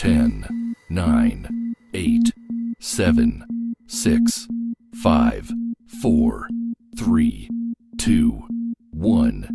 10, 9, 8, 7, 6, 5, 4, 3, 2, 1.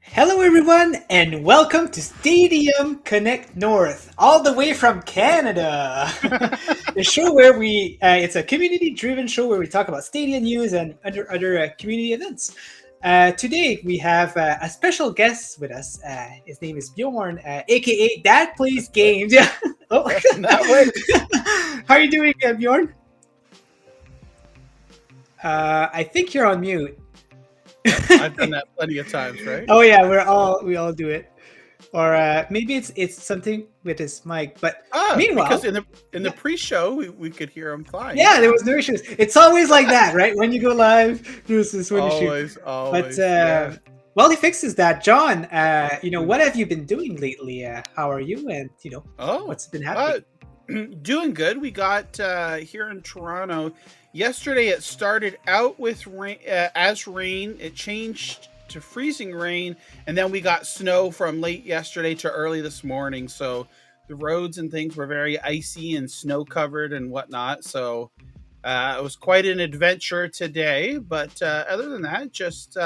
Hello everyone and welcome to Stadium Connect North, all the way from Canada. The show where it's a community-driven show where we talk about Stadia news and other community events. Today we have a special guest with us. His name is Bjorn, aka DadPlaysGames. Yeah. Oh, that way. How are you doing, Bjorn? I think you're on mute. I've done that plenty of times, right? Oh yeah, we all do it, or maybe it's something with his mic. But meanwhile, because in the pre-show we could hear him fine. Yeah, there was no issues. It's always like that, right? When you go live, there's this one issue. Always. But well, he fixes that. John, what have you been doing lately? How are you? And what's been happening? Doing good. We got here in Toronto. Yesterday it started out with rain, rain. It changed to freezing rain, and then we got snow from late yesterday to early this morning. So the roads and things were very icy and snow covered and whatnot. So it was quite an adventure today. But other than that, just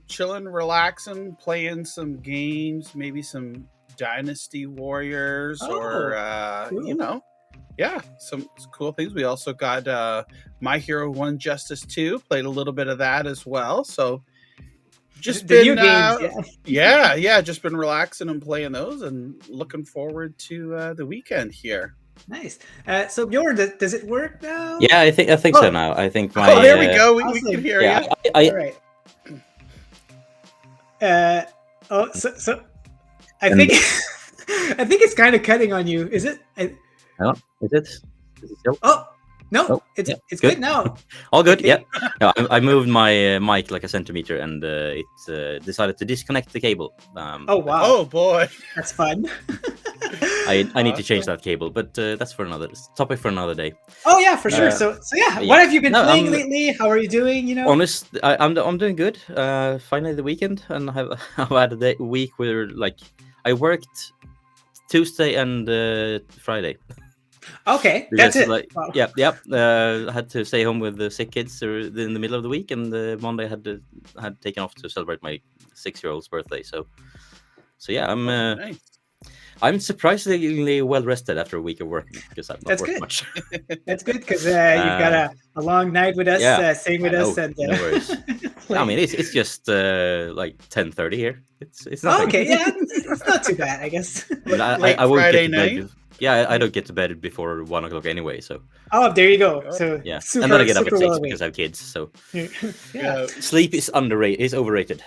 chilling, relaxing, playing some games, maybe some Dynasty Warriors, cool. Some cool things. We also got My Hero 1 Justice 2, played a little bit of that as well. So just the been new games, just been relaxing and playing those and looking forward to the weekend here. Nice. So Bjorn, does it work now? Yeah, I think so now. I think my there we go. We awesome. can hear you. All right. So I think I think it's kind of cutting on you. Is it? No, is it still? Oh no, it's good now. All good. Yeah. No, I moved my mic like a centimeter, and it decided to disconnect the cable. Oh wow! Oh boy, that's fun. I need to change that cable, but that's for another topic for another day. Oh yeah, for sure. So yeah, what have you been playing lately? How are you doing? Honest, I'm doing good. Finally the weekend, and I've had a week where I worked Tuesday and Friday. Okay, that's it. Wow. I had to stay home with the sick kids in the middle of the week, and Monday I had taken off to celebrate my 6-year-old's birthday. So yeah, I'm surprisingly well rested after a week of working because I've not worked much. That's good because you've got a long night with us, staying with us. And, no worries. I mean, it's just like 10:30 here. It's not okay. Yeah, it's not too bad, I guess. But I won't Friday get to night. bed. Yeah, I don't get to bed before 1 o'clock anyway. So. Oh, there you go. So yeah, super, and then I get up at 6 well because I have kids. So. Yeah. Sleep is underrated. It's overrated.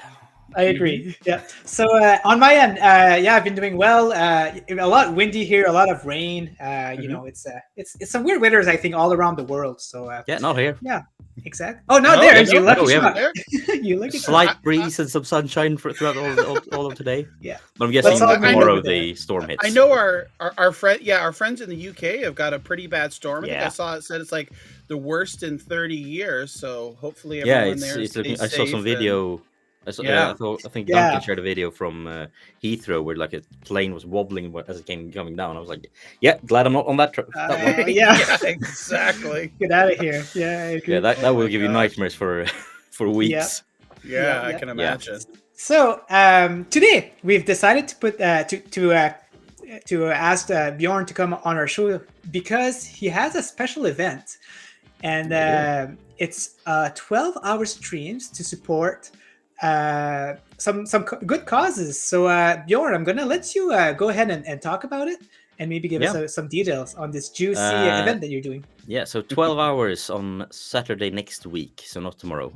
I agree. Yeah. So on my end, I've been doing well. A lot windy here, a lot of rain. It's some weird weathers, I think, all around the world. So not here. Yeah. Exactly. Oh, no, No, there. no, You lucky no, we shot. there. You lucky shot. Slight breeze and some sunshine throughout all of today. Yeah. But I'm guessing Let's all meet tomorrow over there. the storm hits. I know our friend, our friends in the UK have got a pretty bad storm. I think I Yeah. saw it said it's like the worst in 30 years. So hopefully Yeah, everyone there it's stays I saw some safe video. Yeah. I think Yeah. Duncan shared a video from Heathrow where like a plane was wobbling as it came coming down. I was like, yeah, glad I'm not on that that one. Yeah. Yeah, exactly. Get out of here. Yeah, I agree. Yeah, that Oh will my give you gosh. nightmares for weeks. Yeah, I Yeah. can imagine. So today we've decided to put to ask Bjorn to come on our show because he has a special event, and it's 12-hour streams to support some good causes. So Bjorn, I'm gonna let you go ahead and talk about it, and maybe give us some details on this juicy event that you're doing. Yeah, so 12 hours on Saturday next week, so not tomorrow.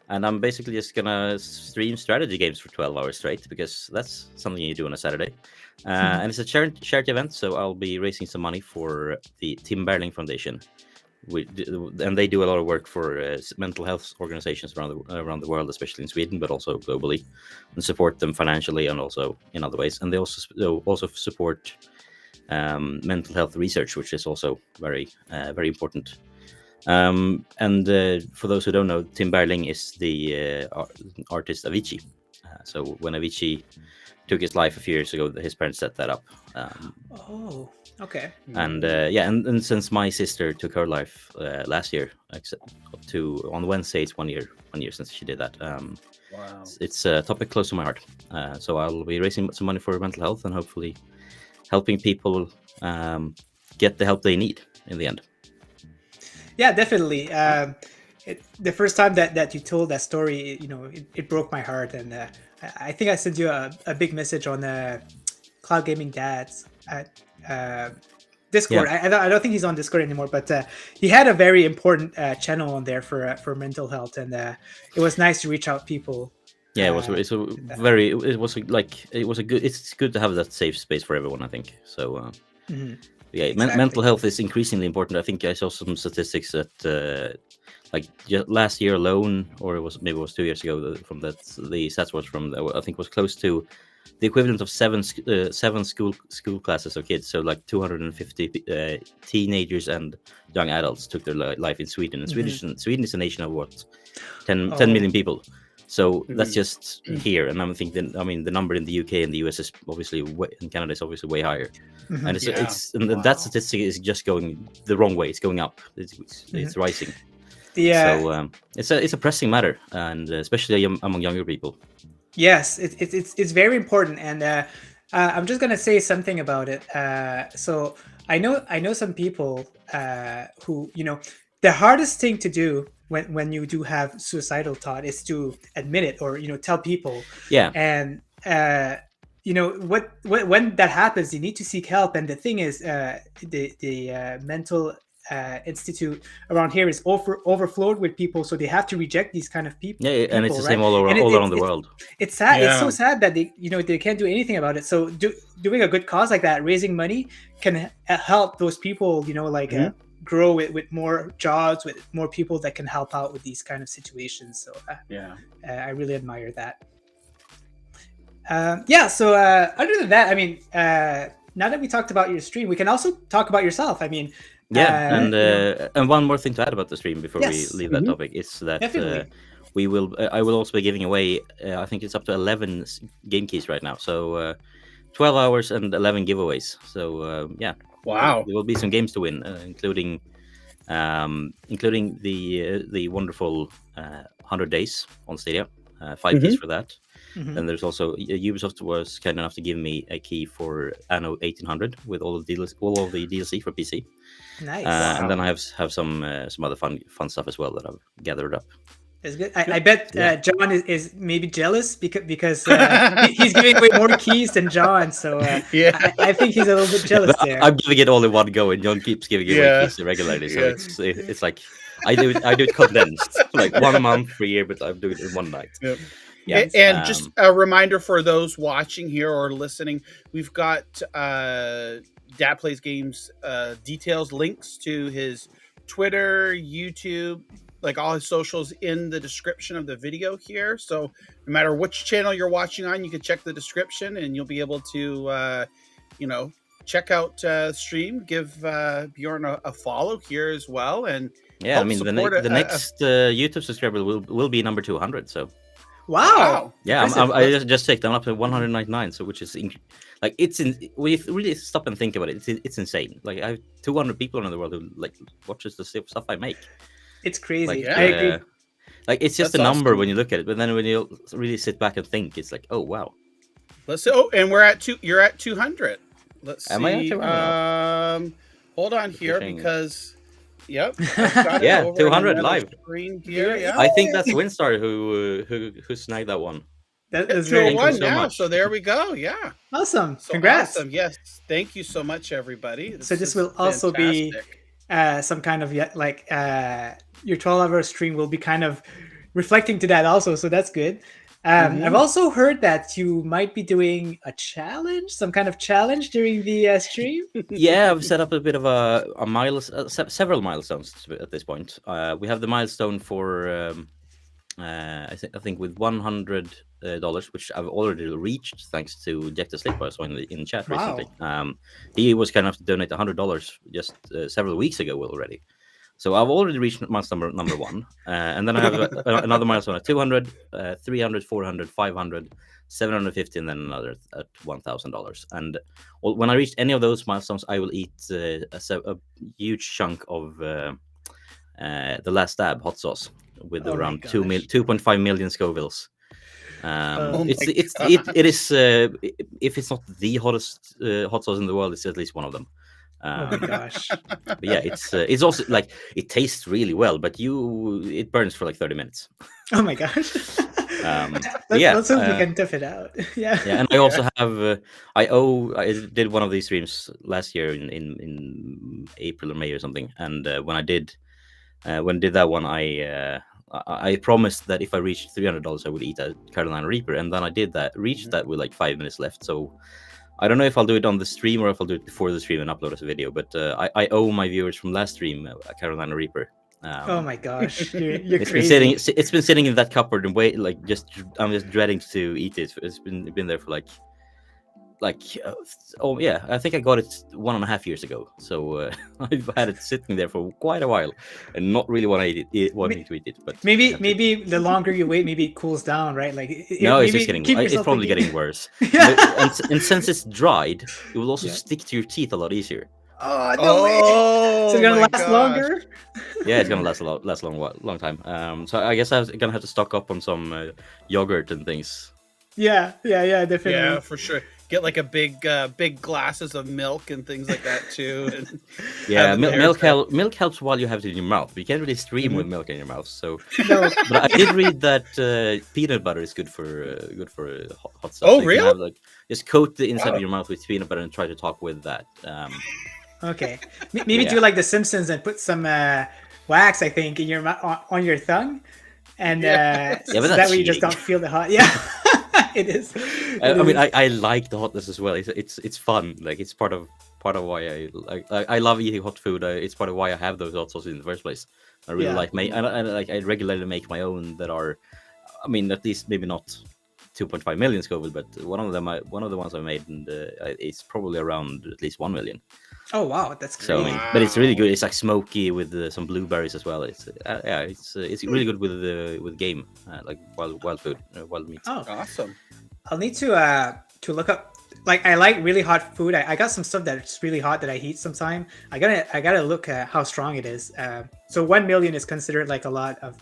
And I'm basically just gonna stream strategy games for 12 hours straight because that's something you do on a Saturday. And it's a charity event, so I'll be raising some money for the Tim Berling Foundation. And they do a lot of work for mental health organizations around the world, especially in Sweden, but also globally, and support them financially and also in other ways. And they also support mental health research, which is also very important. And for those who don't know, Tim Berling is the artist Avicii. So when Avicii took his life a few years ago, his parents set that up. Oh, okay. And and since my sister took her life last year, on Wednesday, it's one year since she did that. Wow. It's a topic close to my heart. So I'll be raising some money for mental health and hopefully helping people get the help they need in the end. Yeah, definitely. The first time that you told that story, it broke my heart, and I think I sent you a big message on Cloud Gaming Dads at Discord. Yeah. I don't think he's on Discord anymore, but he had a very important channel on there for mental health, and it was nice to reach out people. Yeah, it was good. It's good to have that safe space for everyone, I think. So. Yeah, Exactly. Mental health is increasingly important. I think I saw some statistics that, last year alone, or maybe it was 2 years ago. From that, the stats was from I think was close to the equivalent of seven school classes of kids. So like 250 teenagers and young adults took their life in Sweden. And Sweden is a nation of what 10 million people. So that's just here, and I'm thinking. I mean, the number in the UK and the US is obviously in Canada is obviously way higher, and that statistic is just going the wrong way. It's going up. It's rising. So it's a pressing matter, and especially among younger people. Yes, it's very important, and I'm just gonna say something about it. So I know some people who the hardest thing to do when you do have suicidal thought is to admit it or tell people. Yeah. And when that happens, you need to seek help. And the thing is, the mental institute around here is overflowed with people, so they have to reject these kind of people. Yeah, and it's the same right? all around the world. It's sad. Yeah. It's so sad that they can't do anything about it. So doing a good cause like that, raising money, can help those people. Grow with more jobs, with more people that can help out with these kind of situations. So I really admire that. So other than that, I mean, now that we talked about your stream, we can also talk about yourself. I mean, and one more thing to add about the stream before Yes. we leave that topic is that Definitely. I will also be giving away I think it's up to 11 game keys right now, so 12 hours and 11 giveaways. So Wow. there will be some games to win, including the wonderful 100 days on Stadia, 5 keys for that. Then there's also Ubisoft was kind enough to give me a key for Anno 1800 with all of the DLC for PC. Nice. And then I have some other fun stuff as well that I've gathered up. It's good. I bet John is maybe jealous because he's giving away more keys than John. So I think he's a little bit jealous there. I'm giving it all in one go, and John keeps giving away keys regularly. So it's like I do it condensed, like 1 month per year, but I do it in one night. Yep. Yeah. And just a reminder for those watching here or listening, we've got DadPlaysGames details, links to his Twitter, YouTube, like all his socials in the description of the video here. So no matter which channel you're watching on, you can check the description and you'll be able to, check out stream, give Bjorn a follow here as well. And yeah, I mean, the next YouTube subscriber will be number 200. So wow. Yeah, I just checked. I'm up to 199. So which is like when you really stop and think about it, it's insane. Like I have 200 people around the world who like watches the stuff I make. It's crazy. Like, I agree. Like it's just That's a number awesome. when you look at it, but then when you really sit back and think, it's like, oh wow. Let's see. Oh, and we're at you're at 200. Let's see. Am I at 200? Hold on here Pushing. because, yep. I've got it Yeah, over 200 on another live. screen here. Yeah. I think that's Winstar who snagged that one. That is very One so now. much. So there we go. Yeah. awesome. So Congrats. awesome. Yes. Thank you so much, everybody. So this is will also be fantastic. some kind of like your 12-hour stream will be kind of reflecting to that also. So that's good. I've also heard that you might be doing a challenge, some kind of challenge during the stream. Yeah, I've set up a bit of several milestones at this point. We have the milestone for I think with $100, which I've already reached thanks to Jack the Slipper I saw in chat Wow. recently. He was kind enough to donate $100 just several weeks ago already. So I've already reached milestone number one, and then I have another milestone at 200, 300, 400, 500, 750, and then another at $1,000. And when I reach any of those milestones, I will eat a huge chunk of the Last Stab hot sauce with Oh my around gosh. 2.5 million Scovilles. Oh It is if it's not the hottest hot sauce in the world, it's at least one of them. Oh my gosh. But yeah, it's also like it tastes really well, but it burns for like 30 minutes. Oh my gosh. Let's hope we can tough it out. Yeah. Yeah, and I also have I did one of these streams last year in April or May or something, and when I did that one, I promised that if I reached $300, I would eat a Carolina Reaper, and then I did that, reached that with like 5 minutes left. So I don't know if I'll do it on the stream or if I'll do it before the stream and upload as a video, but I owe my viewers from last stream a Carolina Reaper. Oh my gosh, you're It's crazy. been sitting in that cupboard and wait, like I'm just dreading to eat it. It's been there for like oh yeah, I think I got it 1.5 years ago. So I've had it sitting there for quite a while and not really wanting to eat it. But Maybe the longer you wait, maybe it cools down, right? Like no, it's maybe just getting. keep It's yourself probably thinking. getting worse. Yeah. And since it's dried, it will also Yeah. stick to your teeth a lot easier. Oh no way! So it's gonna my last gosh. longer. Yeah, it's gonna last a long time. So I guess I'm gonna have to stock up on some yogurt and things. Yeah, definitely. Yeah, for sure. Get like a big glasses of milk and things like that too. And Yeah, have it there, milk so- milk helps while you have it in your mouth. But you can't really stream with milk in your mouth. So, No. but I did read that peanut butter is good for hot sauce. Oh, So you can really? have, like, just coat the inside Wow. of your mouth with peanut butter and try to talk with that. Okay. Maybe do Yeah. like the Simpsons and put some wax, I think, in your on your tongue, and Yeah. so Yeah, but that that's way you just cheating. don't feel the hot. Yeah, it is. I mean, I like the hotness as well. It's fun. Like it's part of why I love eating hot food. It's part of why I have those hot sauces in the first place. I really Yeah. like I regularly make my own that are, I mean, at least maybe not 2.5 million Scoville, but one of the ones I made, and it's probably around at least 1 million. Oh wow, that's great. So I mean, but it's really good. It's like smoky with some blueberries as well. It's it's really good with game, like wild food, wild meat. Oh, Awesome. I'll need to look up. Like I like really hot food. I got some stuff that's really hot that I heat sometime. I gotta look at how strong it is. So 1 million is considered like a lot of.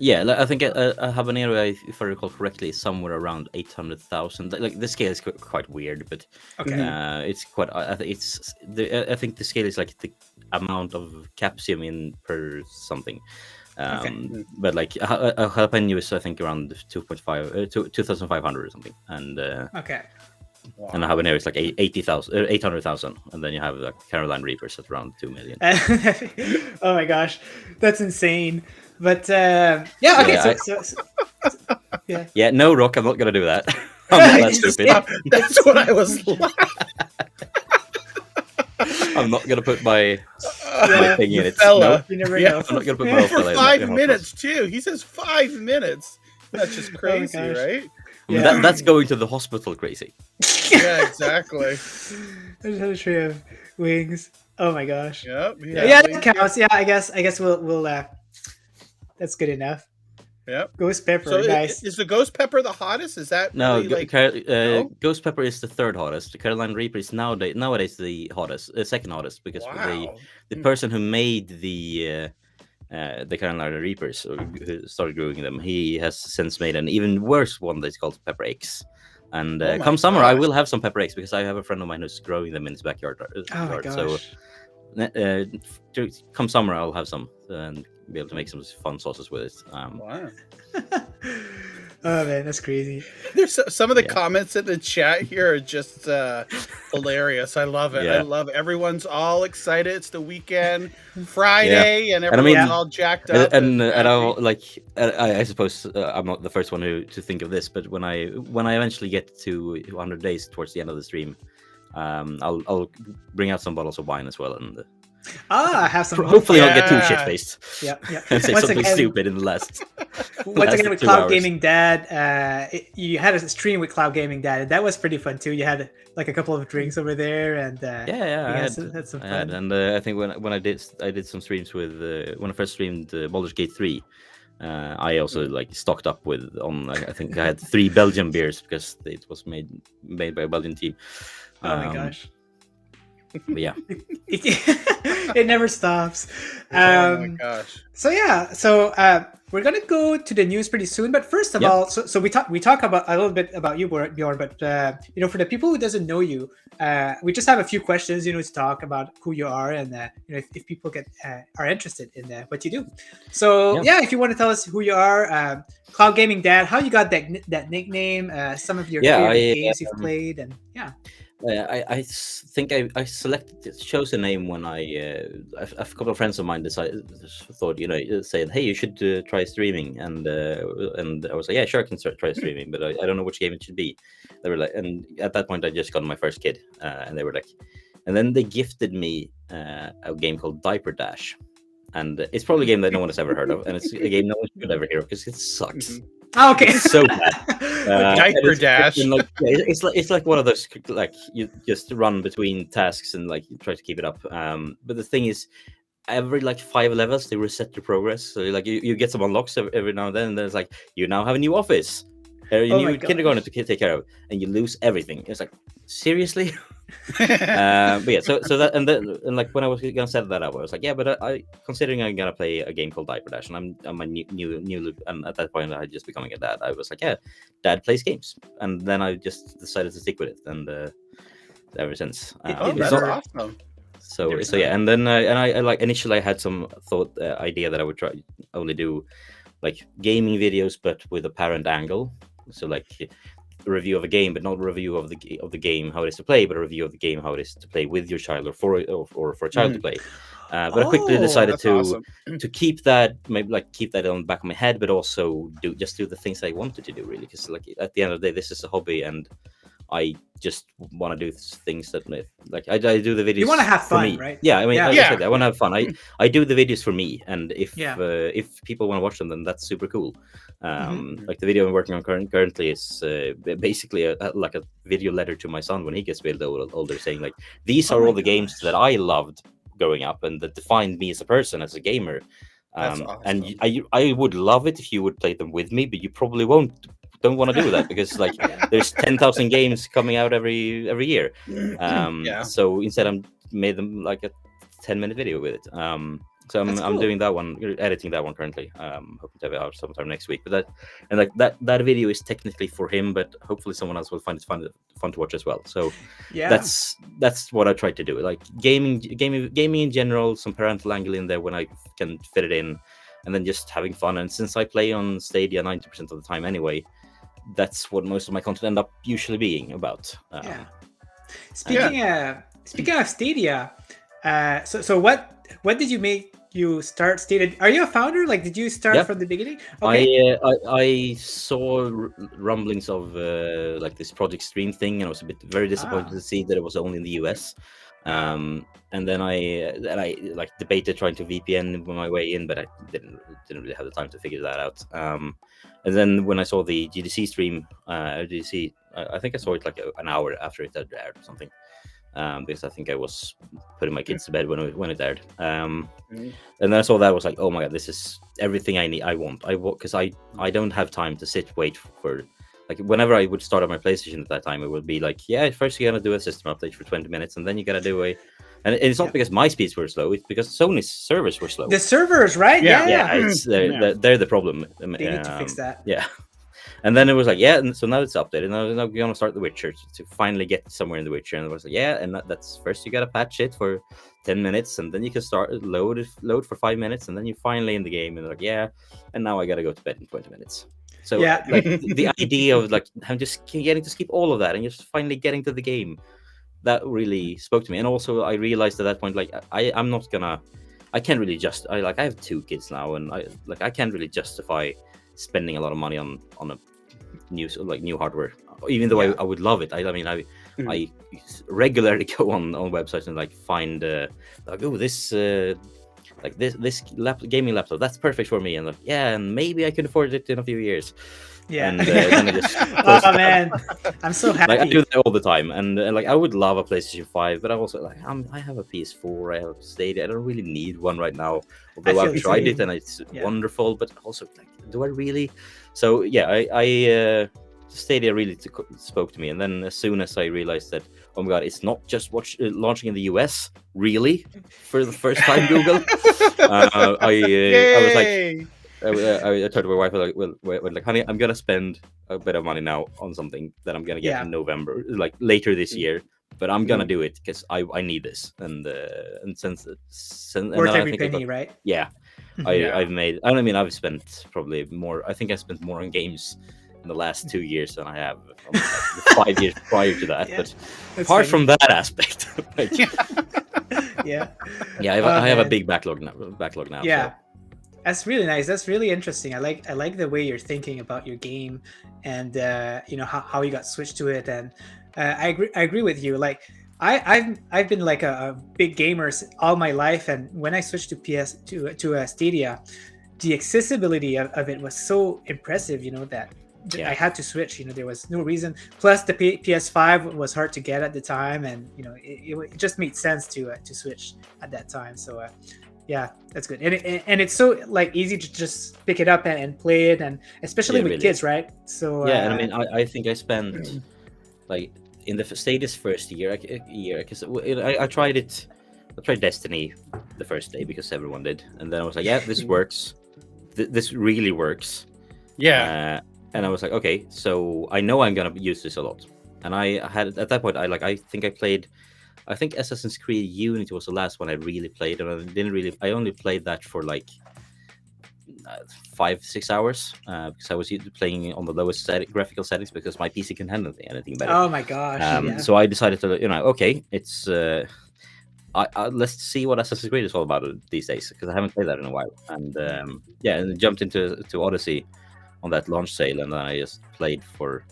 Yeah, I think a habanero, if I recall correctly, is somewhere around 800,000. Like the scale is quite weird, but Okay. it's quite. I think the scale is like the amount of capsium in per something. But like a jalapeno is I think around 2,500 or something, and Okay. and a habanero is like 800,000, and then you have like Carolina Reapers at around 2 million. Oh my gosh, that's insane. But yeah, okay. Yeah, So yeah. Yeah, no, Rock, I'm not gonna do that. I'm not that stupid. That's what I was. I'm not gonna put my Yeah. Thinking it's fella. You never Yeah. know. I'm not gonna put And my for fella in 5 the hot minutes sauce. too. He says 5 minutes. That's just crazy, gosh. right? I mean, Yeah. that's going to the hospital crazy. Yeah, exactly. There's a tray of wings. Oh my gosh. Yep. Yeah, that counts. Yeah, I guess we'll that's good enough. Yep. Ghost pepper, So nice. is the ghost pepper the hottest? Is that No, really, like, no? Ghost Pepper is the third hottest. The Carolina Reaper is nowadays the hottest, second hottest, because Wow. the person who made the Carolina Reapers, or who started growing them, he has since made an even worse one that's called Pepper X. And Oh my come summer, I gosh. will have some Pepper X because I have a friend of mine who's growing them in his backyard. Oh my So gosh. come summer, I'll have some and be able to make some fun sauces with it. Wow. Oh man, that's crazy. There's some of the Yeah. comments in the chat here are just hilarious. I love it. Yeah. I love it. Everyone's all excited. It's the weekend, Friday, and I everyone's mean- all jacked up. And I'll happy. like I suppose I'm not the first one to think of this, but when I eventually get to 100 days towards the end of the stream, I'll bring out some bottles of wine as well, and I have some. hopefully I'll get too Yeah. shit faced Yeah, yeah. and say Once something again- stupid in the last. Once Lasted again with 2 Cloud hours. Gaming Dad, you had a stream with Cloud Gaming Dad, and that was pretty fun too. You had like a couple of drinks over there, and Yeah, you I guys had, had some I had, fun. and I think when I did some streams with when I first streamed Baldur's Gate 3. I also like stocked up with I think I had 3 Belgian beers because it was made by a Belgian team. Oh my gosh. But yeah, It never stops. Oh my gosh. So yeah, we're gonna go to the news pretty soon. But first of Yeah. all, so we talk about a little bit about you, Bjorn. But for the people who doesn't know you, we just have a few questions, to talk about who you are, and if people are interested in what you do. So Yeah. if you want to tell us who you are, Cloud Gaming Dad, how you got that nickname, some of your favorite games you've played, and yeah. I think I chose a name when a couple of friends of mine thought saying, hey, you should try streaming, and I was like, yeah, sure, I can try streaming, but I don't know which game it should be. They were like, and at that point I just got my first kid, and they were like, and then they gifted me a game called Diaper Dash, and it's probably a game that no one has ever heard of, and it's a game no one should ever hear of because it sucks. Oh, okay. It's so bad. Diaper Dash. And it's like one of those, like, you just run between tasks and like you try to keep it up. But the thing is, every like 5 levels they reset your progress. So like you get some unlocks every now and then it's like, you now have a new office, a Oh my new kindergarten to take care of, and you lose everything. It's like, seriously? But yeah, so that and like when I was gonna set that up, I was like, yeah, but I considering I'm gonna play a game called Diaper Dash, and I'm a new, and at that point I had just becoming a dad. I was like, yeah, Dad plays games, and then I just decided to stick with it, and ever since. That's so, awesome. so yeah, and then I like initially I had some idea that I would try only do like gaming videos, but with a parent angle, so like a review of a game, but not a review of the game how it is to play, but a review of the game how it is to play with your child, or for a child to play. But I quickly decided to keep that, maybe like keep that on the back of my head, but also do the things I wanted to do, really, because like at the end of the day, this is a hobby, and I just want to do things that like I do the videos. You want to have for fun, me. right? Yeah, I mean, Yeah. like I said, I want to have fun. I do the videos for me, and if people want to watch them, then that's super cool. Like the video I'm working on currently is basically like a video letter to my son when he gets a bit older, saying like, these are all the games that I loved growing up and that defined me as a person, as a gamer. That's awesome. And I would love it if you would play them with me, but you probably don't want to do that because like there's 10,000 games coming out every year. So instead I made them like a 10-minute video with it. So I'm doing that one, editing that one currently. Hoping to have it out sometime next week. But that video is technically for him, but hopefully someone else will find it fun to watch as well. So that's what I tried to do. Like gaming in general, some parental angle in there when I can fit it in, and then just having fun. And since I play on Stadia 90% of the time anyway, that's what most of my content end up usually being about. Speaking of Stadia, so what did you make you start Stadia? Are you a founder? Like, did you start from the beginning? Okay. I saw rumblings of like this Project Stream thing, and I was very disappointed to see that it was only in the US. And then I like debated trying to VPN my way in, but I didn't really have the time to figure that out. And then when I saw the GDC stream, GDC, I think I saw it like an hour after it had aired or something, because I think I was putting my kids to bed when it aired. And then I saw that, I was like, oh my god, this is everything I need. I want because I don't have time to wait for. Like, whenever I would start up my PlayStation at that time, it would be like, yeah, first you gotta do a system update for 20 minutes, and then you gotta do and it's not because my speeds were slow, it's because Sony's servers were slow. The servers, right? Yeah, they're the problem. They need to fix that. Yeah. And then it was like, yeah, and so now it's updated. Now we're gonna start The Witcher to finally get somewhere in The Witcher. And it was like, yeah, and that's first you gotta patch it for 10 minutes, and then you can start load for 5 minutes, and then you're finally in the game, and like, yeah, and now I gotta go to bed in 20 minutes. So Yeah. like the idea of like I'm just getting to skip all of that and just finally getting to the game, that really spoke to me. And also I realized at that point, like I can't really I have 2 kids now, and I can't really justify spending a lot of money on a new hardware, even though I would love it. I regularly go on websites and like find this gaming laptop that's perfect for me, and like, yeah, and maybe I can afford it in a few years. Yeah. And then I just Oh man, I'm so happy. like I do that all the time, and like I would love a PlayStation 5, but I also like I have a PS4, I have Stadia. I don't really need one right now, although I've tried it and it's wonderful. But also, like, do I really? So yeah, I Stadia really spoke to me, and then as soon as I realized that, oh my god, it's not just launching in the US, really, for the first time, Google. I was like. I told my wife, like, honey, I'm gonna spend a bit of money now on something that I'm gonna get in November, like later this year. But I'm gonna do it because I need this, and since worth every penny, right? Yeah, I've spent probably more. I think I spent more on games in the last 2 years than I have like 5 years prior to that. But apart from that aspect, like, I have a big backlog now. Yeah. So. That's really nice. That's really interesting. I like the way you're thinking about your game, and how you got switched to it. And I agree with you. Like I've been like a big gamer all my life, and when I switched to Stadia, the accessibility of it was so impressive. That I had to switch. There was no reason. Plus, the PS5 was hard to get at the time, and it just made sense to switch at that time. So. Yeah, that's good, and it's so like easy to just pick it up and play it, and especially with kids, right? So yeah, and I think I spent like in the Stadia's first year because I tried it. I tried Destiny the first day because everyone did, and then I was like, yeah, this works. This really works. Yeah. And I was like, okay, so I know I'm gonna use this a lot, and I had at that point I think Assassin's Creed Unity was the last one I really played, and I only played that for like 5-6 hours because I was playing on the lowest graphical settings because my PC couldn't handle anything better. Oh my gosh! So I decided to, okay, it's let's see what Assassin's Creed is all about these days, because I haven't played that in a while, and and jumped into Odyssey on that launch sale, and then I just played for.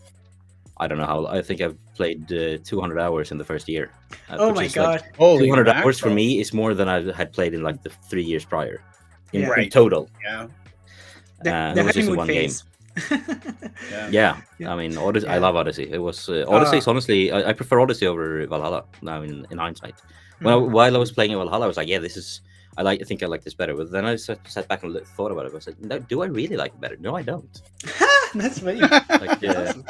I don't know how. I think I've played 200 hours in the first year. Oh my god! Like, 200 hours for me is more than I had played in like the 3 years prior. In total. Yeah. The was just one phase. Game. Yeah. I mean, Odyssey. Yeah. I love Odyssey. It was Odyssey is honestly. I prefer Odyssey over Valhalla now in hindsight. While I was playing Valhalla, I was like, yeah, this is. I think I like this better. But then I sat back and thought about it. I was like, no, do I really like it better? No, I don't. That's funny. Awesome.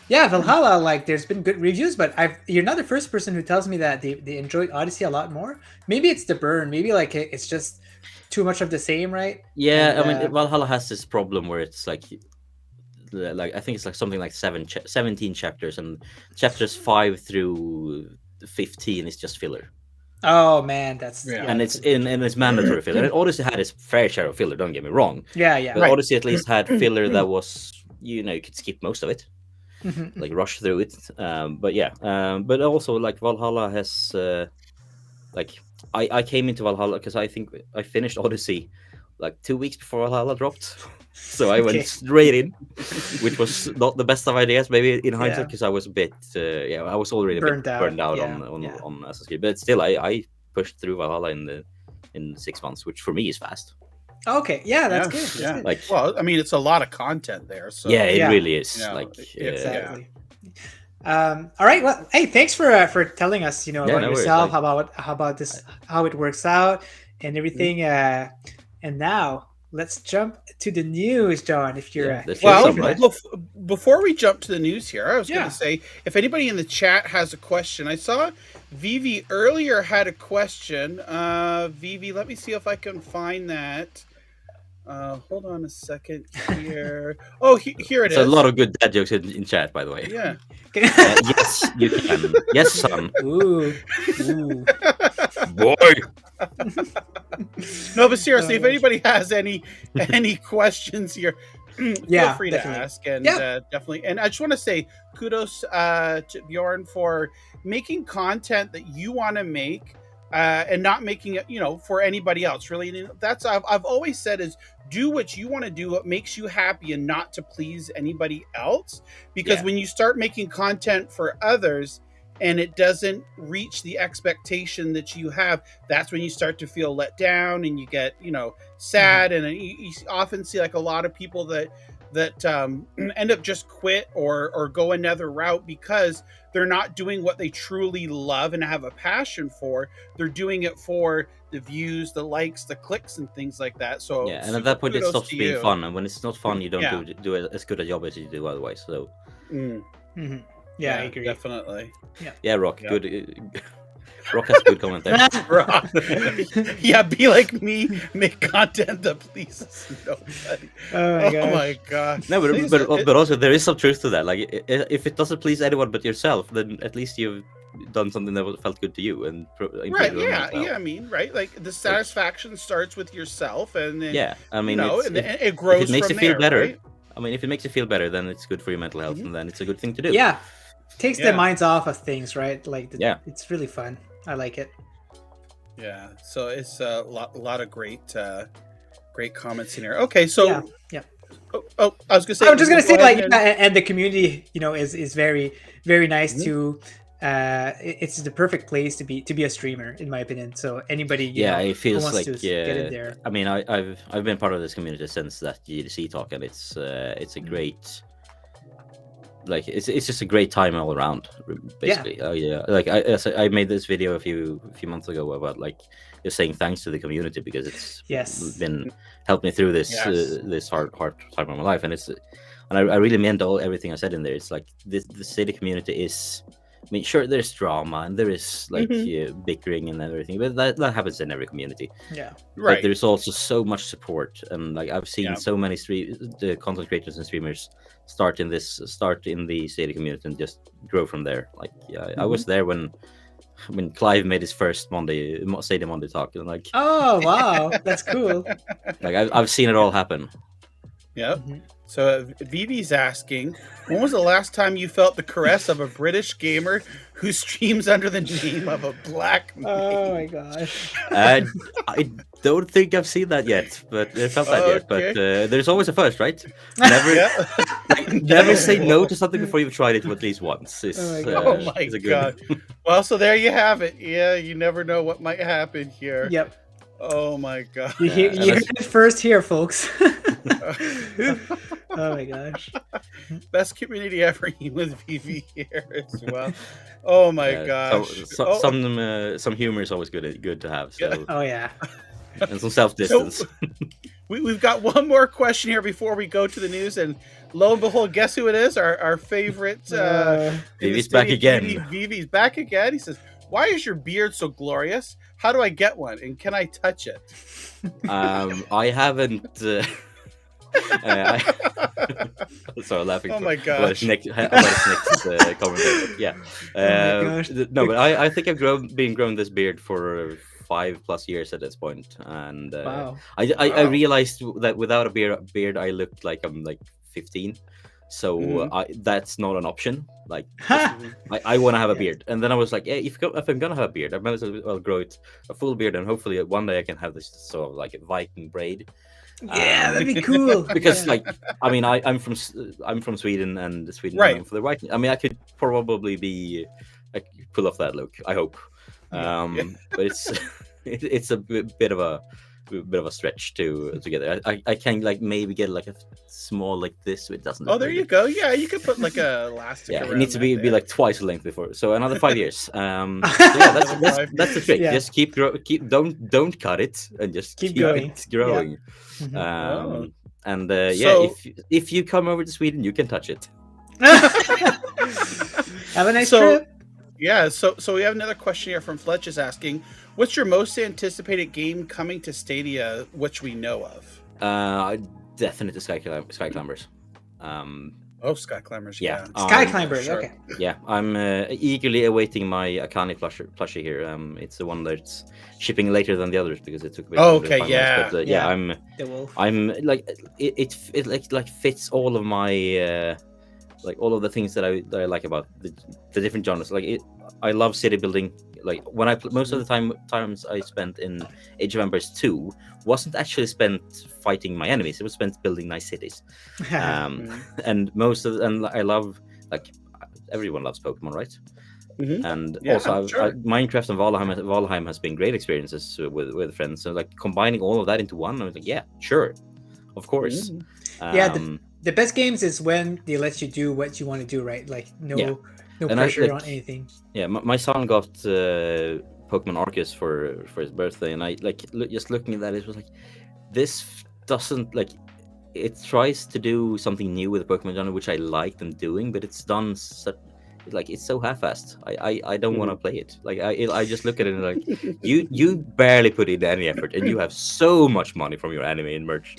Valhalla, like, there's been good reviews, but you're not the first person who tells me that they enjoyed Odyssey a lot more. Maybe it's the burn. Maybe like it's just too much of the same, right? Yeah, I mean, Valhalla has this problem where it's like I think it's like something like 17 chapters, and chapters 5 through 15 is just filler. Oh man, and it's mandatory filler. And Odyssey had its fair share of filler. Don't get me wrong. Yeah. But Odyssey at least had filler that was, you could skip most of it, like rush through it. But also like Valhalla has, like I came into Valhalla because I think I finished Odyssey like 2 weeks before Valhalla dropped. So I went Okay. straight in, which was not the best of ideas, maybe in hindsight, Yeah. because I was a bit, I was already a bit Burned out, burned out yeah, on yeah. Assassin's Creed. But still, I pushed through Valhalla in 6 months, which for me is fast. Okay, yeah, that's Yeah, good. That's yeah. good. Like, Well, I mean, it's a lot of content there. So yeah, it Yeah. really is. Yeah, Like, Exactly. All right. Well, hey, thanks for telling us, Yeah, about no worries, yourself, like- how about this, how it works out, and everything. And now let's jump to the news, John. If you're Yeah, there's if you're Well, some, open right? that. before we jump to the news here, I was going Yeah. to say, if anybody in the chat has a question, I saw Vivi earlier had a question. Vivi, let me see if I can find that. Hold on a second here. Oh, here it is. There's a lot of good dad jokes in chat, by the way. Yeah. Yes, you can. Yes, son. Ooh. Boy. No, but seriously, if gosh. anybody has any questions here, feel Yeah, free definitely. to ask. And Yeah. definitely. And I just want to say kudos to Bjorn for making content that you want to make and not making it, for anybody else. Really, and that's I've always said is do what you want to do, what makes you happy, and not to please anybody else. Because Yeah. when you start making content for others and it doesn't reach the expectation that you have, that's when you start to feel let down and you get, sad. And you often see like a lot of people that end up just quit or go another route because they're not doing what they truly love and have a passion for. They're doing it for the views, the likes, the clicks, and things like that. So Yeah, and at that point it kudos stops to being you. fun, and when it's not fun, you don't Yeah. do as good a job as you do otherwise. So Mm, Mhm. Yeah, I agree. Definitely. yeah, Rock, Yeah. good. Rock has good comment there. Rock. Yeah, be like me, make content that pleases nobody. Oh my gosh. my gosh. No, Things but, are- but also there is some truth to that. Like, if it doesn't please anyone but yourself, then at least you've done something that felt good to you and improved right, your own yeah, mental health. I mean, right, like the satisfaction starts with yourself, and then Yeah, I mean, and if it grows it makes from you feel there, better, right? I mean, if it makes you feel better, then it's good for your mental health, Mhm. and then it's a good thing to do. Yeah, takes Yeah. the minds off of things, right? Like, Yeah. it's really fun. I like it. Yeah, so it's a lot of great comments in here. Okay, so Yeah. Oh, I was gonna say. I was just gonna go say, ahead like, and- and the community, is very, very nice Mhm. to. It's the perfect place to be a streamer, in my opinion. So anybody, Yeah, it who feels wants like to get in there. I mean, I've been part of this community since that GDC talk, and it's a great, like, it's just a great time all around, basically. Oh yeah, like I made this video a few months ago about like just saying thanks to the community because it's Yes. been helped me through this Yes. this hard time of my life, and I really meant everything I said in there. It's like the city community is. I mean, sure, there's drama and there is like bickering and everything, but that happens in every community. Yeah. But right. there's also so much support, and like I've seen Yeah. so many the content creators and streamers start in the Stadia community and just grow from there. Like, yeah, I was there when Clive made his first Stadia Monday talk, and like Oh wow, that's cool. like I've seen it all happen. Yep. Mhm. So Vivi's asking, when was the last time you felt the caress of a British gamer who streams under the name of a black mage? Oh my gosh. I don't think I've seen that yet, but it felt that yet. But there's always a first, right? Never, Yeah. never say no to something before you've tried it at least once. It's, Oh my Oh my it's a good- god. Well, so there you have it. Yeah, you never know what might happen here. Yep. Oh my god. You hear and you heard that's- it first here, folks. Oh my gosh. Best community ever with Vivi here as well. Oh my Yeah, gosh. so, Oh, some humor is always good to have. So Yeah. Oh yeah. and some self distance. we've got one more question here before we go to the news, and lo and behold, guess who it is? Our favorite. in the Vivi's back studio, again. Vivi's back again. He says, "Why is your beard so glorious? How do I get one? And can I touch it?" I haven't. Sorry, laughing. Oh my about his gosh. next comment. But yeah. Oh my gosh. No, but I think I've been growing this beard for 5+ years at this point, and Wow. I Wow. realized that without a beard I looked like I'm like 15. So Mhm. that's not an option. Like Ha! I want to have a Yes. beard, and then I was like, yeah, if I'm gonna have a beard, I might as well grow it a full beard, and hopefully one day I can have this sort of like a Viking braid. Yeah, that'd be cool. Because Yeah. I mean, I'm from Sweden, and Sweden Right. known for the Vikings. I mean, I could probably I could pull off that look. I hope. But it's it's a bit of a stretch to get there. I can maybe get a small like this. So it doesn't. Oh, there you go. Yeah, you could put a elastic. Yeah, around it needs to be that there. twice the length before. So another 5 years. So yeah, that's the trick. Yeah. Just keep don't cut it, and just Keep keep going. it growing. Mhm. Oh. And So- if you come over to Sweden, you can touch it. Have a nice So- trip. Yeah, so we have another question here from Fletch is asking, what's your most anticipated game coming to Stadia, which we know of? Definitely Sky Climbers. Oh, Sky Climbers. Yeah. Sky Climbers. sure. Okay. Yeah, I'm eagerly awaiting my Akane plushie here. It's the one that's shipping later than the others because it took a bit. Oh, of okay, time, yeah. but Yeah. yeah, The wolf. I'm like it fits all of my all of the things that I like about the different genres. I love city building. Like when most of the times I spent in Age of Empires 2 wasn't actually spent fighting my enemies. It was spent building nice cities. And I love everyone loves Pokemon, right? Mhm. And Yeah, also sure. Minecraft and Valheim has been great experiences with friends. So combining all of that into one, I was like, yeah, sure, of course. Mhm. Yeah, the best games is when they let you do what you want to do, right? Like no Yeah. no And pressure on anything. Yeah, my son got Pokemon Arceus for his birthday, and I just looking at that, it was like, this doesn't it tries to do something new with the Pokemon genre, which I like them doing, but it's done it's so half-assed. I don't want to play it. I just look at it and you barely put in any effort, and you have so much money from your anime and merch.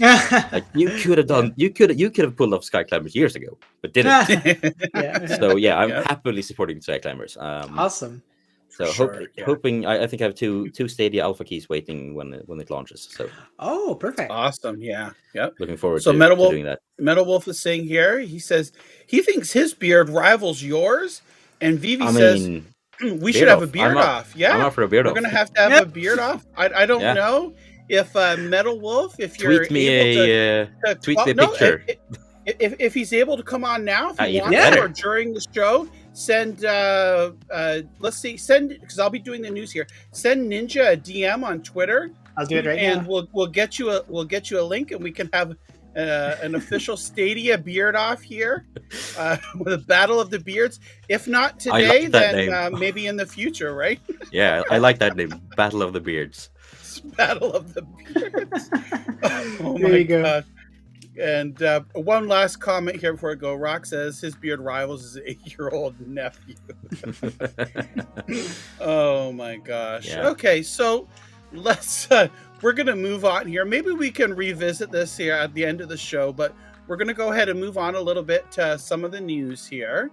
You could have pulled off Sky Climbers years ago, but didn't. Yeah. So yeah, I'm Yeah. happily supporting Sky Climbers. Awesome. So Sure, yeah. hoping I think I have two Stadia alpha keys waiting when it launches. So Oh, perfect. Awesome. Yeah. Yep. looking forward So to Metal Wolf- doing that. Metal Wolf is saying here, he says he thinks his beard rivals yours, and Vivi I says mean, we should have a beard I'm up- off. Yeah. I'm up for a beard We're off. gonna have to have Yep. a beard off. I don't Yeah. know if Metal Wolf, if you're Tweet me able to tweet me a no, picture. if he's able to come on now, if he Even wants to, better. or during the show, send send because I'll be doing the news here. Send Ninja a DM on Twitter, I'll do it right and now. we'll get you a link, and we can have an official Stadia beard off here with a battle of the beards. If not I today, like that then name. maybe in the future, right? Yeah, I like that name, Battle of the Beards. Battle of the Beards. Oh There my you go. god. And one last comment here before I go. Rock says his beard rivals his 8-year-old nephew. Oh my gosh. Yeah. Okay, so let's we're gonna move on here. Maybe we can revisit this here at the end of the show, but we're gonna go ahead and move on a little bit to some of the news here.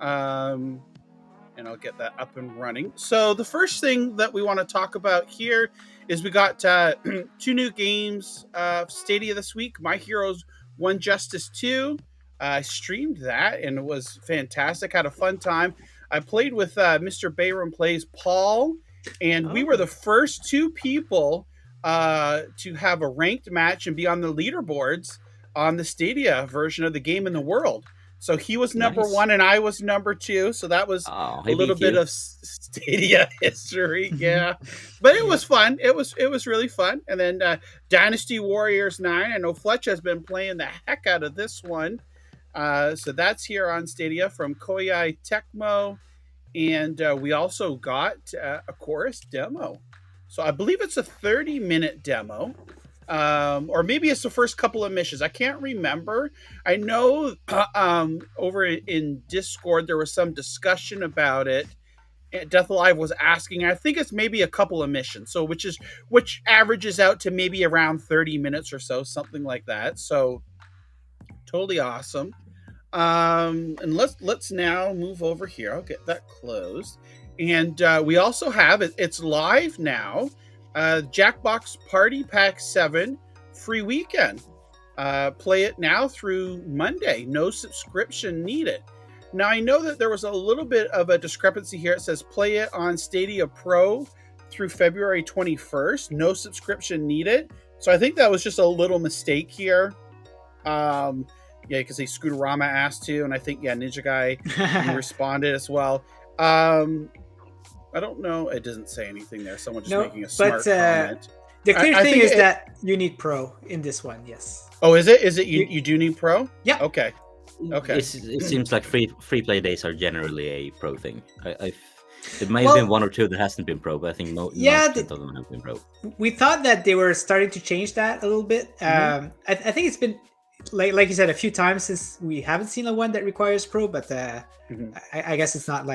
And I'll get that up and running. So the first thing that we want to talk about here is we got 2 new games Stadia this week. My Heroes 1 Justice 2. I streamed that and it was fantastic. Had a fun time. I played with Mr. Bayram Plays Paul, and we were the first 2 people to have a ranked match and be on the leaderboards on the Stadia version of the game in the world. So he was number Nice. 1 and I was number 2. So that was Oh, a little bit of Stadia history, yeah. But it was fun. It was really fun. And then Dynasty Warriors 9. I know Fletch has been playing the heck out of this one. So that's here on Stadia from Koei Tecmo. And we also got a chorus demo. So I believe it's a 30-minute demo. Or maybe it's the first couple of missions. I can't remember. I know over in Discord there was some discussion about it. Death Alive was asking. I think it's maybe a couple of missions. So which averages out to maybe around 30 minutes or so, something like that. So totally awesome. And let's now move over here. I'll get that closed. And we also have it's live now. Jackbox Party Pack 7 free weekend. Play it now through Monday. No subscription needed. Now, I know that there was a little bit of a discrepancy here. It says play it on Stadia Pro through February 21st. No subscription needed. So I think that was just a little mistake here. Yeah, because Scooterama asked to, and I think NinjaGuy you responded as well. I don't know. It doesn't say anything there. Someone just making a smart comment. The clear thing is that you need Pro in this one. Yes. Oh, is it? Is it you do need Pro? Yeah. Okay. It seems like free play days are generally a Pro thing. It may have been one or two that hasn't been Pro, but I think most of them have been Pro. We thought that they were starting to change that a little bit. I think it's been like you said a few times since we haven't seen a one that requires Pro, but I guess it's not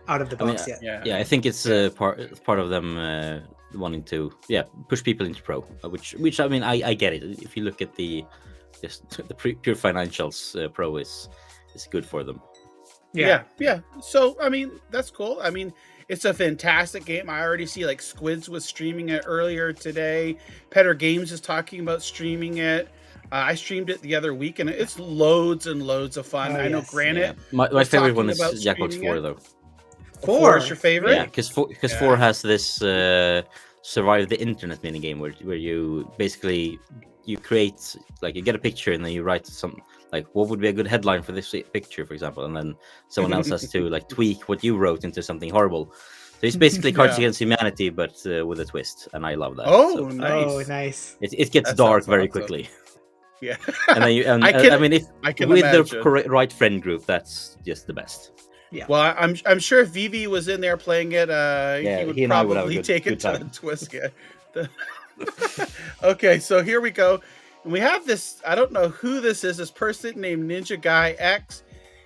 out of the box yet. Yeah, I think it's part of them wanting to push people into Pro, which I mean I get it. If you look at the pure financials, Pro is good for them. Yeah. So I mean that's cool. I mean it's a fantastic game. I already see like Squids was streaming it earlier today. Petter Games is talking about streaming it. I streamed it the other week, and it's loads and loads of fun. I know Granite. Yeah. My favorite one is Jackbox 4, though. 4 is your favorite? Yeah, because 4 has this survive the internet minigame where you basically you create you get a picture and then you write some what would be a good headline for this picture, for example, and then someone else has to tweak what you wrote into something horrible. So it's basically Cards Against Humanity, but with a twist, and I love that. Oh, so, nice! Oh, nice! It gets dark very quickly. Yeah, and then I can with imagine. The right friend group, that's just the best. Yeah. Well, I'm sure if Vivi was in there playing it, he would probably take it to a twist. Yeah. Okay, so here we go. And we have this. I don't know who this is. This person named NinjaGuy X.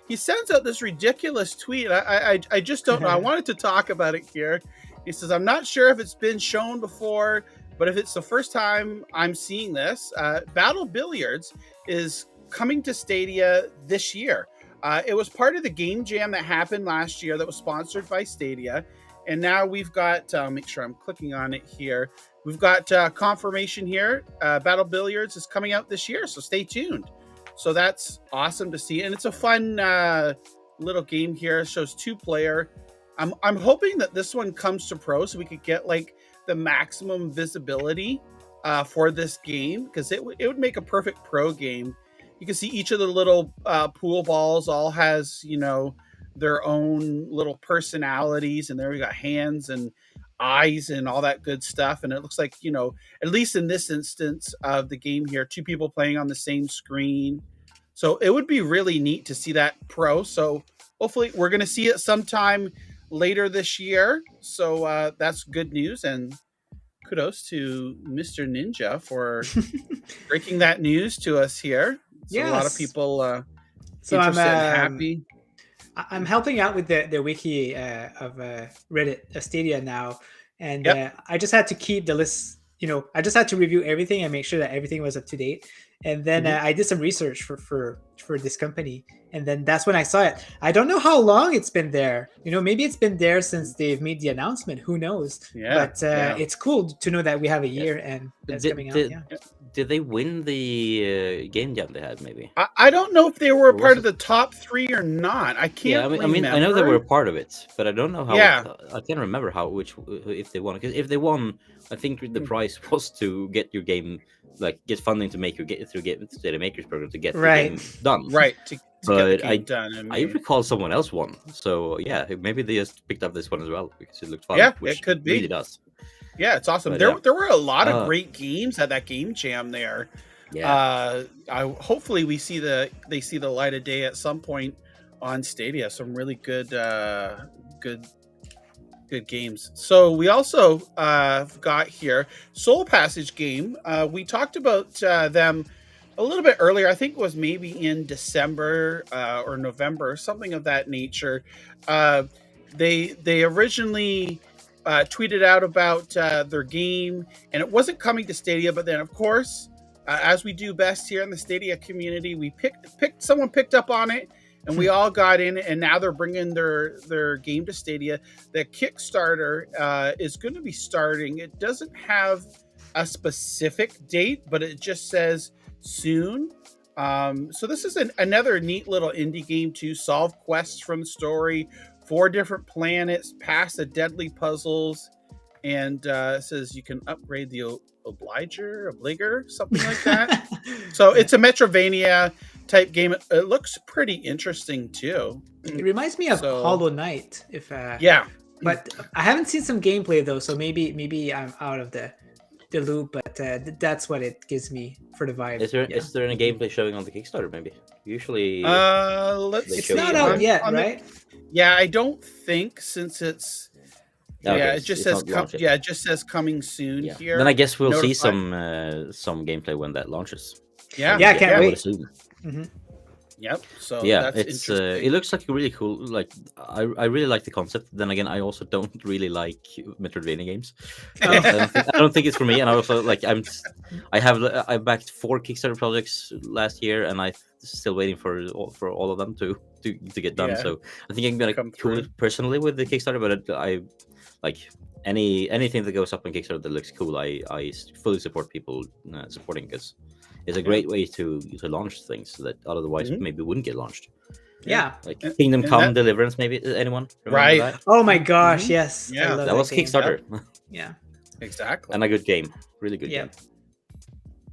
He sends out this ridiculous tweet. I just don't know. I wanted to talk about it here. He says, "I'm not sure if it's been shown before, but if it's the first time I'm seeing this, Battle Billiards is coming to Stadia this year. It was part of the game jam that happened last year that was sponsored by Stadia. And now we've got, make sure I'm clicking on it here. We've got confirmation here. Battle Billiards is coming out this year, so stay tuned. So that's awesome to see. And it's a fun little game here. It shows 2-player. I'm hoping that this one comes to Pro so we could get the maximum visibility for this game, because it would make a perfect Pro game. You can see each of the little pool balls all has their own little personalities, and there we got hands and eyes and all that good stuff. And it looks like at least in this instance of the game here, 2 people playing on the same screen. So it would be really neat to see that Pro. So hopefully we're going to see it sometime later this year. So that's good news, and kudos to Mr. Ninja for breaking that news to us here. So a lot of people interested and happy. I'm helping out with the wiki of Reddit Stadia now, and I just had to keep the list. I just had to review everything and make sure that everything was up to date. And then I did some research for this company, and then that's when I saw it. I don't know how long it's been there. Maybe it's been there since they've made the announcement. Who knows? Yeah. But it's cool to know that we have a year and that's coming out. Did they win the game jam they had? Maybe I don't know if they were a part of the top 3 or not. I can't. I mean, I know they were a part of it, but I don't know how. Yeah. I can't remember if they won. Because if they won, I think the prize was to get your game, get funding to make you get through the Makers program to get the game done. Right. But I recall someone else won. So yeah, maybe they just picked up this one as well because it looked fun. Yeah, which it could be. Really does. Yeah, it's awesome. But there were a lot of great games at that game jam there. Yeah. Hopefully they see the light of day at some point on Stadia. Some really good games. So we also got here Soul Passage game. We talked about them a little bit earlier. I think it was maybe in December or November, something of that nature. They originally tweeted out about their game, and it wasn't coming to Stadia. But then, of course, as we do best here in the Stadia community, we someone picked up on it, and we all got in it. And now they're bringing their game to Stadia. The Kickstarter is going to be starting. It doesn't have a specific date, but it just says soon. So this is another neat little indie game to solve quests from the story. 4 different planets, pass the deadly puzzles, and it says you can upgrade the Obliger, something like that. So it's a Metrovania type game. It looks pretty interesting too. It reminds me of Hollow Knight. Yeah, but I haven't seen some gameplay though, so maybe I'm out of the loop. But that's what it gives me for the vibe. Is there any gameplay showing on the Kickstarter? Maybe usually. It's not out yet, right? Yeah, I don't think, since it's. Okay, yeah, it just says it just says coming soon here. Then I guess we'll see some gameplay when that launches. Yeah, I can't wait. Mm-hmm. Yep. So yeah, that's it looks like really cool. Like I really like the concept. Then again, I also don't really like Metroidvania games. I don't think it's for me. And I also I backed 4 Kickstarter projects last year, and I'm still waiting for all of them to get done. Yeah. So I think I'm gonna cool it personally with the Kickstarter, but I like anything that goes up on Kickstarter that looks cool. I fully support people supporting, because it's a great way to launch things that otherwise maybe wouldn't get launched. Yeah, like Kingdom Come Deliverance. Maybe anyone remember that? Oh my gosh, yes. Yeah, that was Kickstarter. Yeah, exactly. And a good game, really good game.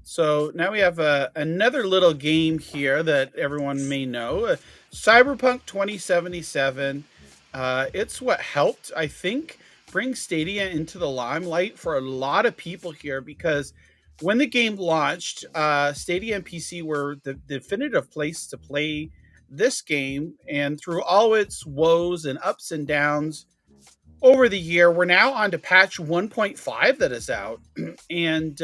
So now we have another little game here that everyone may know, Cyberpunk 2077. It's what helped, I think, bring Stadia into the limelight for a lot of people here, because when the game launched, Stadia and PC were the definitive place to play this game. And through all its woes and ups and downs over the year, we're now on to patch 1.5 that is out. And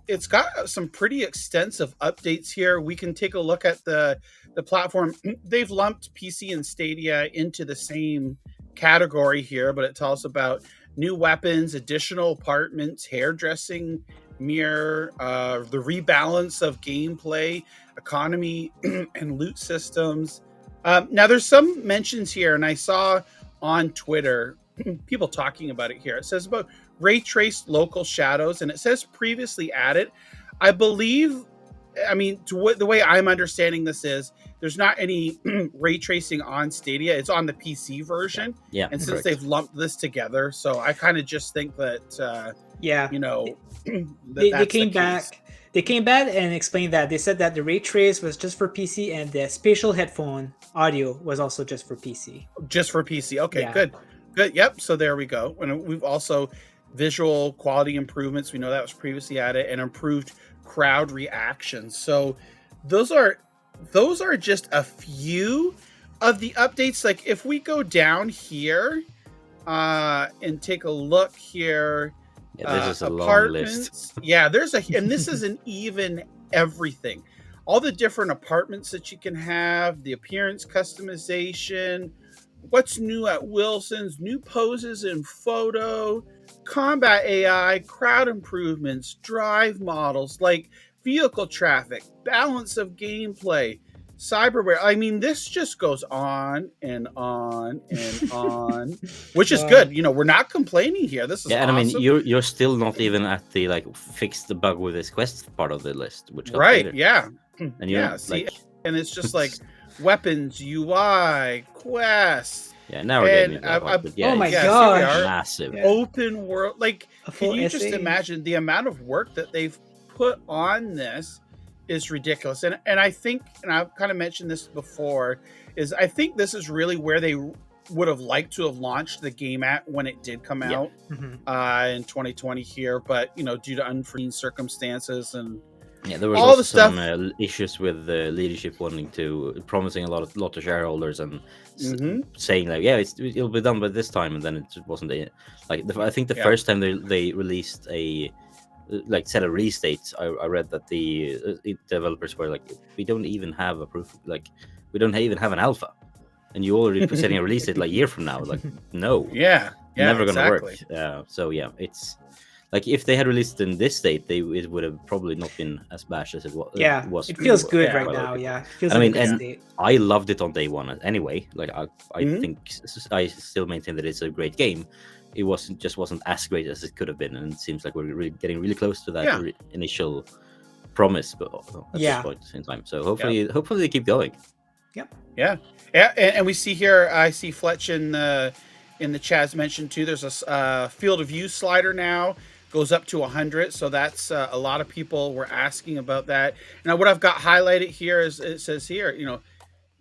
it's got some pretty extensive updates here. We can take a look at the platform. They've lumped PC and Stadia into the same category here, but it tells about new weapons, additional apartments, hairdressing, mirror, the rebalance of gameplay, economy, and loot systems. Now, there's some mentions here, and I saw on Twitter people talking about it here. It says about ray traced local shadows, and it says previously added. I believe, I mean, the way I'm understanding this is there's not any ray tracing on Stadia. It's on the PC version. Yeah. And since they've lumped this together, so I kind of just think that, you know, they came back. They came back and explained that. They said that the ray trace was just for PC, and the spatial headphone audio was also just for PC. Just for PC. Okay, good. Yep. So there we go. And we've also visual quality improvements. We know that was previously added, and improved crowd reactions. So those are just a few of the updates. Like if we go down here and take a look here, this is a long list. And this isn't even everything. All the different apartments that you can have, the appearance customization, what's new at Wilson's, new poses in photo, combat AI, crowd improvements, drive models, like vehicle traffic, balance of gameplay, cyberware. I mean, this just goes on and on and on, which is good. You know, we're not complaining here. This is and awesome. I mean, you're still not even at the fix the bug with this quest part of the list, which right? Later. And and it's just like weapons, UI, quests. Yeah, now we're getting oh my gosh, massive open world. Like, can you just essay. imagine the amount of work that they've put on this? Is ridiculous. And I think, and I've kind of mentioned this before, is I think this is really where they would have liked to have launched the game at when it did come out in 2020 here, but you know, due to unforeseen circumstances and there was all also the stuff, some issues with the leadership promising a lot to shareholders and saying like, it'll be done by this time, and then it just wasn't. I think the first time they released a set a release date, I read that the developers were like, we don't even have a proof, we don't even have an alpha, and you already setting a release date a year from now. Like, no, never gonna work. So it's like if they had released in this date, it would have probably not been as bashed as it was. It feels good right now. It feels and I loved it on day one anyway. Like I think I still maintain that it's a great game. It wasn't as great as it could have been, and it seems like we're getting really close to that initial promise, but at this point in time. So hopefully they keep going. And we see here, I see Fletch in in the chat mentioned too. There's a field of view slider now, goes up to 100. So that's a lot of people were asking about that. Now, what I've got highlighted here is it says here,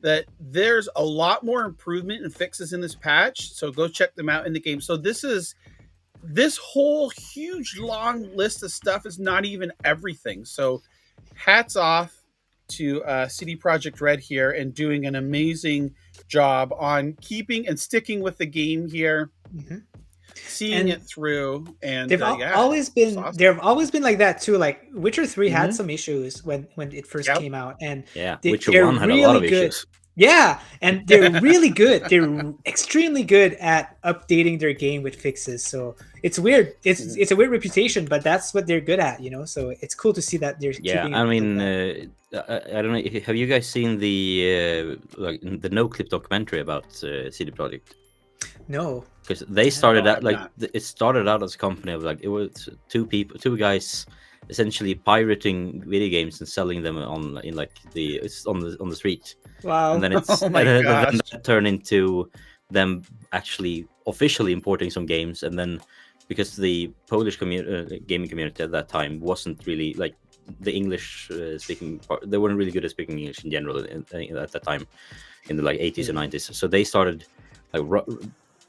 that there's a lot more improvement and fixes in this patch. So go check them out in the game. So this whole huge long list of stuff is not even everything. So hats off to CD Projekt Red here and doing an amazing job on keeping and sticking with the game here, seeing it through. And they've always been awesome. They've always been like that too. Like Witcher 3 had some issues when it first came out, and Witcher 1 had a lot of issues. Yeah, and they're really good. They're extremely good at updating their game with fixes. So it's weird. It's a weird reputation, but that's what they're good at, So it's cool to see that they're. Yeah, I mean, I don't know. Have you guys seen the No Clip documentary about CD Projekt? No, because they started out it started out as a company of it was two guys essentially pirating video games and selling them on the street. Wow. And then then that turned into them actually officially importing some games, and then because the Polish gaming community at that time wasn't really the English speaking part, they weren't really good at speaking English in general at that time in the 80s and 90s, so they started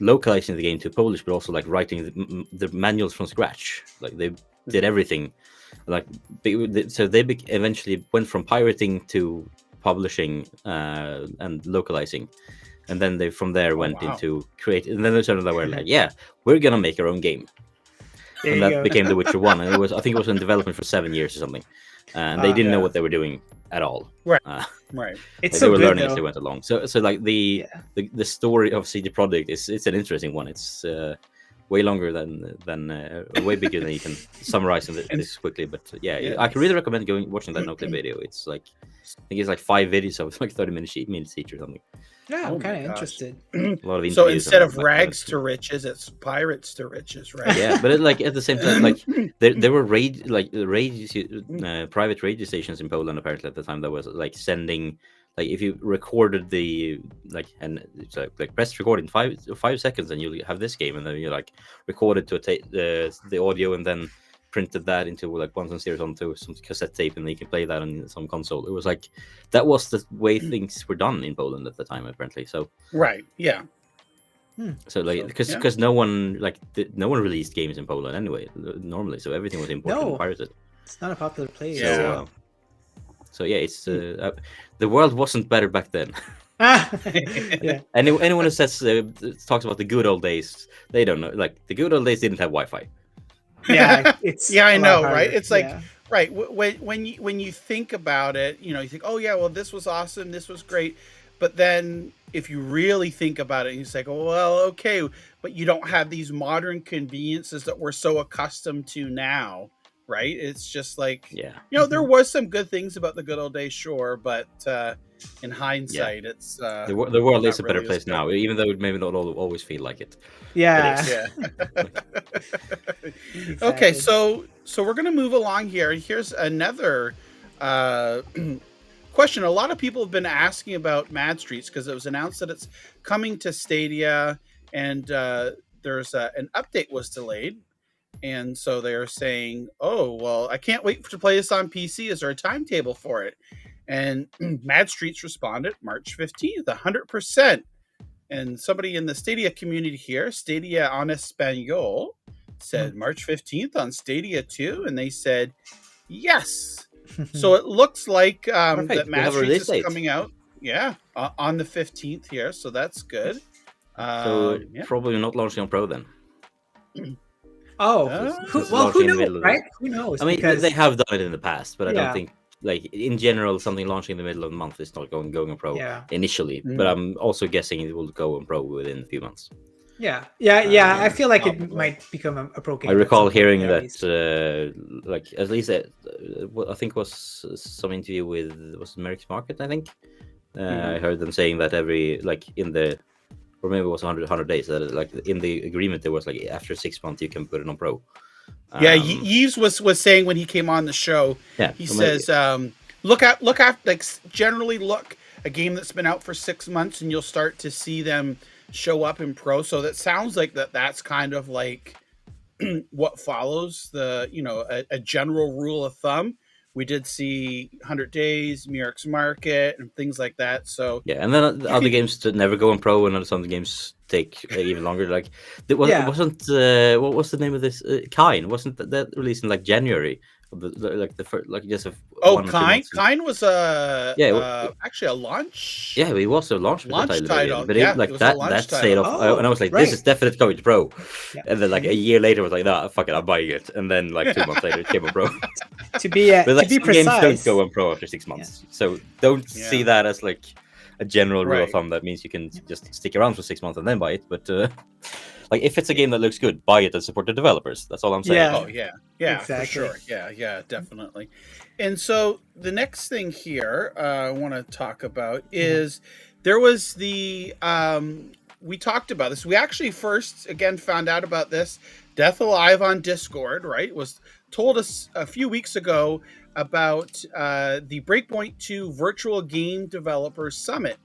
localizing the game to Polish, but also writing the manuals from scratch. They did everything. So they eventually went from pirating to publishing and localizing, and then they from there went into create. And then they started that we're gonna make our own game, and that became The Witcher 1. And I think it was in development for 7 years or something, and they didn't know what they were doing at all. Right. It's they were learning as they went along. So the story of CD Projekt it's an interesting one. It's way longer than way bigger than you can summarize this quickly. But I can really recommend watching that No Clip video. It's I think it's 5 videos of 30 minutes each or something. Yeah, I'm kind of interested. A lot of so instead of rags to riches, it's pirates to riches, right? Yeah, but at the same time, there were private radio stations in Poland apparently at the time that was sending. If you recorded the and it's press record in 5 seconds, and you have this game, and then you recorded to the audio, and then printed that into ones and zeros onto some cassette tape, and then you can play that on some console. It was that was the way things were done in Poland at the time, apparently. So So because no one no one released games in Poland anyway normally, so everything was imported and pirated. It's not a popular place. So it's the world wasn't better back then. Yeah. Anyone who says talks about the good old days, they don't know. The good old days didn't have Wi-Fi. Yeah, it's I know, right? It's right when you think about it, you think, oh yeah, well this was awesome, this was great, but then if you really think about it, you say, oh, well, okay, but you don't have these modern conveniences that we're so accustomed to now. Right, it's just there was some good things about the good old days, sure, but in hindsight, it's the world is a better place now, even though it maybe not always feel like it. Yeah. Exactly. Okay, so we're gonna move along here. Here's another question. A lot of people have been asking about Mad Streets because it was announced that it's coming to Stadia, and there's an update was delayed. And so they're saying, oh, well, I can't wait to play this on PC. Is there a timetable for it? And Mad Streets responded March 15th, 100%. And somebody in the Stadia community here, Stadia en Español, said March 15th on Stadia too. And they said, yes. So it looks like that Mad Streets is coming out. Yeah, on the 15th here. So that's good. So probably not launching on Pro then. Oh, who knows, right? Who knows? I mean, they have done it in the past, but I don't think, in general, something launching in the middle of the month is not going on Pro initially. But I'm also guessing it will go on Pro within a few months. Yeah. I feel like it might become a Pro game. I recall hearing that, at least I think was some interview with Merrick's Market. I think I heard them saying that every or maybe it was 100 days. That in the agreement there was after 6 months you can put it on Pro. Yves was saying when he came on the show. Yeah, he says look at generally look a game that's been out for 6 months, and you'll start to see them show up in Pro. So that sounds like that's kind of like what follows the, a general rule of thumb. We did see 100 Days, Murex Market, and things like that. So yeah, and then other games that never go on Pro, and some games take even longer. Like, wasn't what was the name of this? Kine, wasn't that released in like January? The first, like just a Kine was actually a launch. Yeah, it was a launch title, but that stayed off, and I was like, this is definitely coming to Pro. Yeah. And then like a year later, I was like, nah, fuck it, I'm buying it. And then like 2 months later, it came on Pro. to be precise, games don't go on Pro after 6 months, so don't see that as like a general rule of thumb. That means you can just stick around for 6 months and then buy it. But like, if it's a game that looks good, buy it and support the developers. That's all I'm saying. Yeah. Oh yeah, exactly. For sure. Yeah, definitely. And so the next thing here I want to talk about is there was the we talked about this. We actually first again found out about this Death Alive on Discord. Right, was told us a few weeks ago about the Breakpoint 2 Virtual Game Developers Summit,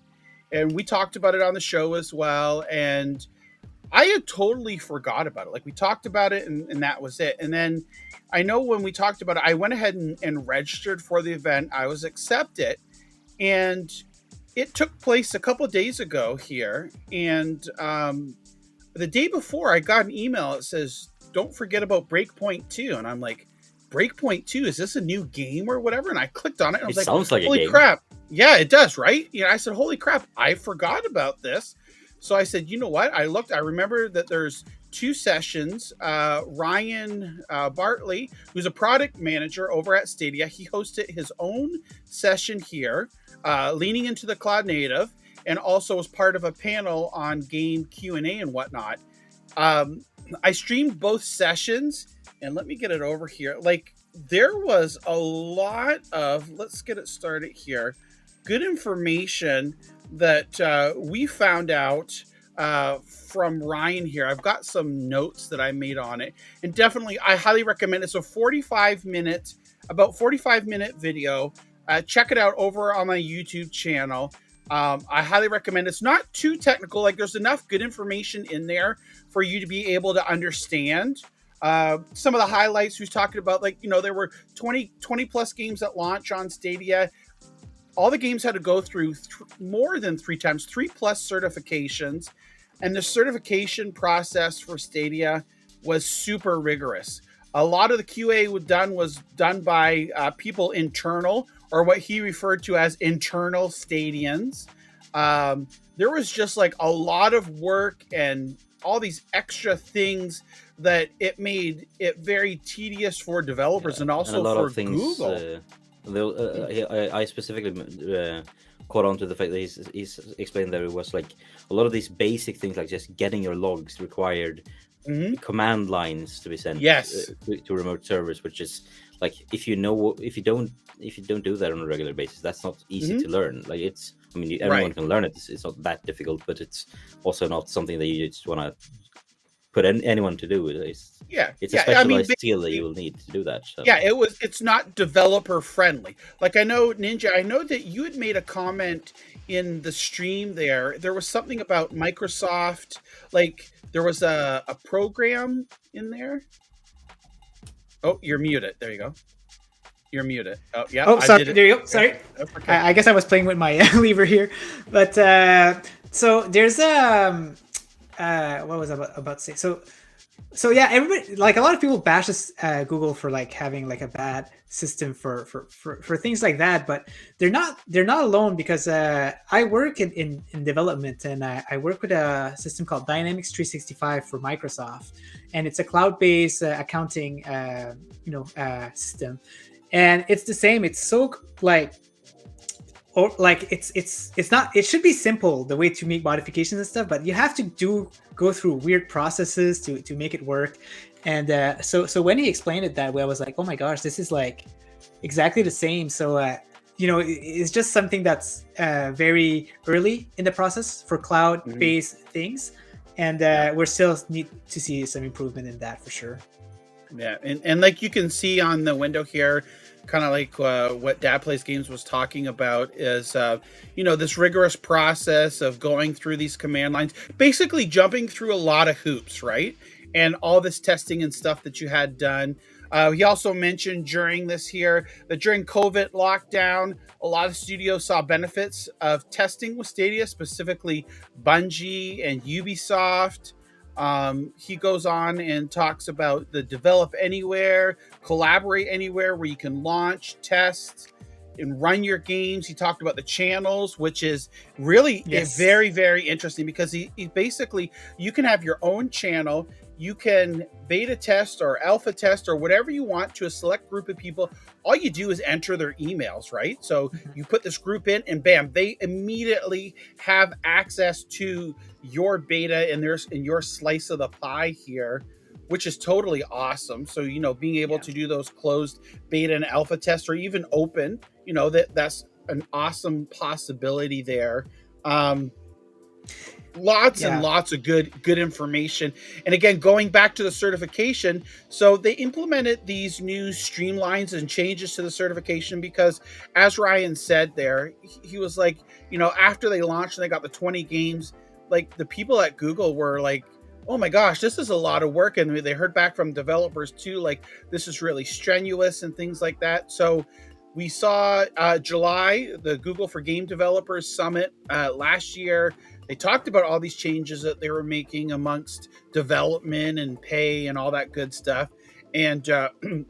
and we talked about it on the show as well. And I had totally forgot about it. Like, we talked about it and that was it. And then I know when we talked about it, I went ahead and registered for the event. I was accepted, and it took place a couple days ago here. And the day before, I got an email that says, don't forget about Breakpoint 2. And I'm like, Breakpoint 2, is this a new game or whatever? And I clicked on it and I was like, sounds like holy a game. Crap. Yeah, it does, right? I said, holy crap, I forgot about this. So I said, you know what? I remember that there's 2 sessions. Ryan Bartley, who's a product manager over at Stadia, he hosted his own session here, leaning into the cloud native, and also was part of a panel on game Q&A and whatnot. I streamed both sessions, and let me get it over here. Like, there was a lot of, let's get it started here, good information that we found out from Ryan here. I've got some notes that I made on it, and definitely I highly recommend it. So 45-minute video. Check it out over on my YouTube channel. I highly recommend it. It's not too technical. Like, there's enough good information in there for you to be able to understand some of the highlights. Who's talking about, like, there were 20 plus games at launch on Stadia. All the games had to go through more than 3 times, 3+ certifications. And the certification process for Stadia was super rigorous. A lot of the QA was done by people internal, or what he referred to as internal Stadians. There was just like a lot of work and all these extra things that it made it very tedious for developers, and also for Google. I specifically caught on to the fact that he's explained that it was like a lot of these basic things, like just getting your logs required command lines to be sent to remote servers, which is like, if you don't do that on a regular basis, that's not easy to learn. Like, everyone can learn it. It's not that difficult, but it's also not something that you just want to put anyone to do. It's a specialized skill that you will need to do that. So. Yeah, it's not developer friendly. Like, I know, Ninja, I know that you had made a comment in the stream there. There was something about Microsoft, like there was a program in there. Oh, you're muted. There you go. You're muted. Oh, yeah. Oh, sorry. There you go. Sorry. Okay. I guess I was playing with my lever here. But so there's what was I about to say? So yeah, everybody, like, a lot of people bashes Google for like having like a bad system for things like that, but they're not alone, because I work in development, and I work with a system called Dynamics 365 for Microsoft, and it's a cloud-based accounting system, and it's the same. It's so it's not, it should be simple, the way to make modifications and stuff, but you have to go through weird processes to make it work. And so when he explained it that way, I was like, oh my gosh, this is like exactly the same. So it's just something that's very early in the process for cloud-based things, and we're still need to see some improvement in that for sure. Yeah, and like you can see on the window here, kind of like what Dad Plays Games was talking about is, this rigorous process of going through these command lines, basically jumping through a lot of hoops, right? And all this testing and stuff that you had done. He also mentioned during this here that during COVID lockdown, a lot of studios saw benefits of testing with Stadia, specifically Bungie and Ubisoft. He goes on and talks about the develop anywhere, collaborate anywhere, where you can launch, test, and run your games. He talked about the channels, which is really very, very interesting, because he basically, you can have your own channel. You can beta test or alpha test or whatever you want to a select group of people. All you do is enter their emails, right? So you put this group in and bam, they immediately have access to your beta and your slice of the pie here, which is totally awesome. So, being able to do those closed beta and alpha tests, or even open, that's an awesome possibility there. Lots and lots of good information. And again, going back to the certification, so they implemented these new streamlines and changes to the certification because, as Ryan said there, he was like, after they launched and they got the 20 games, like the people at Google were like, oh my gosh, this is a lot of work. And they heard back from developers too, like this is really strenuous and things like that. So we saw July, the Google for Game Developers Summit last year. They talked about all these changes that they were making amongst development and pay and all that good stuff. And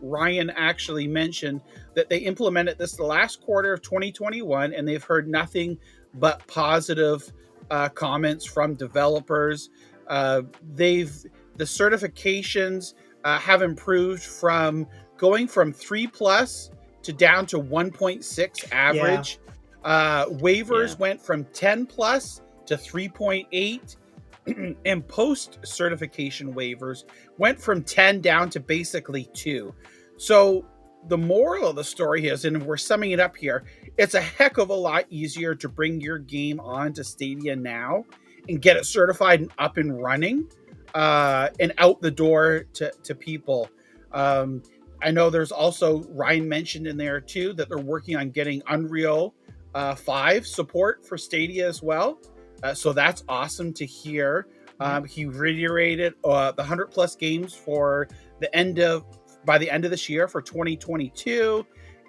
Ryan actually mentioned that they implemented this the last quarter of 2021, and they've heard nothing but positive comments from developers. The certifications have improved from going from 3+ to down to 1.6 average. Waivers went from 10+ to 3.8, and post certification waivers went from 10 down to basically 2. So the moral of the story is, and we're summing it up here, it's a heck of a lot easier to bring your game onto Stadia now and get it certified and up and running and out the door to people. I know there's also, Ryan mentioned in there too, that they're working on getting Unreal 5 support for Stadia as well. So that's awesome to hear. He reiterated the 100+ games for by the end of this year for 2022.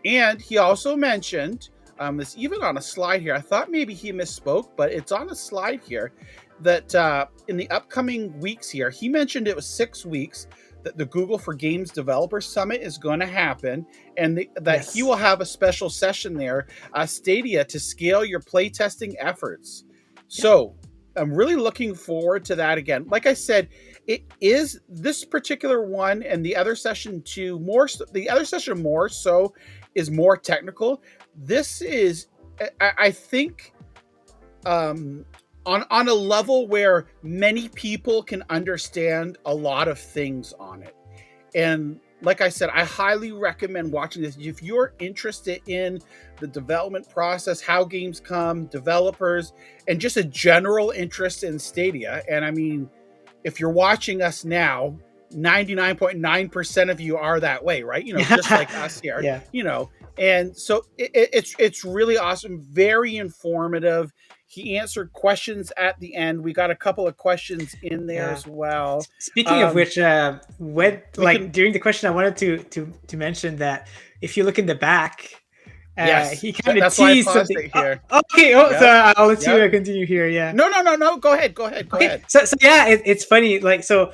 And he also mentioned, this even on a slide here, I thought maybe he misspoke, but it's on a slide here, that in the upcoming weeks here, he mentioned it was 6 weeks, that the Google for Games Developer Summit is going to happen, and that he will have a special session there, Stadia, to scale your playtesting efforts. So I'm really looking forward to that again. Like I said, it is this particular one and the other session too, the other session more so is more technical. This is, I think, on a level where many people can understand a lot of things on it. And like I said, I highly recommend watching this. If you're interested in the development process, how games come, developers, and just a general interest in Stadia. And I mean, if you're watching us now, 99.9% of you are that way, right? Just like us here, and so it's really awesome. Very informative. He answered questions at the end. We got a couple of questions in there as well. Speaking of which, during the question, I wanted to mention that if you look in the back, he kind of teased something here. So I'll let you continue here. Yeah. No. Go ahead. So it's funny. Like, so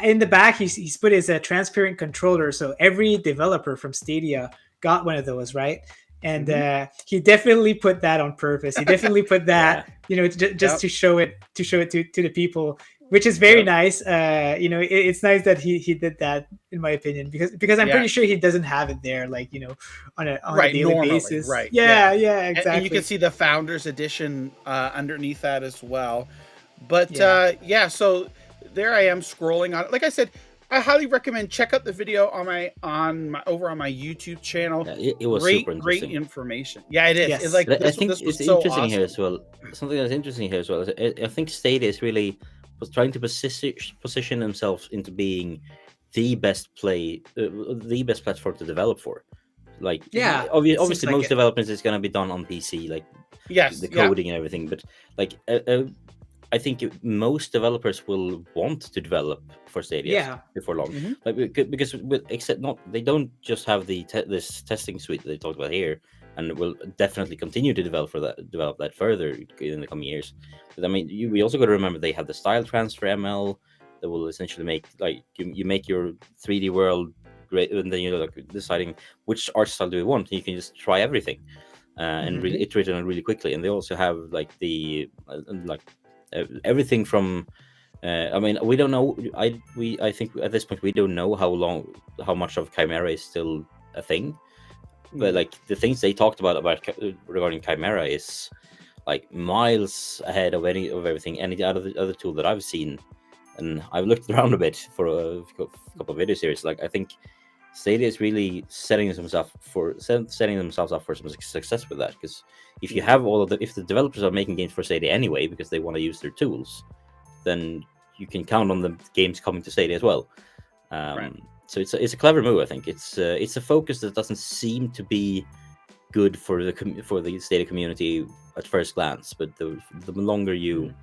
in the back, he's put his transparent controller. So every developer from Stadia got one of those, right? And he definitely put that on purpose. He definitely put that, just to show it to the people, which is very nice. It's nice that he did that, in my opinion, because I'm pretty sure he doesn't have it there, on a daily basis. Right. Yeah, exactly. And you can see the Founders Edition underneath that as well. But so there I am scrolling on. Like I said, I highly recommend check out the video on my YouTube channel. Yeah, it was great information. Yeah, it is. Yes. It's like I think this was it's so interesting awesome. here as well. Something that's interesting here as well is I think Stadia is really was trying to position themselves into being the best platform to develop for. Like, Yeah, obviously, like most it. development is going to be done on PC, like Yes. the Yeah. coding and everything. But like, I think most developers will want to develop for Stadia Yeah. before long, Mhm. like because except not they don't just have this testing suite that they talked about here, and will definitely continue to develop that further in the coming years. But I mean, we also got to remember they have the style transfer ML that will essentially make like you make your 3D world great, and then you're like deciding which art style do you want. You can just try everything. And really iterate on it really quickly, and they also have like the everything from. I mean, we don't know. I think at this point we don't know how much of Chimera is still a thing. But like the things they talked about regarding Chimera is like miles ahead of everything, any other tool that I've seen. And I've looked around a bit for a couple of video series. Like I think Stadia is really setting themselves up for some success with that. Because if you have if the developers are making games for Stadia anyway because they want to use their tools, then you can count on the games coming to Stadia as well. So it's a clever move. I think it's a focus that doesn't seem to be good for the Stadia community at first glance, but the longer you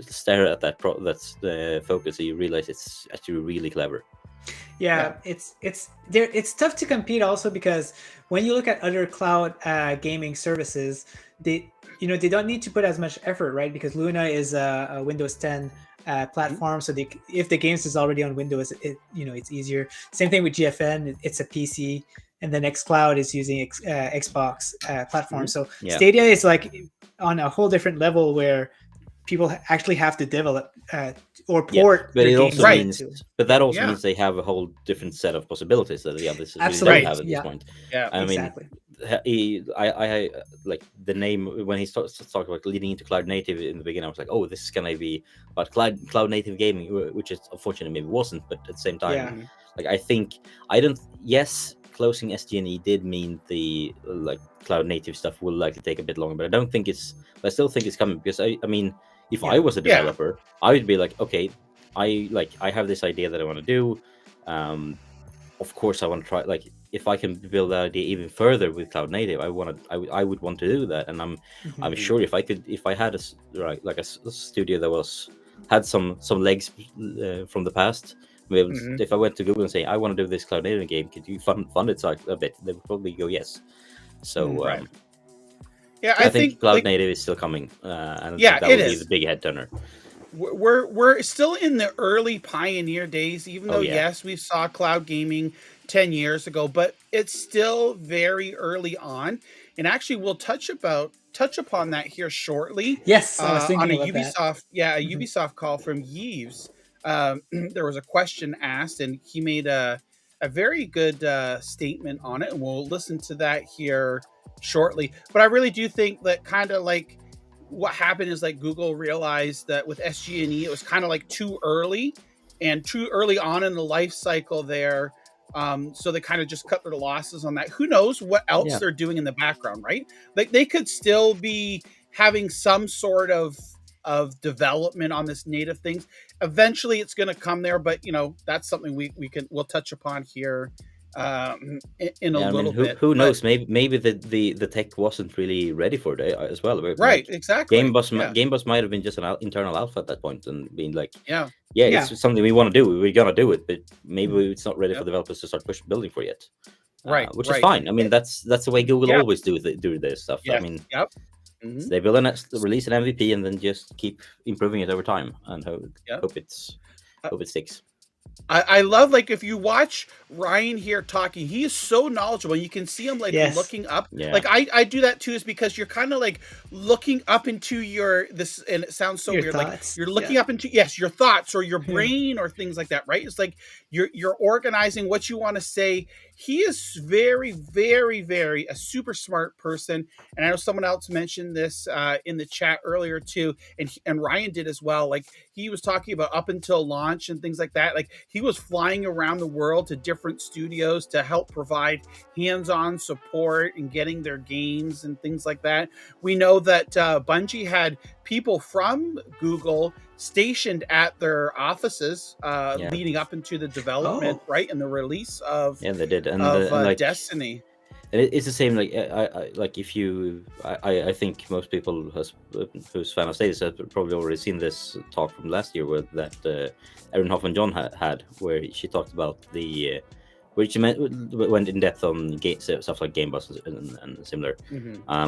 stare at that focus, you realize it's actually really clever. Yeah, it's tough to compete also because when you look at other cloud gaming services, they don't need to put as much effort, right? Because Luna is a Windows 10 platform, so if the games is already on Windows, it's easier. Same thing with GFN, it's a PC, and then xCloud is using Xbox platform. So Stadia is like on a whole different level where people actually have to develop or port but their it games also means into. but that also means they have a whole different set of possibilities that the others Absolutely. don't have at this point. I Exactly. mean, I like the name when he starts talking about leading into cloud native in the beginning. I was like, oh, this is gonna be about cloud native gaming, which is unfortunately maybe wasn't, but at the same time, like yes, closing SGNE did mean the like cloud native stuff will likely take a bit longer, but I still think it's coming because I mean, if I was a developer, I would be like, okay, I have this idea that I want to do. Of course, I want to try. Like, if I can build that idea even further with cloud native, I would want to do that. And I'm sure if I had a studio that had some legs from the past. If I went to Google and say I want to do this cloud native game, could you fund it a bit? They would probably go yes. So I think cloud native is still coming, and that will be the big head turner. We're still in the early pioneer days, even though yes, we saw cloud gaming 10 years ago, but it's still very early on. And actually, we'll touch upon that here shortly. Yes, I was thinking on a about Ubisoft, that. A Ubisoft call from Yves. There was a question asked, and he made a very good statement on it, and we'll listen to that here shortly. But I really do think that kind of like what happened is like Google realized that with SGNE it was kind of like too early on in the life cycle there. So they kind of just cut their losses on that. Who knows what else they're doing in the background, right? Like they could still be having some sort of development on this native things. Eventually it's going to come there, but that's something we'll touch upon here in a little bit. Who knows? Maybe the tech wasn't really ready for it as well. Right, exactly. Game Bus might have been just an internal alpha at that point and being like, it's something we want to do. We're gonna do it, but maybe it's not ready for developers to start building for yet. Right, which is fine. I mean, that's the way Google always do their stuff. I mean, they build release an MVP and then just keep improving it over time and hope it sticks. I love, like, if you watch Ryan here talking, he is so knowledgeable. You can see him looking up. Like I do that too, is because you're kind of like looking up into this, and it sounds so weird. Thoughts. Like you're looking up into your thoughts or your brain or things like that, right? It's like you're organizing what you want to say. He is very, very, very a super smart person, and I know someone else mentioned this in the chat earlier too, and Ryan did as well. Like he was talking about up until launch and things like that. Like he was flying around the world to different studios to help provide hands-on support and getting their games and things like that. We know that Bungie had people from Google stationed at their offices leading up into the development, right, and the release of they did, and Destiny. It's the same. Like like if you, I think most people who's fan of Stadia have probably already seen this talk from last year, where that Erin Hoffman John had, where she talked about the, where she went in depth on stuff like Game Bus and similar. I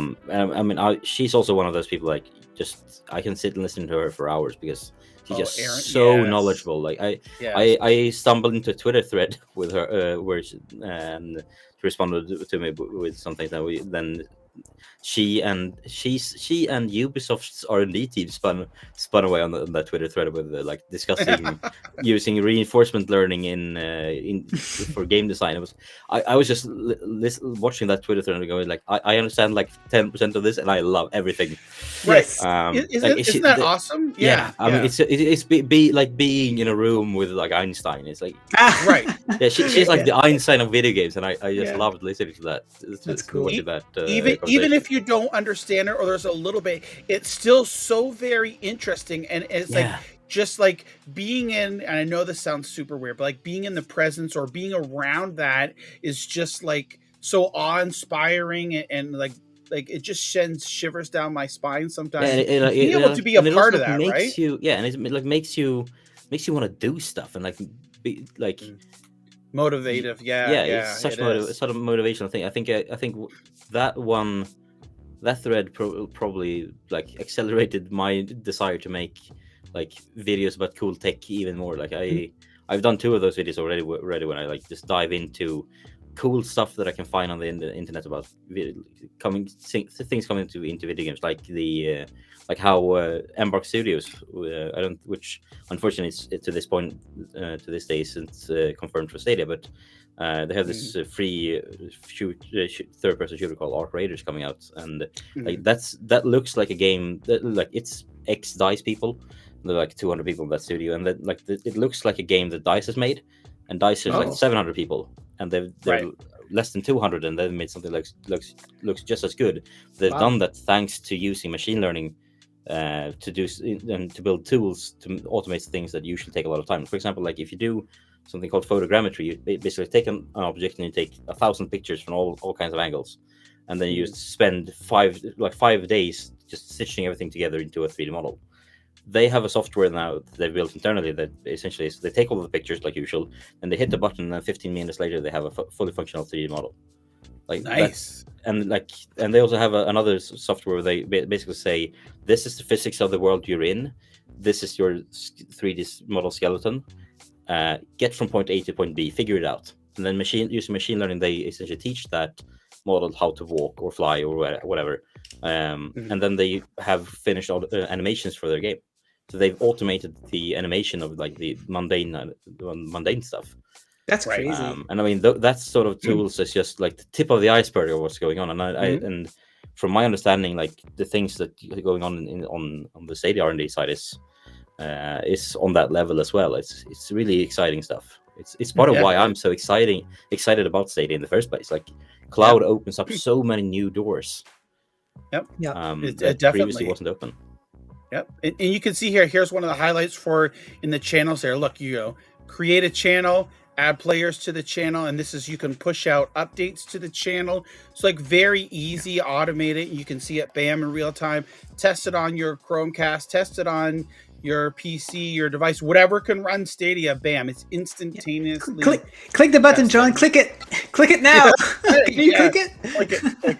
mean, she's also one of those people, like, just I can sit and listen to her for hours because she's just Erin, so knowledgeable. Like I stumbled into a Twitter thread with her where and responded to me with something that then she and Ubisoft's R&D team spun away on that Twitter thread with like discussing using reinforcement learning in for game design. It was I was just watching that Twitter thread and going like, I understand like 10% of this and I love everything. Right. Isn't that awesome? Yeah. I mean, it's like being in a room with like Einstein. It's like right. Yeah, she's like the Einstein of video games, and I just loved listening to that. That's cool. Even if you don't understand it, or there's a little bit, it's still so very interesting, and it's like just like being in. And I know this sounds super weird, but like being in the presence or being around that is just like so awe-inspiring, and like it just sends shivers down my spine sometimes. Being able to be a part of that, makes right? You, and it like makes you want to do stuff and like be like. Motivative, it's such sort of motivational thing. I think that thread probably like accelerated my desire to make like videos about cool tech even more. Like I've done 2 of those videos already when I like just dive into cool stuff that I can find on the internet about things coming into video games, like the like how Embark Studios, which unfortunately to this point to this day isn't confirmed for Stadia, but they have this free third-person shooter called Arc Raiders coming out, and like that looks like a game that, like, it's ex DICE people. There are like 200 people in that studio, and that like it looks like a game that DICE has made, and DICE is like 700 people, and they're less than 200, and they've made something looks just as good. They've done that thanks to using machine learning to do and to build tools to automate things that usually take a lot of time. For example, like if you do something called photogrammetry, you basically take an object and you take 1,000 pictures from all kinds of angles, and then you spend 5 days just stitching everything together into a 3D model. They have a software now that they've built internally that essentially is they take all the pictures like usual, and they hit the button, and 15 minutes later they have a fully functional 3D model. Like nice. And they also have another software where they basically say, this is the physics of the world you're in, this is your 3D model skeleton, get from point A to point B, figure it out. And then using machine learning, they essentially teach that model how to walk or fly or whatever. And then they have finished all the animations for their game. So they've automated the animation of like the mundane stuff. That's crazy. And I mean, that sort of tools is just like the tip of the iceberg of what's going on. And and from my understanding, like the things that are going on on the Stadia R&D side is on that level as well. It's really exciting stuff. It's part of why I'm so excited about Stadia in the first place. Like cloud opens up so many new doors. Yep. That definitely previously wasn't open. Yep. And you can see here's one of the highlights for in the channels there. Look, create a channel, add players to the channel, and this is, you can push out updates to the channel. It's like very easy, automate it. You can see it bam in real time. Test it on your Chromecast, test it on your PC, your device, whatever can run Stadia, bam, it's instantaneously. Click the button, John. Click it now. Can you click it? Click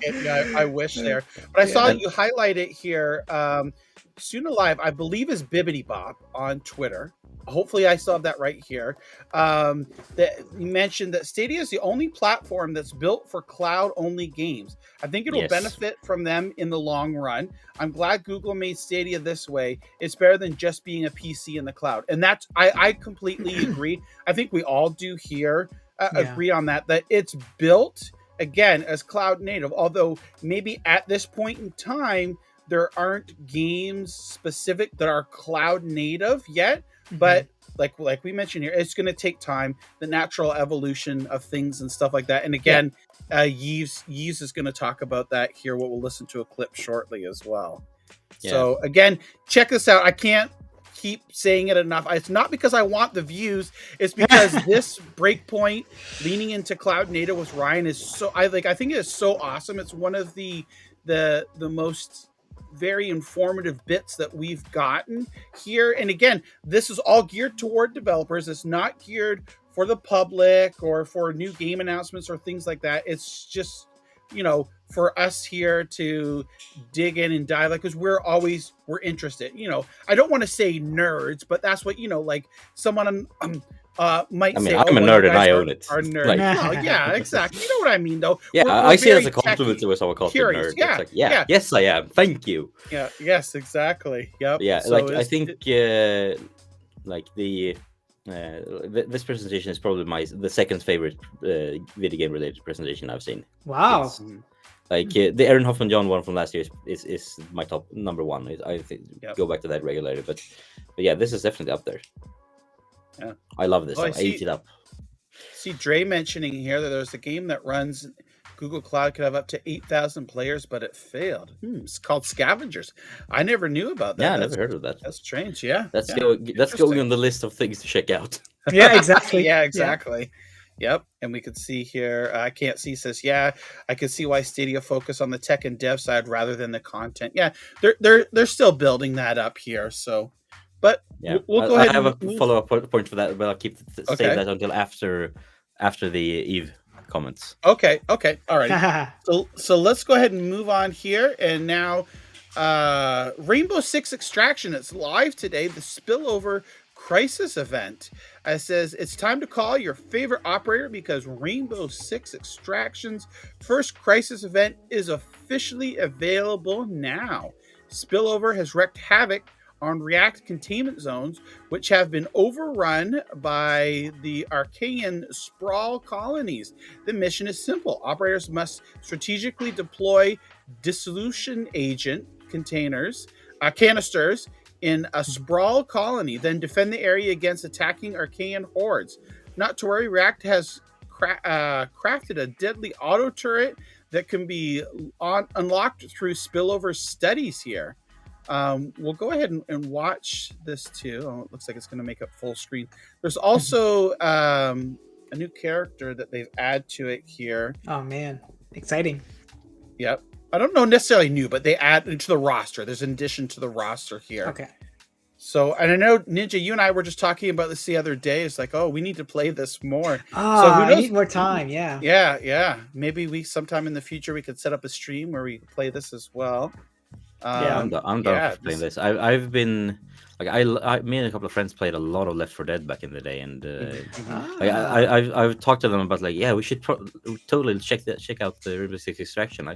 it. Yeah, I wish there. But I saw that you highlight it here. Soon Alive, I believe, is Bibbidi Bob on Twitter. Hopefully I still have that right here. That you mentioned that Stadia is the only platform that's built for cloud-only games. I think it'll benefit from them in the long run. I'm glad Google made Stadia this way. It's better than just being a PC in the cloud. And that's, I completely agree. I think we all do here agree on that it's built, again, as cloud native. Although maybe at this point in time, there aren't games specific that are cloud native yet. But like we mentioned here, it's going to take time, the natural evolution of things and stuff like that. And again, Yves is going to talk about that here. We'll listen to a clip shortly as well. So again, check this out. I can't keep saying it enough. It's not because I want the views. It's because this breakpoint leaning into cloud native with Ryan is so. I think it is so awesome. It's one of the most very informative bits that we've gotten here. And again, this is all geared toward developers. It's not geared for the public or for new game announcements or things like that. It's just, for us here to dig in and dive, because we're interested. I don't want to say nerds, but that's what, like someone might say. I'm a nerd and I own it. Are nerds. Yeah, exactly. You know what I mean, though. Yeah, we're I see it as a very compliment to someone called a nerd. Yeah, it's like, yes, I am. Thank you. Yeah. Yes, exactly. Yep. Yeah, So I think this presentation is probably the second favorite video game related presentation I've seen. Wow. The Aaron Hoffman John one from last year is my top number one. I think go back to that regularly, but yeah, this is definitely up there. Yeah, I love this. I ate it up. See Dre mentioning here that there's a game that runs Google Cloud could have up to 8,000 players, but it failed. It's called Scavengers. I never knew about that. Yeah, I never heard of that. That's strange. Yeah, that's going on the list of things to check out. Yeah, exactly. Yeah, exactly. Yep. And we could see here, I can't see, says, yeah, I could see why Stadia focus on the tech and dev side rather than the content. Yeah, they're still building that up here. So, but yeah, we'll go ahead. I have a follow-up point for that, but I'll save that until after the Eve comments. Okay. All right. so let's go ahead and move on here. And now, Rainbow Six Extraction. It's live today. The Spillover Crisis event. It says it's time to call your favorite operator because Rainbow Six Extraction's first Crisis event is officially available now. Spillover has wreaked havoc on React containment zones, which have been overrun by the Archaean sprawl colonies. The mission is simple. Operators must strategically deploy dissolution agent canisters in a sprawl colony, then defend the area against attacking Archaean hordes. Not to worry, React has crafted a deadly auto turret that can be unlocked through Spillover studies here. We'll go ahead and watch this too. Oh, it looks like it's going to make it full screen. There's also a new character that they've added to it here. Oh man, exciting. Yep. I don't know necessarily new, but they add to the roster. There's an addition to the roster here. Okay. So, and I know Ninja, you and I were just talking about this the other day. It's like, oh, we need to play this more. Oh, so who knows? I need more time. Yeah. Yeah. Maybe sometime in the future we could set up a stream where we play this as well. I'm done for playing this. I've been me and a couple of friends played a lot of Left 4 Dead back in the day, and I've talked to them about we should totally check out the Rainbow Six Extraction.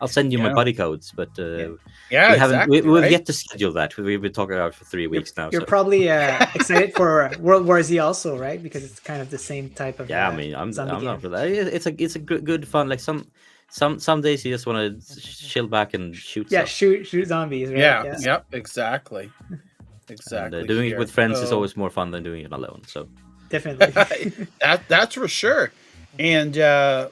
I'll send you my buddy codes, but we've yet to schedule that. We've been talking about it for 3 weeks now. You're probably excited for World War Z also, right? Because it's kind of the same type of I'm not for that. It's a good fun. Like some days you just want to chill back and shoot. Yeah, shoot zombies. Right? Yeah. Yep. Exactly. And, doing it with friends is always more fun than doing it alone. So definitely, that's for sure. And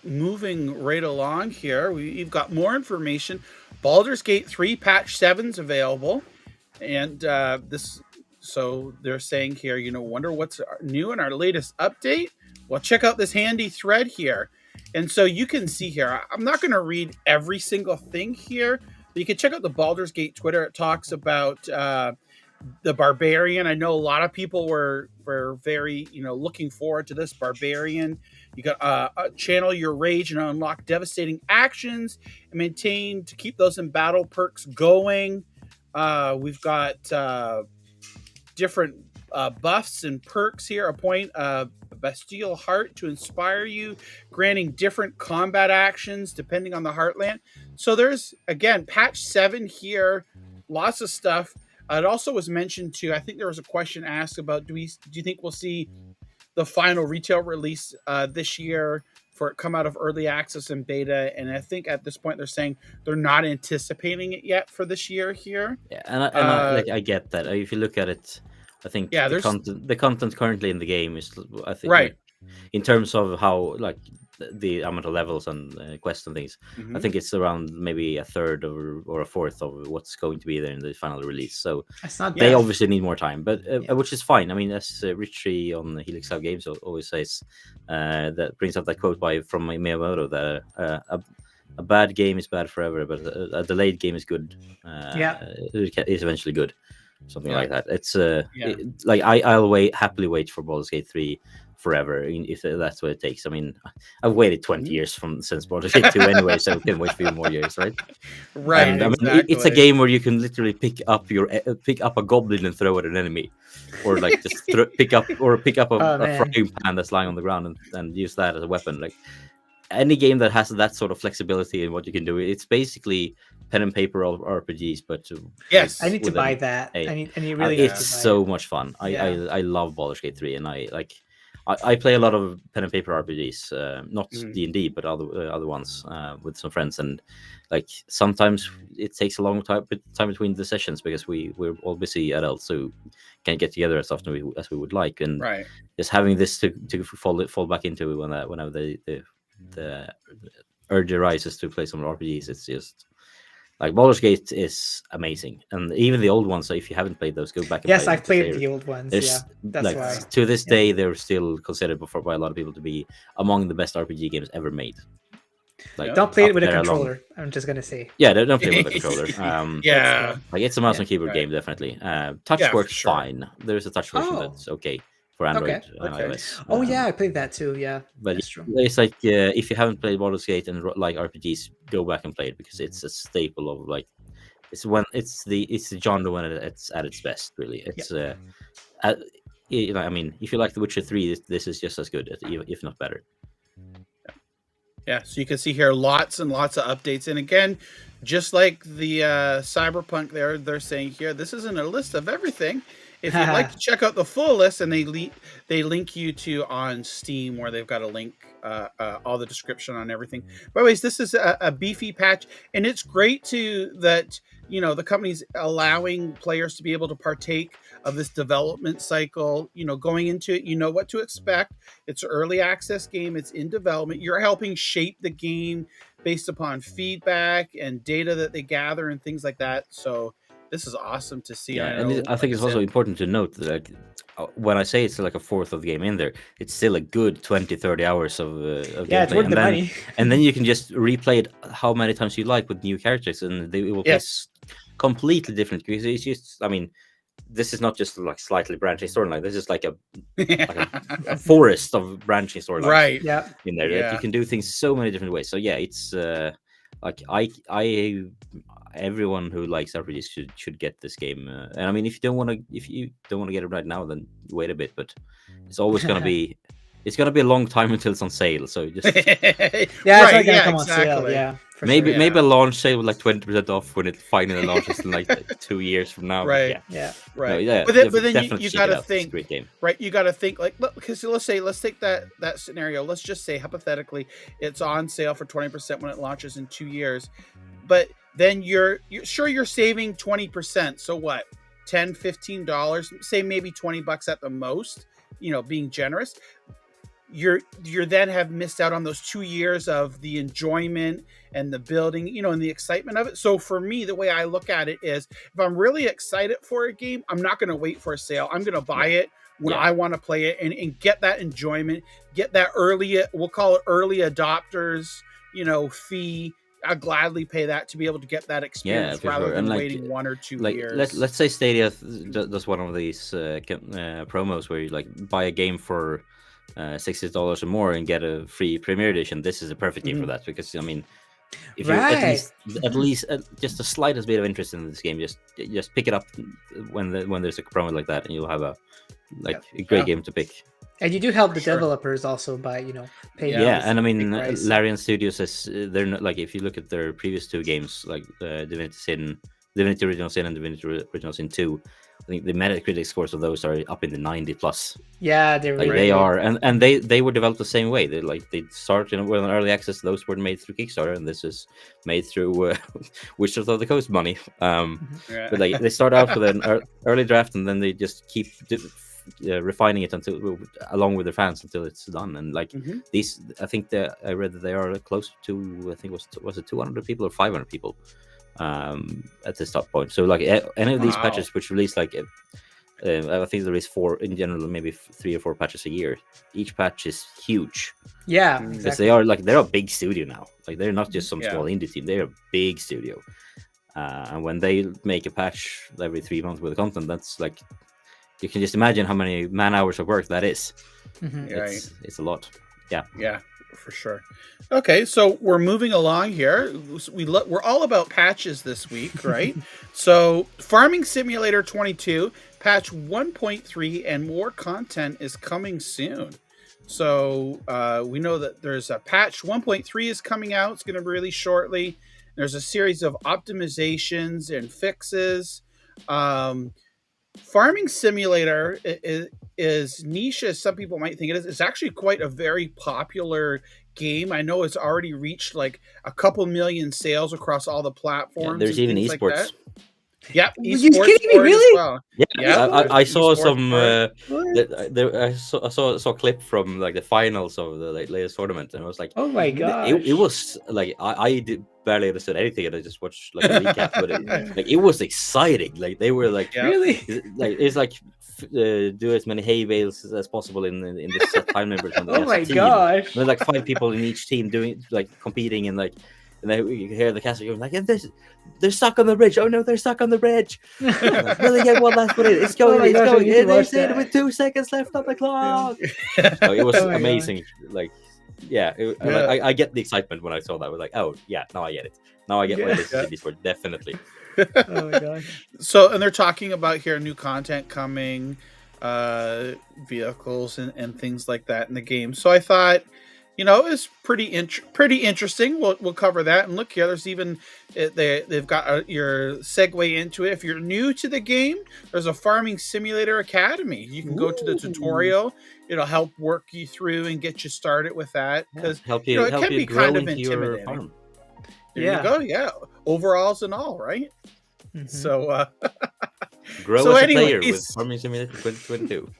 moving right along here, we've got more information. Baldur's Gate 3 patch 7's available, and so they're saying here, wonder what's new in our latest update. Well, check out this handy thread here. And so you can see here, I'm not going to read every single thing here, but you can check out the Baldur's Gate Twitter. It talks about the Barbarian. I know a lot of people were very, looking forward to this Barbarian. You got channel your rage and unlock devastating actions and maintain to keep those in battle perks going. We've got different buffs and perks here. Appoint a Bestial Heart to inspire you, granting different combat actions depending on the Heartland. So there's, again, patch 7 here, lots of stuff. It also was mentioned too, I think there was a question asked about, do you think we'll see the final retail release this year for it come out of early access and beta? And I think at this point they're saying they're not anticipating it yet for this year here. Yeah, and I get that. If you look at it, I think the content currently in the game is, I think, right, in terms of how the amount of levels and quests and things. Mhm. I think it's around maybe a third or a fourth of what's going to be there in the final release. So That's not they bad. obviously need more time, but Yeah. which is fine. I mean, as Rich Tree on Helix Cloud Games always says, that brings up that quote from Miyamoto that a bad game is bad forever, but a delayed game is good. Is eventually good. Something Yeah. like that. It's Yeah. like I'll happily wait for Baldur's Gate 3 forever if that's what it takes. I mean, I've waited 20 years since Baldur's Gate 2 anyway, so we can wait a few more years, right? Right. And I mean, exactly. it's a game where you can literally pick up a goblin and throw at an enemy, or like just pick up a man. frying pan that's lying on the ground and use that as a weapon. Like any game that has that sort of flexibility in what you can do, it's basically pen and paper RPGs, but Yes. I need to with buy an that. A. I need really need to It's buy so it. much fun. Yeah. I love Baldur's Gate 3, and I play a lot of pen and paper RPGs, not Mhm. D&D, but other ones with some friends, and like sometimes it takes a long time between the sessions because we're all busy adults, so can't get together as often as we would like, and Right. just having this to fall back into whenever the urge arises to play some RPGs, it's just like Baldur's Gate is amazing, and even the old ones. So if you haven't played those, go back and Yes, play them, I've 'cause played the old ones. there's Yeah, that's like why. to this Yeah. day they're still considered by a lot of people to be among the best RPG games ever made. Like Don't play it up with a there along- controller. I'm just gonna say. Yeah, don't play with a controller. Yeah. Like it's a mouse Yeah. and keyboard Right. game, definitely. Touch Yeah, for works sure. fine. There's a touch version Oh. that's okay for Android Okay, and okay. iOS. Oh yeah, I played that too. Yeah, But that's true. it's like if you haven't played Baldur's Gate and like RPGs, go back and play it because it's a staple of like it's the genre when it's at its best. Really, it's I mean, if you like The Witcher 3, this is just as good, if not better. Yeah, so you can see here lots and lots of updates. And again, just like the Cyberpunk, they're saying here, this isn't a list of everything. If you'd like to check out the full list, and they link you to on Steam, where they've got a link, all the description on everything. By the way, this is a beefy patch, and it's great that the company's allowing players to be able to partake of this development cycle. Going into it, you know what to expect. It's an early access game. It's in development. You're helping shape the game based upon feedback and data that they gather and things like that. So this is awesome to see. Yeah, and I think it's also important to note that like, when I say it's like a fourth of the game in there, it's still a good 20-30 hours of Yeah, it's gameplay. worth the money. And then you can just replay it how many times you like with new characters, and they will play completely different. Because it's just, I mean, this is not just like slightly branching storyline. This is like a forest of branching storylines, Right. Yeah. in there. Yeah. Like, you can do things so many different ways. So yeah, it's like everyone who likes RPGs should get this game. And I mean, if you don't want to get it right now, then wait a bit. But it's always gonna be a long time until it's on sale. So just Yeah, it's not gonna come on sale. Yeah, for maybe sure. maybe a launch sale with like 20% off when it finally launches in like 2 years from now. But Right. Yeah. Right. No, yeah, But then definitely you check got it to out. It's a think, great game. right? You got to think like, because let's take that scenario. Let's just say hypothetically, it's on sale for 20% when it launches in 2 years, but then you're saving 20%. So what? $10-15, say maybe $20 at the most, being generous. You're then have missed out on those 2 years of the enjoyment and the building, and the excitement of it. So for me, the way I look at it is, if I'm really excited for a game, I'm not going to wait for a sale. I'm going to buy it when I want to play it and get that enjoyment, get that we'll call it early adopters, fee. I'll gladly pay that to be able to get that experience for rather sure. than And, like, waiting 1 or 2 Like years. let's say Stadia does one of these promos where you like buy a game for $60 or more and get a free Premier Edition. This is a perfect game for that, because I mean, if you at least just the slightest bit of interest in this game, just pick it up when there's a promo like that, and you'll have a great game to pick. And you do help the developers also by paying. Yeah, and I mean, big price. Larian Studios says they're not, like, if you look at their previous 2 games, like Divinity Original Sin and Divinity Original Sin 2, I think the Metacritic scores of those are up in the 90+. Yeah, they're Like, really they good. are, and they were developed the same way. They started with an early access. Those were made through Kickstarter, and this is made through Wizards of the Coast money. But like, they start out with an early draft, and then they just keep refining it until along with their fans until it's done. And like these, I think I read that they are close to, I think was it 200 people or 500 people at the start point. So like any of these patches which release like I think there is 4 in general, maybe 3 or 4 patches a year. Each patch is huge. Yeah, because exactly. they're a big studio now. Like they're not just some small indie team; they're a big studio. And when they make a patch every 3 months with the content, that's like you can just imagine how many man hours of work that is. It's a lot. Yeah, for sure. Okay, so we're moving along here. We're all about patches this week, right? So Farming Simulator 22 patch 1.3 and more content is coming soon. So we know that there's a patch 1.3 is coming out. It's going to be released shortly. There's a series of optimizations and fixes. Farming Simulator is niche as some people might think it is. It's actually quite a very popular game. I know it's already reached like a couple million sales across all the platforms. There's even esports. Like yeah, you kidding me? Really? Well. I saw some. I saw a clip from like the finals of the latest tournament, and I was like, "Oh my god!" It was like I barely understood anything, and I just watched like a recap. But it was exciting. Like they were like, really, like it's like do as many hay bales as possible in this set time limit. Oh my gosh! There's like 5 people in each team doing like competing and like. And then you hear the caster going like, they're stuck on the bridge. Oh no, they're stuck on the bridge. Really get one last one in. It's going. It's going. There's it with 2 seconds left on the clock. So it was amazing. Like, I get the excitement when I saw that. I was like, oh yeah, now I get it. Now I get why this is for definitely. Oh my gosh. So, and they're talking about here new content coming, vehicles and things like that in the game. So I thought, it's pretty interesting. We'll cover that. And look here, there's even they've got your segue into it. If you're new to the game, there's a Farming Simulator Academy. You can go to the tutorial. It'll help work you through and get you started with that because it can be kind of intimidating. There you go. Yeah, overalls and all, right? So grow as a player with Farming Simulator 2022.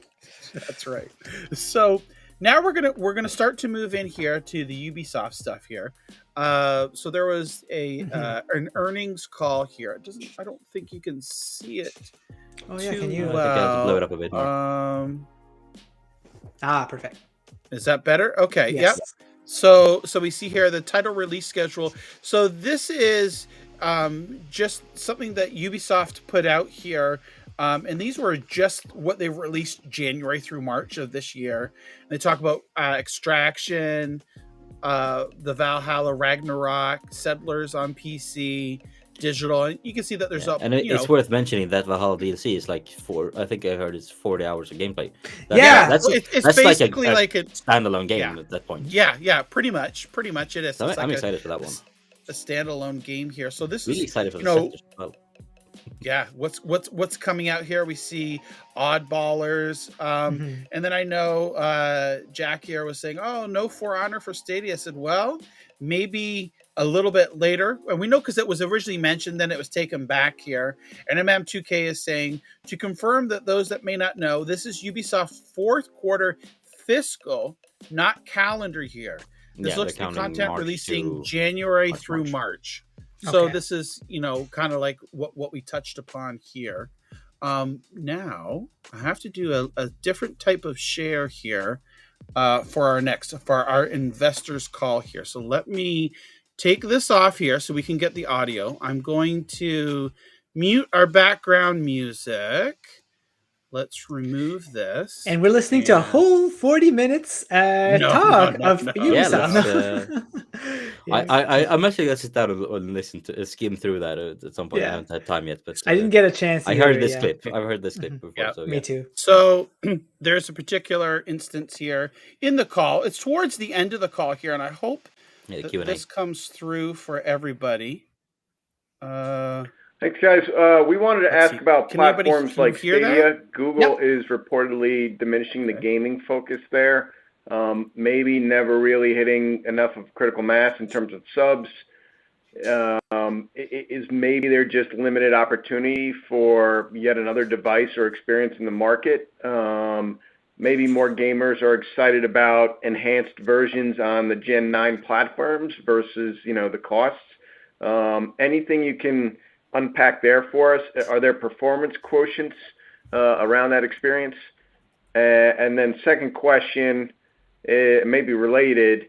That's right. So. Now we're gonna start to move in here to the Ubisoft stuff here. So there was an earnings call here. I don't think you can see it. Oh yeah, can you? I think I have to blow it up a bit more. Perfect. Is that better? Okay. Yes. Yep. So we see here the title release schedule. So this is just something that Ubisoft put out here. And these were just what they released January through March of this year. They talk about Extraction, the Valhalla Ragnarok, Settlers on PC, digital. And you can see that there's it's worth mentioning that Valhalla DLC is like I think I heard it's 40 hours of gameplay. That's basically like a standalone game at that point. Yeah, pretty much it is. So I'm excited for that one. A standalone game here. So this really is excited for the Settlers as well. Yeah, what's coming out here? We see Oddballers, and then I know Jack here was saying, "Oh, no For Honor for Stadia." I said, "Well, maybe a little bit later." And we know because it was originally mentioned, then it was taken back here. And MM2K is saying to confirm that those that may not know, this is Ubisoft's 4th quarter fiscal, not calendar year. This looks at content releasing January through March. So this is, kind of like what we touched upon here. Now I have to do a different type of share here for our investors call here. So let me take this off here so we can get the audio. I'm going to mute our background music. Let's remove this. And we're listening to a whole 40 minutes talk of Ubisoft. I'm actually going to sit down and listen to skim through that at some point. I haven't had time yet, but I didn't get a chance. I heard this clip. I've heard this clip before. Yeah, so, me too. So there's a particular instance here in the call. It's towards the end of the call here, and I hope that this comes through for everybody. Thanks, guys. We wanted to ask about platforms like Stadia. Google is reportedly diminishing the gaming focus there. Maybe never really hitting enough of critical mass in terms of subs. Is maybe there just limited opportunity for yet another device or experience in the market? Maybe more gamers are excited about enhanced versions on the Gen 9 platforms versus, the costs. Anything you can unpack there for us? Are there performance quotients around that experience? And then second question, maybe related.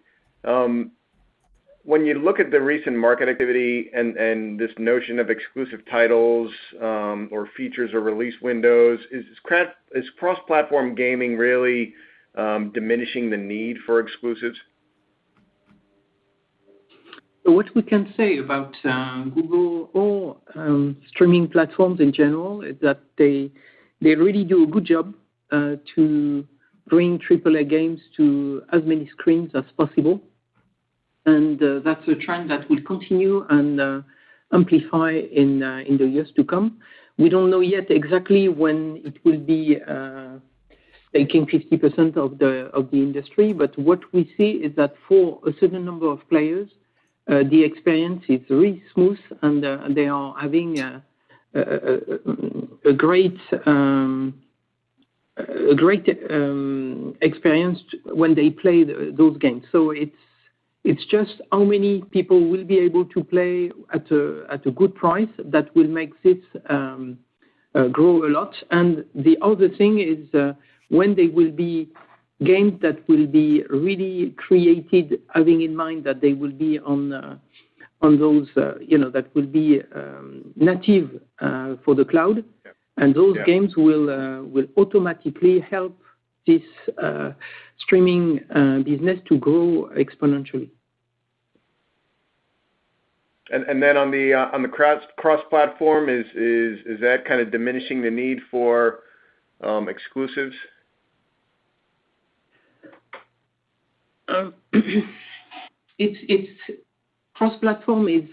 When you look at the recent market activity and this notion of exclusive titles or features or release windows, is cross-platform gaming really diminishing the need for exclusives? What we can say about Google or streaming platforms in general is that they really do a good job to bring AAA games to as many screens as possible. And that's a trend that will continue and amplify in the years to come. We don't know yet exactly when it will be taking 50% of the industry, but what we see is that for a certain number of players, the experience is really smooth, and they are having a great experience when they play those games. So it's just how many people will be able to play at a good price that will make this grow a lot. And the other thing is when they will be games that will be really created, having in mind that they will be on those, that will be native for the cloud, and those games will automatically help this streaming business to grow exponentially. And then on the cross-platform, is that kind of diminishing the need for exclusives? It's cross-platform is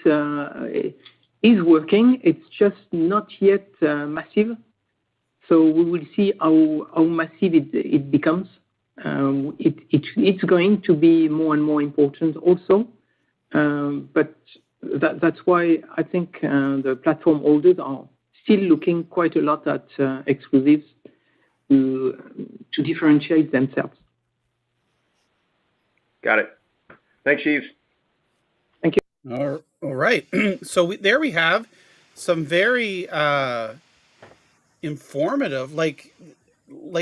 working. It's just not yet massive. So we will see how massive it becomes. It's going to be more and more important also. But that's why I think the platform holders are still looking quite a lot at exclusives to differentiate themselves. Got it. Thanks, Yves. Thank you. All right. So there we have some very informative, like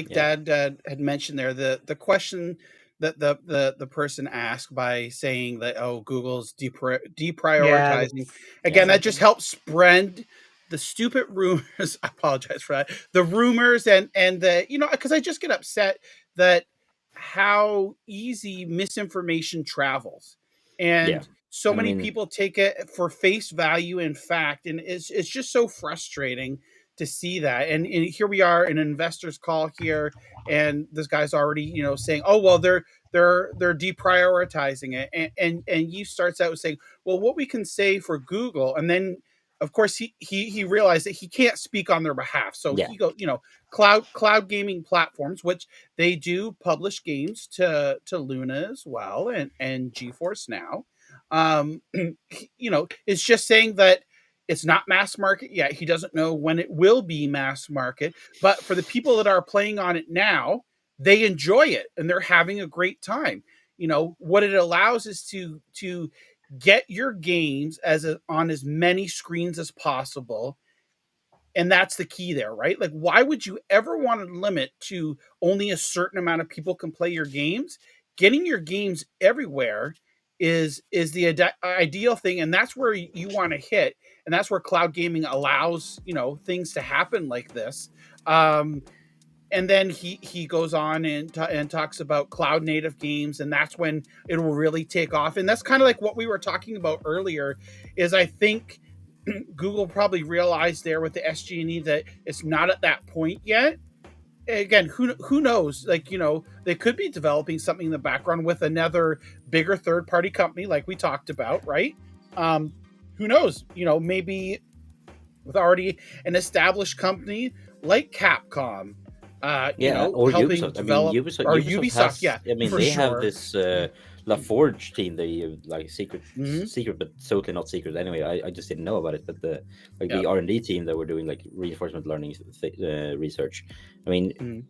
Dad had mentioned there, the question that the person asked by saying that, Google's deprioritizing. Again, that just helps spread the stupid rumors. I apologize for that. The rumors and the, because I just get upset that how easy misinformation travels. And so many people take it for face value in fact, and it's just so frustrating to see that. And here we are in an investor's call here, and this guy's already, saying, "Oh well, they're deprioritizing it," and he starts out saying, "Well, what we can say for Google," and then of course he realized that he can't speak on their behalf, so he goes, cloud gaming platforms, which they do publish games to Luna as well, and GeForce Now, is just saying that it's not mass market yet. He doesn't know when it will be mass market, but for the people that are playing on it now, they enjoy it and they're having a great time. What it allows is to get your games on as many screens as possible. And that's the key there, right? Like, why would you ever want to limit to only a certain amount of people can play your games? Getting your games everywhere is the ideal thing, and that's where you want to hit, and that's where cloud gaming allows things to happen like this. And then he goes on and talks about cloud native games, and that's when it will really take off. And that's kind of like what we were talking about earlier. Is I think Google probably realized there with the SG&E that it's not at that point yet. Again, who knows? Like, they could be developing something in the background with another bigger third-party company, like we talked about, right? Who knows? Maybe with already an established company like Capcom, Or helping Ubisoft. develop, or Ubisoft, has. yeah, I mean, for they sure. have this La Forge team. They like secret, Mhm. but totally not secret. Anyway, I just didn't know about it. But the Yeah. R&D team that were doing like reinforcement learning research. I mean, Mhm.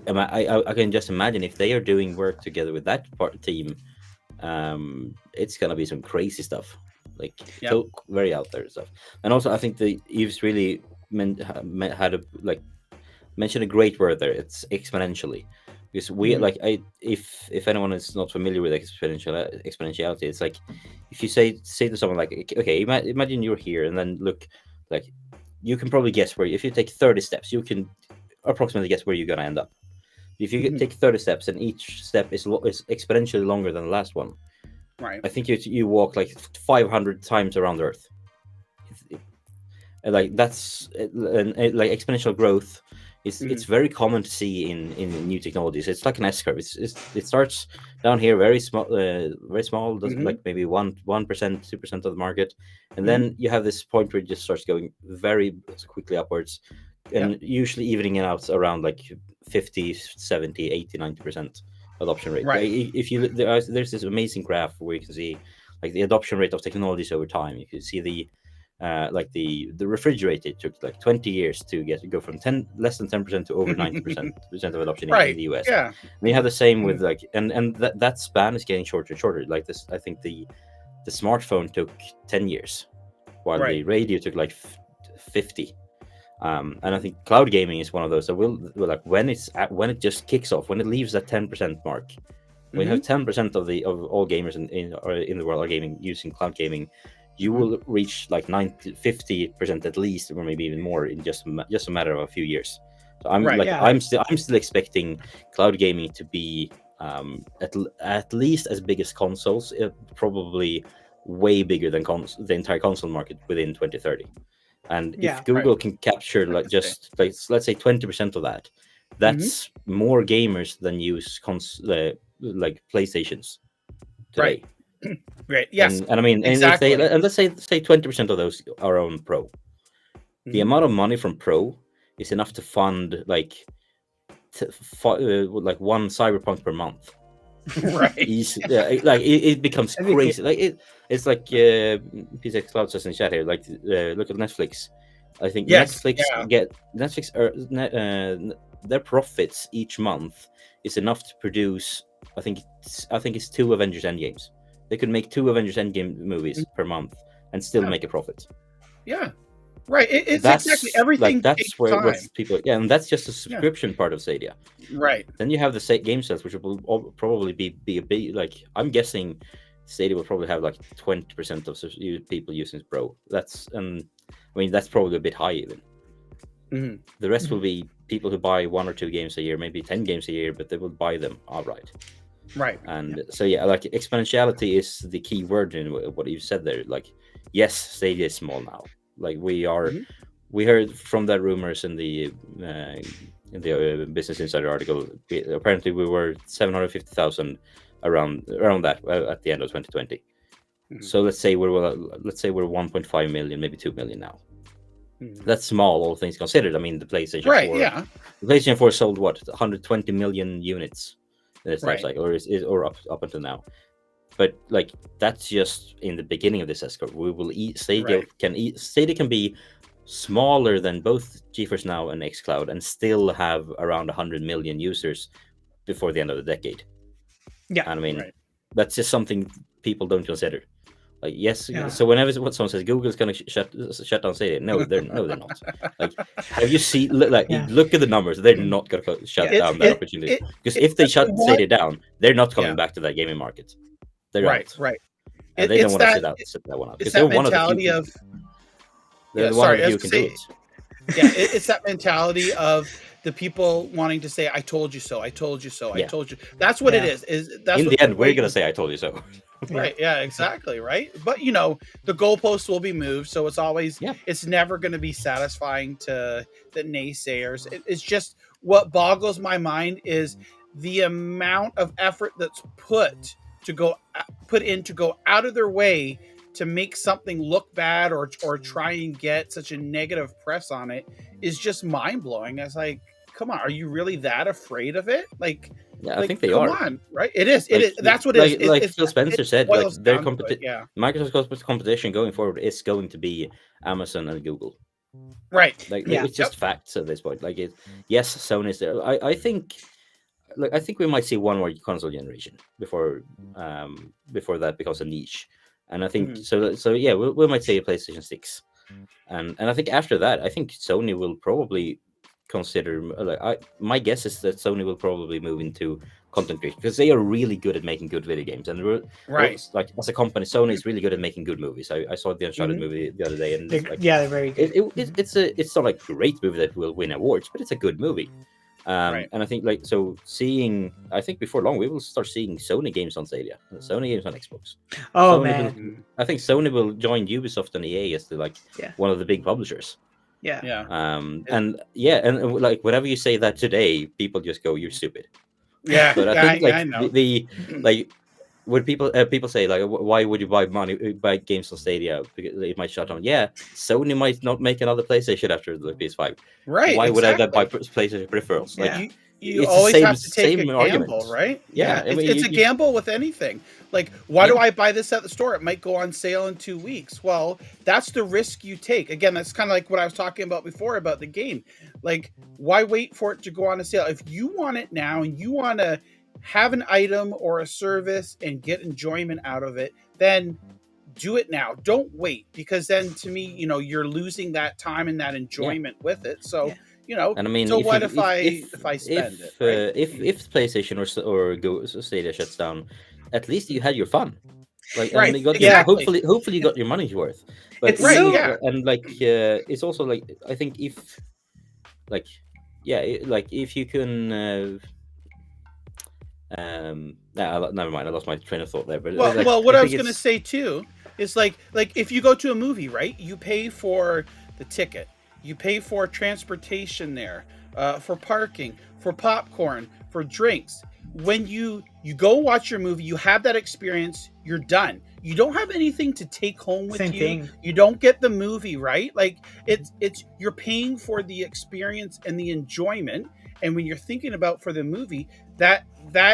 I can just imagine if they are doing work together with that team, it's gonna be some crazy stuff, like Yep. very out there stuff. And also, I think Eve's really mentioned a great word there. It's exponentially, because if anyone is not familiar with exponentiality, it's like if you say to someone like, okay, imagine you're here, and then look, like you can probably guess where, if you take 30 steps, you can approximately guess where you're gonna end up. If you take 30 steps and each step is exponentially longer than the last one, Right. I think you walk like 500 times around Earth. Like that's like exponential growth. It's very common to see in new technologies. It's like an S curve. It starts down here very small, like maybe 1%, 2% of the market, and then you have this point where it just starts going very quickly upwards, and usually evening out around like 50, 70, 80, 90% adoption rate. Right. If you there's this amazing graph where you can see like the adoption rate of technologies over time. You can see the refrigerator took like 20 years to go from less than 10% to over 90% of adoption in the US. Yeah. And you have the same with like, and that span is getting shorter and shorter. Like this, I think the smartphone took 10 years, while the radio took like 50. And I think cloud gaming is one of those that will like when it just kicks off, when it leaves that 10% mark. When you have 10% of all gamers in the world are gaming using cloud gaming, you will reach like 50% at least, or maybe even more in just a matter of a few years. So I'm still expecting cloud gaming to be at least as big as consoles, probably way bigger than the entire console market within 2030. And if Google can capture like just like let's say 20% of that, that's more gamers than use like PlayStations today. Right. Yes. And I mean, exactly. and let's say 20% of those are on Pro. The amount of money from Pro is enough to fund like one Cyberpunk per month. Right. Like it becomes crazy. Like it's like PCX Cloud says in chat here. Like look at Netflix. I think Netflix their profits each month is enough to produce. I think it's 2 Avengers Endgames. They could make 2 Avengers Endgame movies per month and still make a profit. Yeah, right. That's exactly everything. Like that's where people. Yeah, and that's just a subscription part of Stadia. Right. Then you have the game sales, which will probably be a big. Like I'm guessing, Stadia will probably have like 20% of people using Pro. That's that's probably a bit high even. The rest will be people who buy 1 or 2 games a year, maybe 10 games a year, but they will buy them outright. Right. And so like exponentiality is the key word in what you said there. Like, yes, Stadia is small now. Like we heard from the rumors in the Business Insider article. Apparently, we were 750,000 around that at the end of 2020. So let's say we're 1.5 million, maybe 2 million now. That's small, all things considered. I mean, the PlayStation 4, the PlayStation 4 sold 120 million units in its life cycle, or up until now. But like that's just in the beginning of this S-curve. We will Stadia can be smaller than both GeForce Now and xCloud and still have around 100 million users before the end of the decade. Yeah, and I mean that's just something people don't consider. Like so whenever someone says Google's going to shut down Stadia, no, they're not. Like, have you seen look at the numbers? They're not going to shut down that opportunity, because if they shut Stadia down, they're not coming back to that gaming market. They're right. And they don't want to sit that one out. It's that mentality of. They're one of the few who can do it. Yeah, it's that mentality of the people wanting to say, "I told you so. I told you so. I told you." That's what it is. That's in the end, we're gonna say, "I told you so." Right. Yeah. Exactly. Right. But the goalposts will be moved, so it's always it's never going to be satisfying to the naysayers. It's just what boggles my mind is the amount of effort that's put in to go out of their way to make something look bad or try and get such a negative press on it is just mind blowing. It's like, come on, are you really that afraid of it? Like, Yeah, I think they come are. on, right? It is. It Like, is. That's what it is. like Phil Spencer said, like boils their down to it, yeah. Microsoft's competition going forward is going to be Amazon and Google. Right. Like Yeah. it's just facts at this point. Like yes, Sony's there. I think we might see one more console generation before that becomes a niche. And I think so yeah, we might see a PlayStation 6. And I think after that, I think Sony will probably consider my guess is that Sony will probably move into content creation because they are really good at making good video games, and Right. like as a company, Sony is really good at making good movies. I saw the Uncharted movie the other day, and it's like, they're very good. it's not like a great movie that will win awards, but it's a good movie. Right. And I think I think before long we will start seeing Sony games on Stadia, Sony games on Xbox. Oh Sony man, I think Sony will join Ubisoft and EA as one of the big publishers. yeah. Yeah. And like whenever you say that today, people just go, "You're stupid." Yeah. But I think I know. the like when people say like, "Why would you buy games on Stadia? Because it might shut down." Yeah, Sony might not make another PlayStation after the PS5. Right. Why would I then buy exactly. PlayStation peripherals? Like, Yeah. You it's the always same- have to take a same gamble, argument. right? Yeah, I mean, it's a you- gamble with anything. Like, why do Yeah. I buy this at the store? It might go on sale in 2 weeks. Well, that's the risk you take. Again, that's kind of like what I was talking about before about the game. Like, why wait for it to go on a sale? If you want it now and you want to have an item or a service and get enjoyment out of it, then do it now. Don't wait, because then to me, you're losing that time and that enjoyment with it. So, Yeah. And I mean, so if what you- if I spend it? Right? if PlayStation or Stadia shuts down, at least you had your fun. Like, Right, and you got exactly. hopefully you got your money's worth. But It's Right, so- yeah. and like it's also like I think if if you can. Never mind. I lost my train of thought there. But Well, what I was think going to it's- say too is like if you go to a movie, right? You pay for the ticket, you pay for transportation there, for parking, for popcorn, for drinks. When you go watch your movie, you have that experience. You're done. You don't have anything to take home with Same you. thing. You don't get the movie, right? Like it's you're paying for the experience and the enjoyment. And when you're thinking about for the movie, that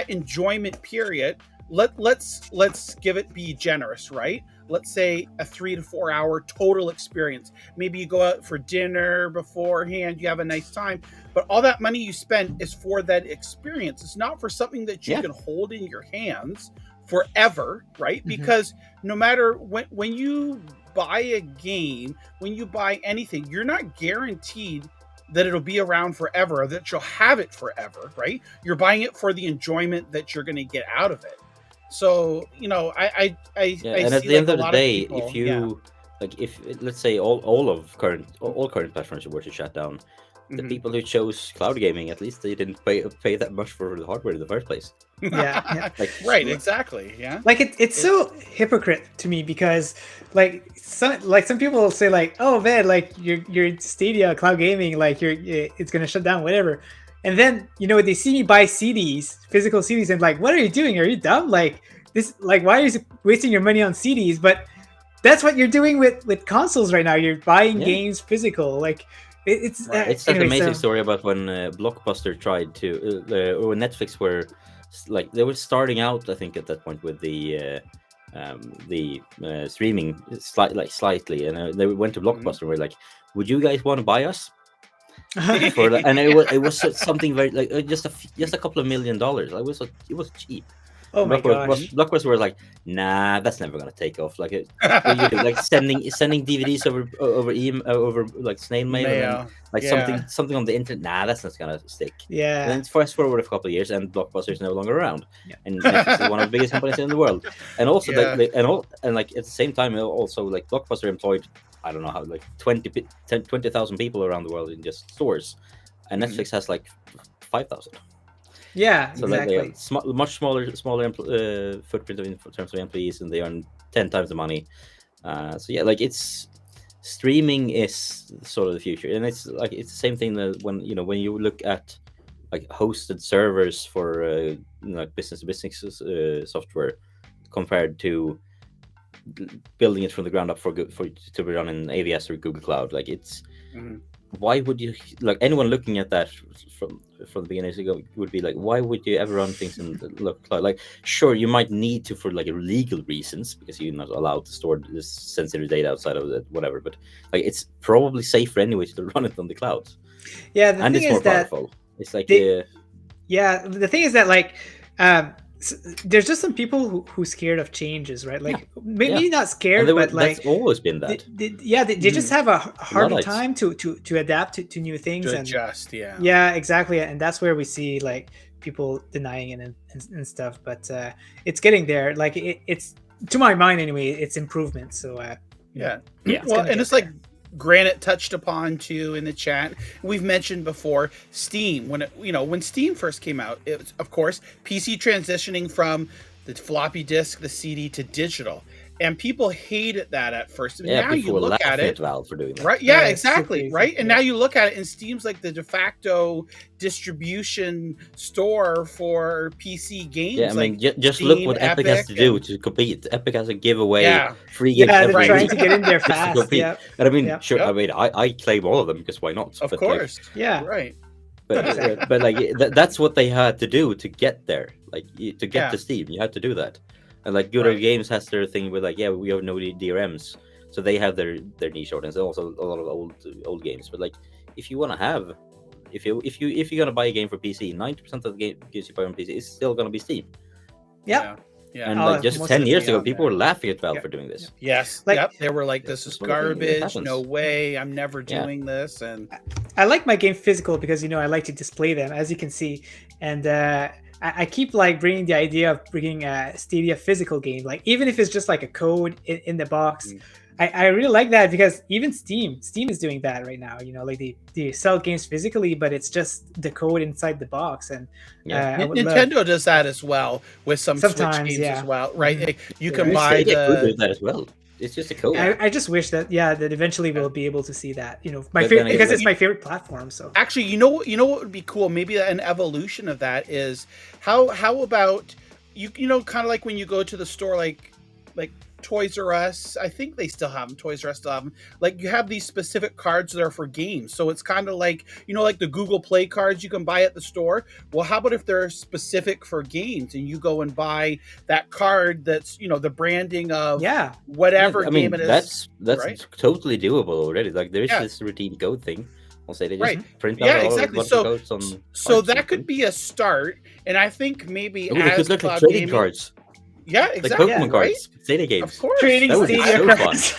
enjoyment period, let's be generous, right? Let's say a 3 to 4 hour total experience. Maybe you go out for dinner beforehand, you have a nice time, but all that money you spend is for that experience. It's not for something that you can hold in your hands forever, right? Mhm. Because no matter when you buy a game, when you buy anything, you're not guaranteed that it'll be around forever or that you'll have it forever, right? You're buying it for the enjoyment that you're going to get out of it. So, I and see at the end a of the lot day, people- if you if let's say all current platforms were to shut down, the Mhm. people who chose cloud gaming, at least they didn't pay that much for the hardware in the first place. Yeah. Like right, exactly, yeah. Like it's so hypocrite to me because some people will say like, oh man, like your Stadia cloud gaming, like it's gonna shut down, whatever. And then they see me buy CDs, physical CDs, and like, what are you doing? Are you dumb? Like this, like why are you wasting your money on CDs? But that's what you're doing with consoles right now. You're buying games physical, like. It's that anyway, amazing so- story about when Blockbuster tried to, or Netflix were like they were starting out. I think at that point with the streaming slightly, and they went to Blockbuster. And were like, "Would you guys want to buy us?" For that? And it was something very like just a couple of $1 million. It was cheap. Oh my gosh. Blockbuster were like, nah, that's never gonna take off. Like, like sending DVDs over like snail mail, and then, like something on the internet. Nah, that's not gonna stick. Yeah. And then fast forward a couple of years, and Blockbuster is no longer around. Yeah. And Netflix is one of the biggest companies in the world. And also, and like at the same time, also like Blockbuster employed, I don't know how, like 20,000 people around the world in just stores, and Netflix has like 5,000. Yeah, So exactly. like they are much smaller footprint in terms of employees, and they earn 10 times the money. So yeah, like it's streaming is sort of the future, and it's the same thing that when you look at like hosted servers for like business to business software compared to building it from the ground up to be run in AWS or Google Cloud, like it's why would you like anyone looking at that from the beginning would be like, why would you ever run things in the local cloud? Like, sure, you might need to for like legal reasons because you're not allowed to store this sensitive data outside of it, whatever. But like, it's probably safer anyway to run it on the cloud. Yeah, the and thing it's more is that powerful. It's like yeah, the thing is that like there's just some people who's scared of changes, right? Like maybe not scared, but like that's always been that. They just have a harder time to adapt to new things To and adjust. yeah, exactly, and that's where we see like people denying it and stuff. But it's getting there. Like it's, to my mind anyway, it's improvement. So yeah. It's Well, gonna and get it's like Granite touched upon too in the chat. We've mentioned before Steam. When Steam first came out, it was, of course, PC transitioning from the floppy disk, the CD to digital, and people hated that at first. Yeah, now you look at it, Valve for doing that. right? Yeah, Yeah, exactly, super right. easy, And yeah. now you look at it, and Steam's like the de facto distribution store for PC games. Yeah, I mean, like just look Steam, what Epic has to do and- to compete. Epic has a giveaway Yeah. free games yeah, every they're trying week to get in there just to fast. compete. Yeah, And I mean, Yeah. sure, Yep. I mean, I claim all of them because why not? Of But, course, yeah. right. but like that's what they had to do to get there. Like to get Yeah. to Steam, you had to do that. And like Good Right. Games has their thing with like, yeah, we have no DRMs, so they have their niche audience. And also a lot of old games. But like, if you want to have, if you're gonna buy a game for PC, 90% of the games you buy on PC is still gonna be Steam. Yeah. Yeah. And Oh, like just most 10 of it years ago, beyond people that. were laughing at Valve Yeah. for doing this. Yes. Like- Yep. They were like, "This is That's one of the things that garbage. happens. No way. I'm never Yeah. doing this." And I like my game physical because I like to display them, as you can see, and I keep like bringing the idea of bringing a Stadia physical game, like even if it's just like a code in the box. I really like that because even Steam is doing that right now. Like they sell games physically, but it's just the code inside the box. And Yeah. I would love- Nintendo does that as well with some Switch Sometimes, games yeah. as well, right? Mhm. Like, you Yeah. can And buy Stadia could do the that as well. It's just a code. I just wish that that eventually we'll be able to see that. My But then favorite again, because like- it's my favorite platform. So Actually, you know what would be cool? Maybe an evolution of that is how about you kind of like when you go to the store, like Toys R Us. I think they still have them. Toys R Us still have them. Like, you have these specific cards that are for games. So it's kind of like like the Google Play cards you can buy at the store. Well, how about if they're specific for games and you go and buy that card that's the branding of yeah, whatever I mean, game it is. that's right? totally doable already. Like there is Yeah. this routine code thing. I'll say they just Right. print out Yeah, all exactly. bunch So- of codes on So cards that and could things. be a start, and I think maybe Oh, they as could look cloud like trading gaming, cards, yeah, like exactly, Pokemon right? cards, Stadia games. Of course, trading That would be Stadia so cards.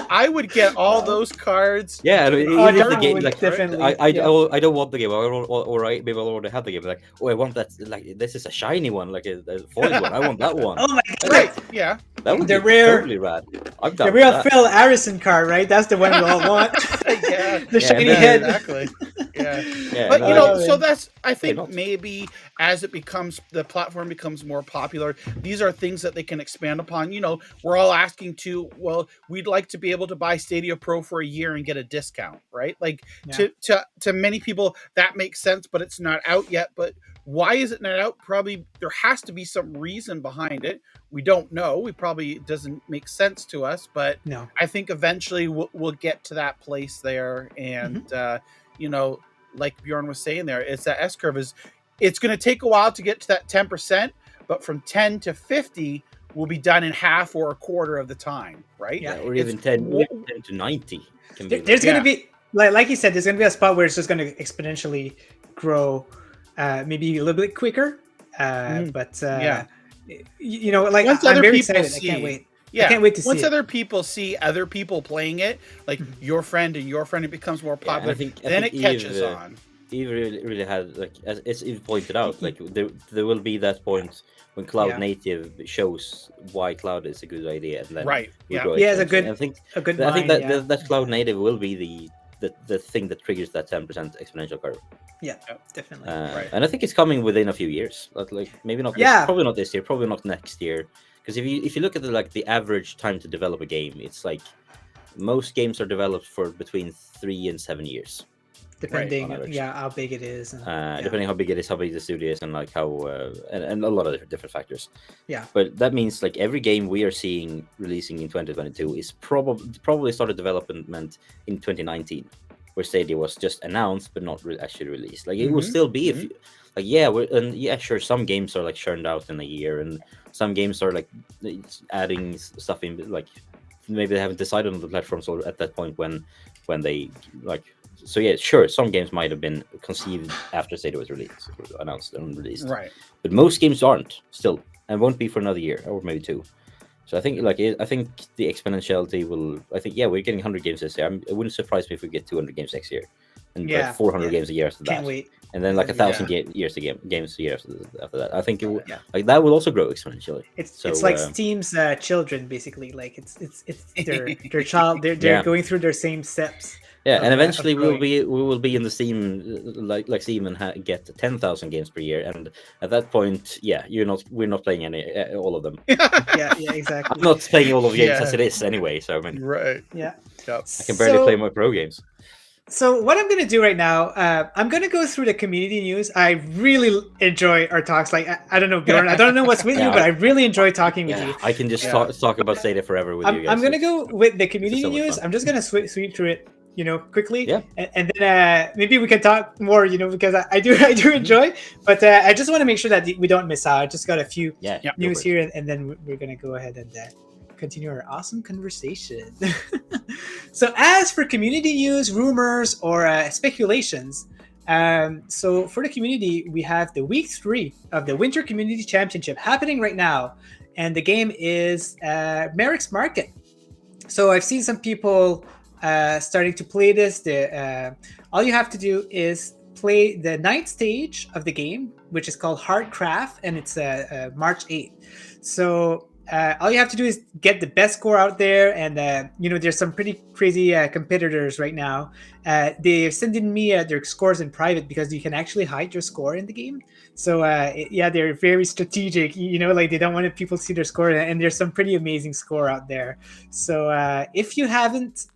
I would get all those cards. Yeah, I mean, Oh, even if the that game would like definitely. I yeah. don't want the game, or maybe I'll already have the game. Like, oh, I want that. Like, this is a shiny one, like a foil one. I want that one. Oh my god! Right? Yeah. That would the be rare- totally rad. I've The done real that. Phil Harrison card, right? That's the one we all want. Yeah. The Yeah, shiny yeah, head. Exactly. Yeah. Yeah, But no, so that's I think not? maybe as the platform becomes more popular, these are things that they can expand upon. We're all asking we'd like to be able to buy Stadia Pro for a year and get a discount, right? Like Yeah. to many people that makes sense, but it's not out yet. But why is it not out? Probably there has to be some reason behind it. We don't know. It doesn't make sense to us, but No. I think eventually we'll get to that place there. And, like Bjorn was saying there, it's that S curve it's going to take a while to get to that 10%, but from 10 to 50 will be done in half or a quarter of the time, right? Yeah. or It's even 10 wo- to 90 can be. There's Yeah. going to be, like you said, there's going to be a spot where it's just going to exponentially grow, maybe a little bit quicker. But, Yeah. like Once I'm other very people excited. see- I can't wait. Yeah. I can't wait to Once see it. other people see other people playing it, like your friend and your friend, it becomes more Yeah, popular. I think Then it catches Eve, on. Eve really had, like, as Eve pointed out, like there will be that point when cloud Yeah. native shows why cloud is a good idea, and then Right. we Yeah. grow Yeah, it's a exponentially. good- And I think A good I think line, that yeah. that cloud native will be the thing that triggers that 10% exponential curve. Yeah, definitely. Right. And I think it's coming within a few years. Like maybe not. Yeah. Probably not this year. Probably not next year. Because if you look at the average time to develop a game, it's like most games are developed for between 3 and 7 years. Depending, on average. how big it is. And, yeah. Depending how big it is, how big the studio is, and like how and a lot of different factors. Yeah. But that means like every game we are seeing releasing in 2022 is probably started development in 2019. where Stadia was just announced but not actually released. Like it will still be if you, like sure, some games are like churned out in a year, and some games are like adding stuff in, like maybe they haven't decided on the platforms or at that point when they like. So yeah, sure, some games might have been conceived after Stadia was released, or announced and released, Right. but most games aren't still, and won't be for another year or maybe 2. So I think I think the exponentiality will. I think we're getting 100 games this year. It wouldn't surprise me if we get 200 games next year, and like 400 games a year after that. Can't wait. And then like 1,000 games a year after that. I think it will, like that will also grow exponentially. It's like Steam's children, basically. Like it's their child. They're going through their same steps. Yeah, and eventually we will be in the Steam like Steam and get 10,000 games per year, and at that point, we're not playing all of them. yeah, exactly. I'm not playing all of the games as it is anyway. So I mean, right. Yeah. Yep. I can barely play my pro games. So what I'm going to do right now, I'm going to go through the community news. I really enjoy our talks. Like, I don't know, Bjorn, I don't know what's with you, but I really enjoy talking with you. I can just talk about Stadia forever with you guys. I'm going to go with the community news. I'm just going to sweep through it, quickly. Yeah. And then maybe we can talk more, because I do enjoy. But I just want to make sure that we don't miss out. I just got a few news here, and then we're going to go ahead and continue our awesome conversation. So as for community news, rumors, or speculations, so for the community, we have the week 3 of the Winter Community Championship happening right now, and the game is Merrick's Market. So I've seen some people starting to play this. All you have to do is play the 9th stage of the game, which is called Hard Craft, and it's March 8th. So all you have to do is get the best score out there, and there's some pretty crazy competitors right now. They're sending me their scores in private because you can actually hide your score in the game. So they're very strategic. Like they don't want people to see their score, and there's some pretty amazing score out there. So if you haven't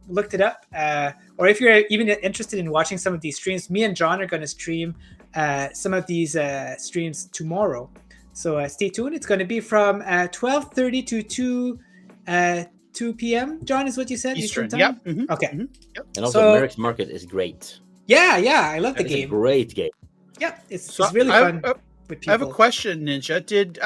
looked it up, or if you're even interested in watching some of these streams, me and John are going to stream some of these streams tomorrow. So stay tuned. It's going to be from 12:30 to 2 p.m. John, is what you said? Eastern time? Yep. Mm-hmm. Okay. Mm-hmm. Yep. And also, Merrick's Market is great. Yeah, I love the game. It's a great game. Yeah, it's really fun with people. I have a question, Ninja. Did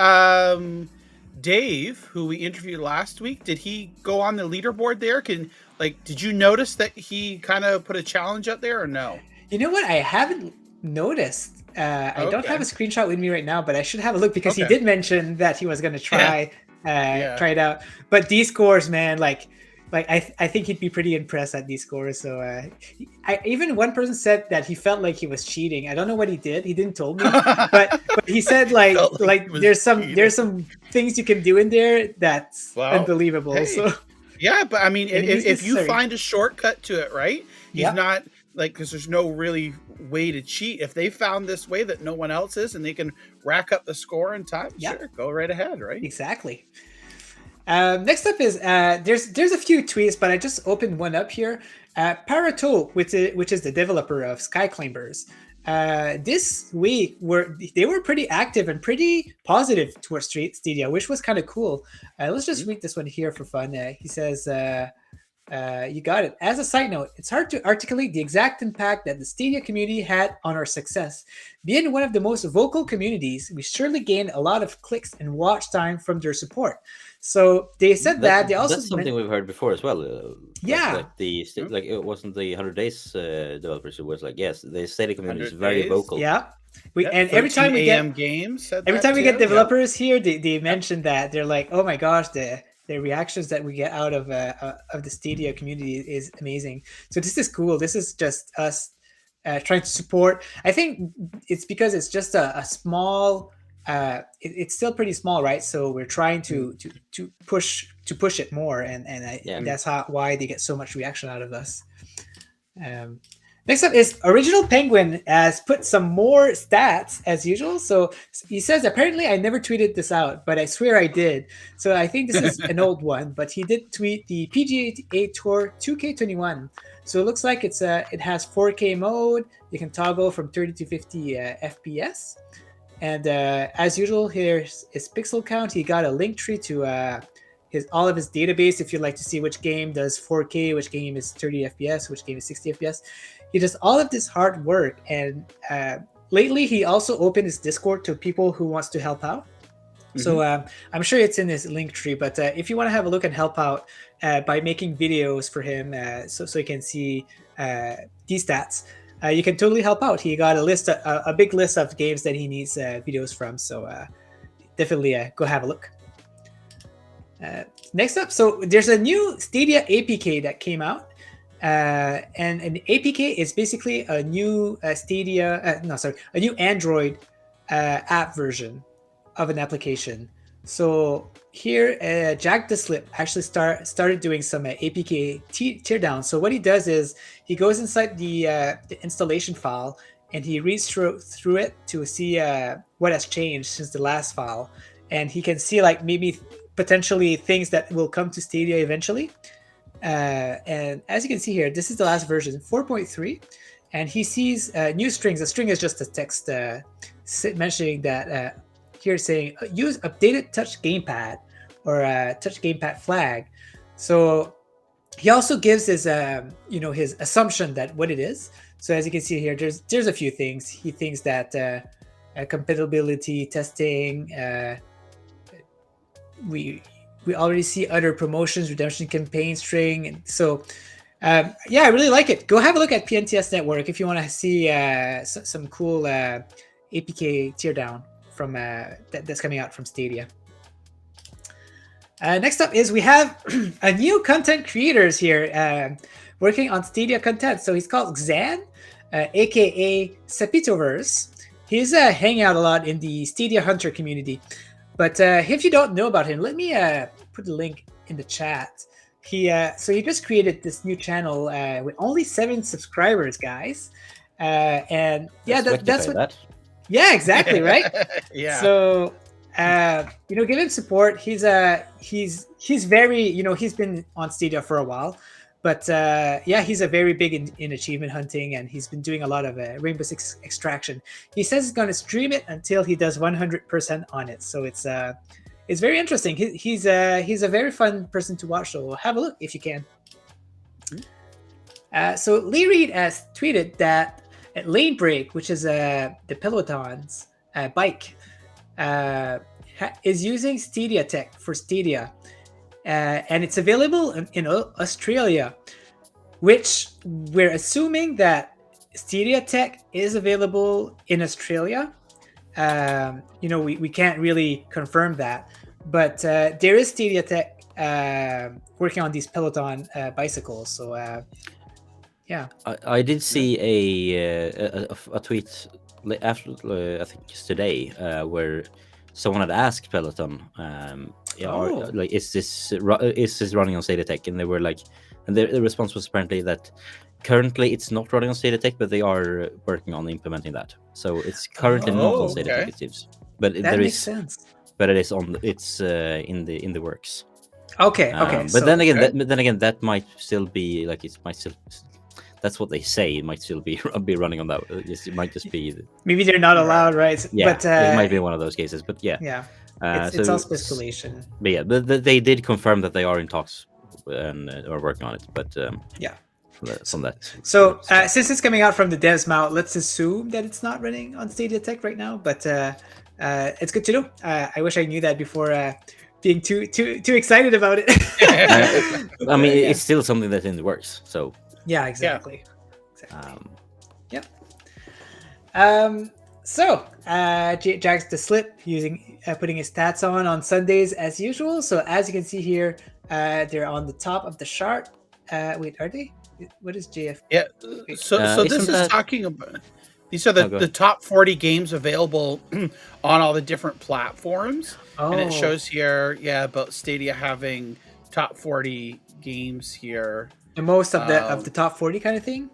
Dave, who we interviewed last week, did he go on the leaderboard there? Did you notice that he kind of put a challenge out there, or no? You know what? I haven't noticed. I don't have a screenshot with me right now, but I should have a look because he did mention that he was going to try it out. But these scores, man, I think he'd be pretty impressed at these scores. So even one person said that he felt like he was cheating. I don't know what he did. He didn't tell me, but he said like there's some things you can do in there that's unbelievable. Hey. So yeah, but I mean, if you find a shortcut to it, right? He's not because there's no really way to cheat. If they found this way that no one else is, and they can rack up the score in time, sure, go right ahead, right? Exactly. Next up is there's a few tweets, but I just opened one up here. Parato, which is the developer of Skyclimbers, this week they were pretty active and pretty positive towards Stadia, which was kind of cool. Let's just read this one here for fun. He says, you got it. As a side note, it's hard to articulate the exact impact that the Stadia community had on our success. Being one of the most vocal communities, we surely gained a lot of clicks and watch time from their support. So they said that they also that's something we've heard before as well. Like it wasn't the 100 Days developers who was like, yes, the Stadia community is very days. vocal. Yeah. Every time we get games, get developers here, they mention that they're like, oh my gosh, the reactions that we get out of the Stadia community is amazing. So this is cool. This is just us trying to support. I think it's because it's just a small. It's still pretty small, right? So we're trying to push it more, and that's why they get so much reaction out of us. Next up is Original Penguin has put some more stats as usual. So he says, apparently I never tweeted this out, but I swear I did. So I think this is an old one, but he did tweet the PGA Tour 2K21. So it looks like it has 4K mode. You can toggle from 30 to 50 FPS. And as usual, here's his pixel count. He got a link tree to all of his database. If you'd like to see which game does 4K, which game is 30 FPS, which game is 60 FPS, he does all of this hard work. And lately, he also opened his Discord to people who wants to help out. So I'm sure it's in his link tree, but if you want to have a look and help out by making videos for him, so you can see these stats, you can totally help out. He got a big list of games that he needs videos from. So definitely go have a look. Next up, so there's a new Stadia APK that came out, and an APK is basically a new a new Android app version of an application. So here, Jack the Slip actually started doing some APK teardown. So what he does is he goes inside the installation file and he reads through it to see what has changed since the last file, and he can see like maybe potentially things that will come to Stadia eventually. And as you can see here, this is the last version, 4.3, and he sees new strings. A string is just a text mentioning that. Here saying use updated touch gamepad or touch gamepad flag. So he also gives his his assumption that what it is. So as you can see here, there's a few things. He thinks that compatibility testing. We already see other promotions, redemption campaign string, and so I really like it. Go have a look at PNTS Network if you want to see some cool APK teardown from that's coming out from Stadia. Next up is we have a new content creators here working on Stadia content. So he's called Xan, aka Sepitoverse. He's hanging out a lot in the Stadia Hunter community. But if you don't know about him, let me put a link in the chat. He just created this new channel with only 7 subscribers, guys. And yeah, that's what. That. Yeah, exactly, right? Yeah. So, give him support. He's very, he's been on Stadia for a while, but he's a very big in achievement hunting, and he's been doing a lot of Rainbow Six Extraction. He says he's going to stream it until he does 100% on it. So it's very interesting. He's a very fun person to watch. So have a look if you can. So Lee Reed has tweeted that at Lane Break, which is the Peloton's bike, is using Stadia tech for Stadia, and it's available in Australia, which we're assuming that Stadia tech is available in Australia. We can't really confirm that, but there is Stadia tech working on these Peloton bicycles. So. Yeah, I did see a tweet after I think just today where someone had asked Peloton, is this running on Stadia Tech? And they were like, and the response was apparently that currently it's not running on Stadia Tech, but they are working on implementing that. So it's currently not on Stadia Tech, it seems. But that makes sense. But it is on. It's in the works. Okay. But so, then again, that might still be like it might still. That's what they say. It might still be running on that. It might just be. Maybe they're not allowed, right? Yeah, but, it might be one of those cases. But yeah. Yeah. It's all speculation. But yeah, they did confirm that they are in talks and are working on it. But yeah. From that. So since it's coming out from the dev's mouth, let's assume that it's not running on Stadia Tech right now. But it's good to know. I wish I knew that before being too excited about it. I mean, it's still something that's in the works. So. Yeah, exactly. Yep. So Jack's the Slip putting his stats on Sundays as usual. So as you can see here, they're on the top of the chart. Wait, are they? What is JF? Yeah. So this is talking about. These are the top 40 games available on all the different platforms, and it shows here, about Stadia having top 40 games here. The most of the top 40 kind of thing?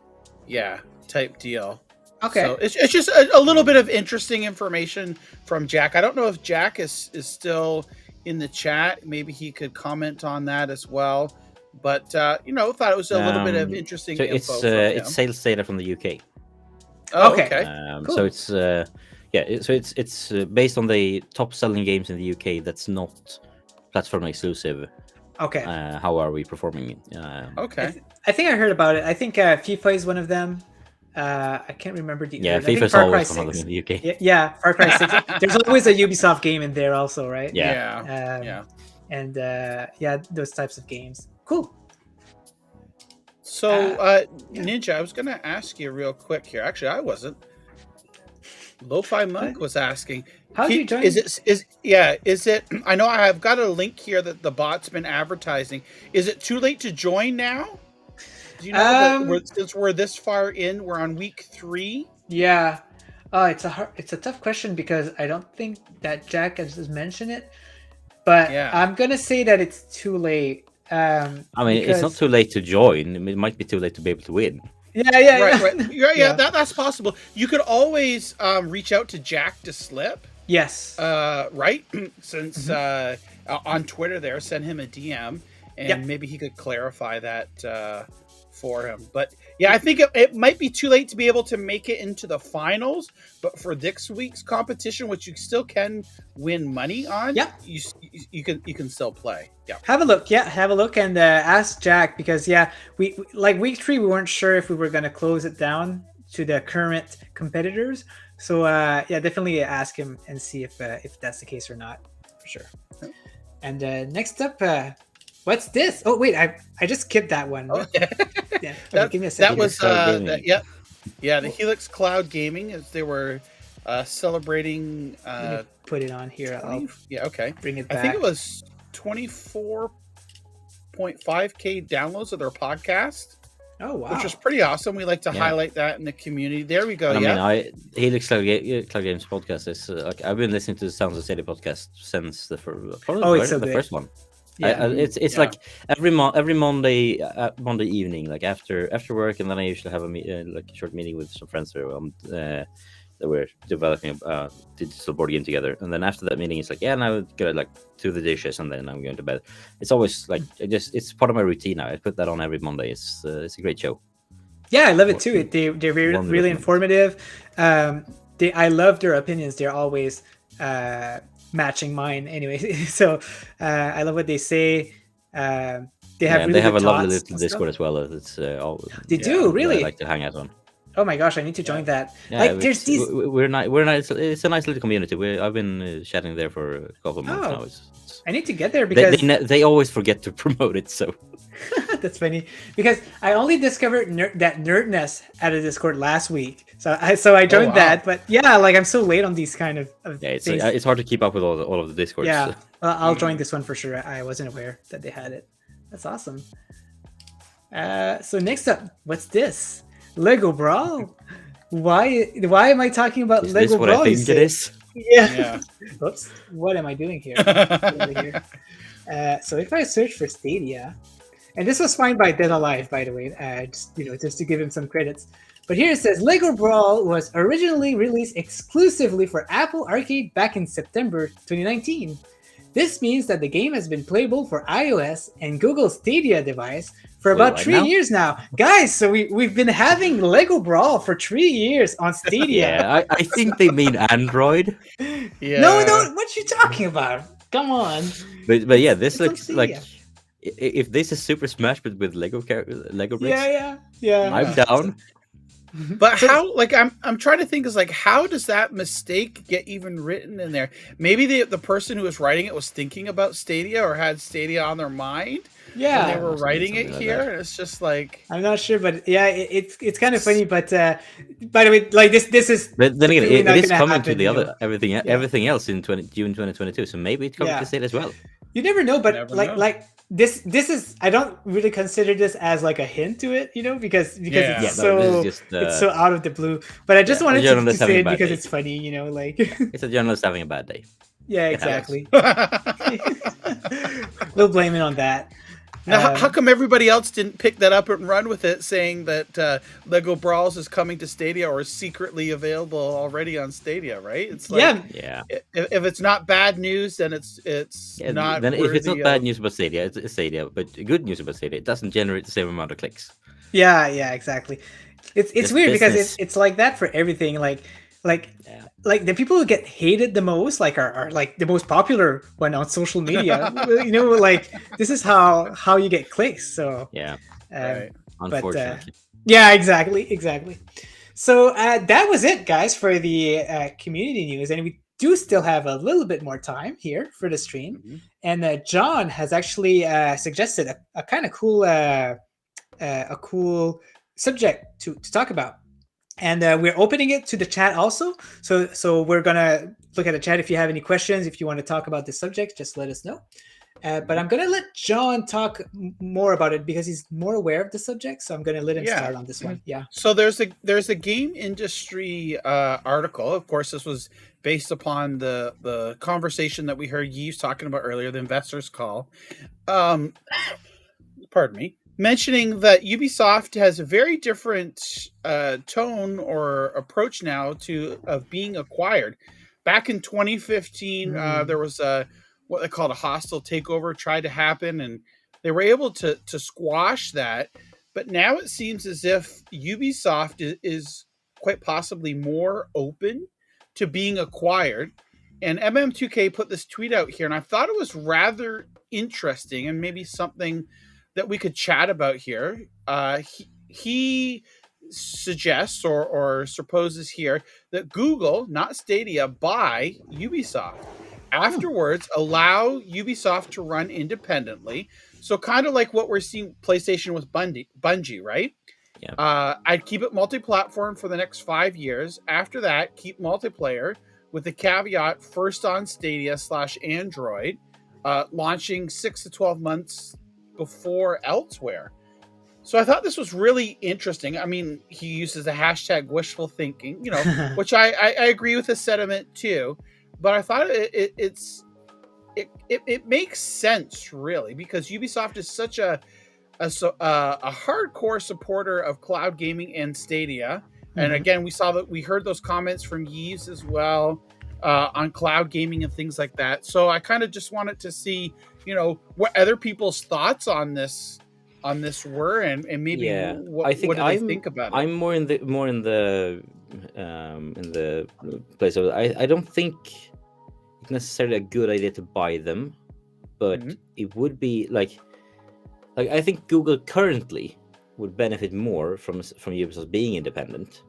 Yeah, type deal. Okay. So it's just a little bit of interesting information from Jack. I don't know if Jack is still in the chat. Maybe he could comment on that as well. But thought it was a little bit of interesting info. It's sales data from the UK. Oh, okay. Cool. So it's it's based on the top selling games in the UK that's not platform exclusive. Okay. How are we performing? Okay. I think I heard about it. I think FIFA is one of them. I can't remember the others. I think FIFA's Far Cry always one of 6. them in the UK. Yeah, Far Cry 6. There's always a Ubisoft game in there also, right? Yeah. And those types of games. Cool. So, Ninja, I was going to ask you real quick here. Actually, I wasn't. Lo-Fi Monk was asking. How do you join? Is it? I know I've got a link here that the bot's been advertising. Is it too late to join now? Do you know since we're this far in, we're on week 3? Yeah. It's a tough question because I don't think that Jack has mentioned it. But I'm gonna say that it's too late. It's not too late to join. It might be too late to be able to win. Right. That's possible. You could always reach out to Jack to Slip. Yes. Right? Since on Twitter there, send him a DM, and maybe he could clarify that for him. But yeah, I think it might be too late to be able to make it into the finals. But for this week's competition, which you still can win money on, you can still play. Yeah. Have a look and ask Jack because we like week 3 we weren't sure if we were gonna close it down to the current competitors. So definitely ask him and see if that's the case or not, for sure. And next up, what's this? Oh wait, I just skipped that one. Oh, give me a second. That was the Helix Cloud Gaming, as they were celebrating. Let me put it on here. Okay. Bring it back. I think it was 24.5k downloads of their podcast. Oh wow! Which is pretty awesome. We like to highlight that in the community. There we go. Helix Cloud Games podcast is I've been listening to the Sounds of City podcast since the first one. Yeah. It's like every Monday evening, like after work, and then I usually have a short meeting with some friends that we're developing a digital board game together. And then after that meeting, it's like, now I'm gonna do the dishes, and then I'm going to bed. It's always like it's part of my routine now. I put that on every Monday. It's a great show. Yeah, I love it too. They're really informative. I love their opinions. They're always matching mine anyway. So I love what they say. They have a lovely little Discord as well. It's they do really. I like to hang out on. Oh my gosh, I need to join that. There's these. We're not. It's a nice little community. I've been chatting there for a couple of months now. I need to get there because they always forget to promote it. So that's funny because I only discovered that Nerdness had a Discord last week. So I joined that. But I'm so late on these kind of things. It's hard to keep up with all of the Discords. Yeah, I'll join this one for sure. I wasn't aware that they had it. That's awesome. So next up, what's this? Lego Brawl? Why am I talking about Lego Brawl? Is this what I think it is? Yeah. Oops. What am I doing here? So if I search for Stadia, and this was found by Dead Alive, by the way, just to give him some credits. But here it says Lego Brawl was originally released exclusively for Apple Arcade back in September 2019. This means that the game has been playable for iOS and Google Stadia device for about 3 years now. Guys, so we've been having Lego Brawl for 3 years on Stadia. I think they mean Android. Yeah. No, what you talking about? Come on. But yeah, this looks like if this is Super Smash but with Lego bricks. Yeah. I'm down. But how? I'm trying to think. Is how does that mistake get even written in there? Maybe the person who was writing it was thinking about Stadia or had Stadia on their mind. Yeah, when they were writing it here. And it's just I'm not sure, but it's kind of funny. But by the way, this is. But then again, it is coming to the other everything else in June 2022. So maybe it comes to Stadia as well. You never know, but This is I don't really consider this as a hint to it, because it's so out of the blue. But I just wanted to say it because it's funny, It's a journalist having a bad day. Yeah, exactly. We'll blame it on that. Now, how come everybody else didn't pick that up and run with it, saying that Lego Brawls is coming to Stadia or is secretly available already on Stadia? Right? It's if it's not bad news, then it's not. Then if it's not bad news about Stadia, it's Stadia. But good news about Stadia, it doesn't generate the same amount of clicks. Yeah, exactly. It's weird because it's like that for everything. Like like Yeah. like the people who get hated the most, like are like the most popular one on social media. You know, like this is how you get clicks. So Yeah. Right. Unfortunately. yeah, exactly. So that was it, guys, for the community news, and we do still have a little bit more time here for the stream. Mhm. And John has actually suggested a kind of cool a cool subject to talk about. And we're opening it to the chat also. So we're gonna look at the chat. If you have any questions, if you want to talk about this subject, just let us know. But I'm gonna let John talk more about it because he's more aware of the subject. So I'm gonna let him Yeah. start on this one. Yeah. So there's a game industry article. Of course, this was based upon the conversation that we heard Yves talking about earlier, the investors call. Pardon me. Mentioning that Ubisoft has a very different tone or approach now of being acquired. Back in 2015, there was what they called a hostile takeover tried to happen, and they were able to squash that. But now it seems as if Ubisoft is quite possibly more open to being acquired. And MM2K put this tweet out here, and I thought it was rather interesting and maybe something that we could chat about here. He suggests or supposes here that Google, not Stadia, buy Ubisoft. Afterwards, allow Ubisoft to run independently. So kind of like what we're seeing PlayStation with Bungie, right? Yeah. I'd keep it multi-platform for the next 5 years. After that, keep multiplayer with the caveat first on Stadia /Android, launching 6 to 12 months before elsewhere. So I thought this was really interesting. I mean, he uses the hashtag wishful thinking, you know, which I agree with his sentiment too. But I thought it makes sense really, because Ubisoft is such a hardcore supporter of cloud gaming and Stadia. And again, we heard those comments from Yves as well on cloud gaming and things like that. So I kind of just wanted to see, you know, what other people's thoughts on this were, and maybe what do they think about it. I'm more in the place of I don't think it's necessarily a good idea to buy them, but it would be like I think Google currently would benefit more from Ubisoft being independent,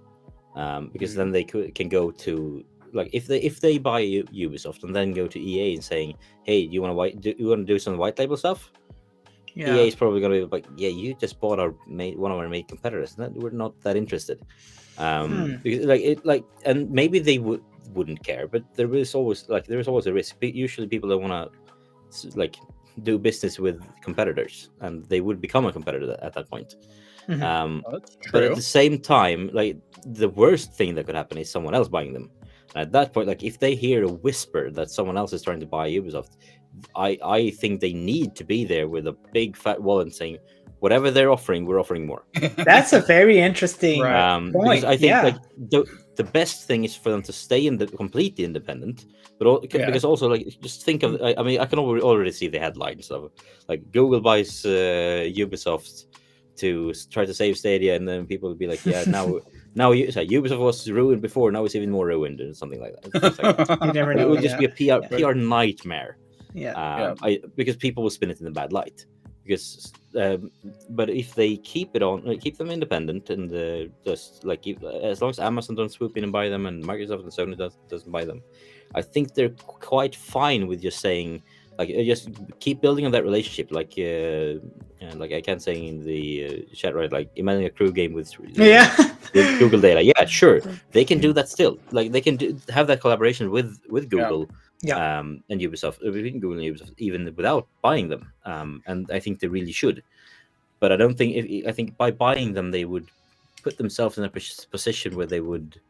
because then they can go to, like, if they buy Ubisoft and then go to EA and saying, hey, do you want to do some white label stuff? Yeah. EA is probably going to be like, yeah, you just bought one of our main competitors, and we're not that interested. Because, and maybe they wouldn't care, but there is always a risk. Usually people don't want to do business with competitors, and they would become a competitor at that point. But at the same time, like, the worst thing that could happen is someone else buying them. And at that point, like, if they hear a whisper that someone else is trying to buy Ubisoft, I think they need to be there with a big fat wallet saying, whatever they're offering, we're offering more. That's a very interesting point. Because I think the best thing is for them to stay completely independent, but because also, like, just think of, I mean, I can already see the headlines of, like, Google buys Ubisoft to try to save Stadia, and then people will be like, yeah, now Ubisoft was ruined before, now it's even more ruined, or something like that. You never know. It would just be a PR nightmare. Because people will spin it in the bad light. Because, but if they keep them independent, and just like as long as Amazon don't swoop in and buy them, and Microsoft and Sony doesn't buy them, I think they're quite fine with just saying, like, just keep building on that relationship. Like I can't say in the chat, right? Like, imagine a crew game with Google data. Yeah, sure, they can do that still. Like, they can have that collaboration with Google. And Ubisoft, between Google and Ubisoft, even without buying them, and I think they really should. But I don't think I think by buying them, they would put themselves in a position where they would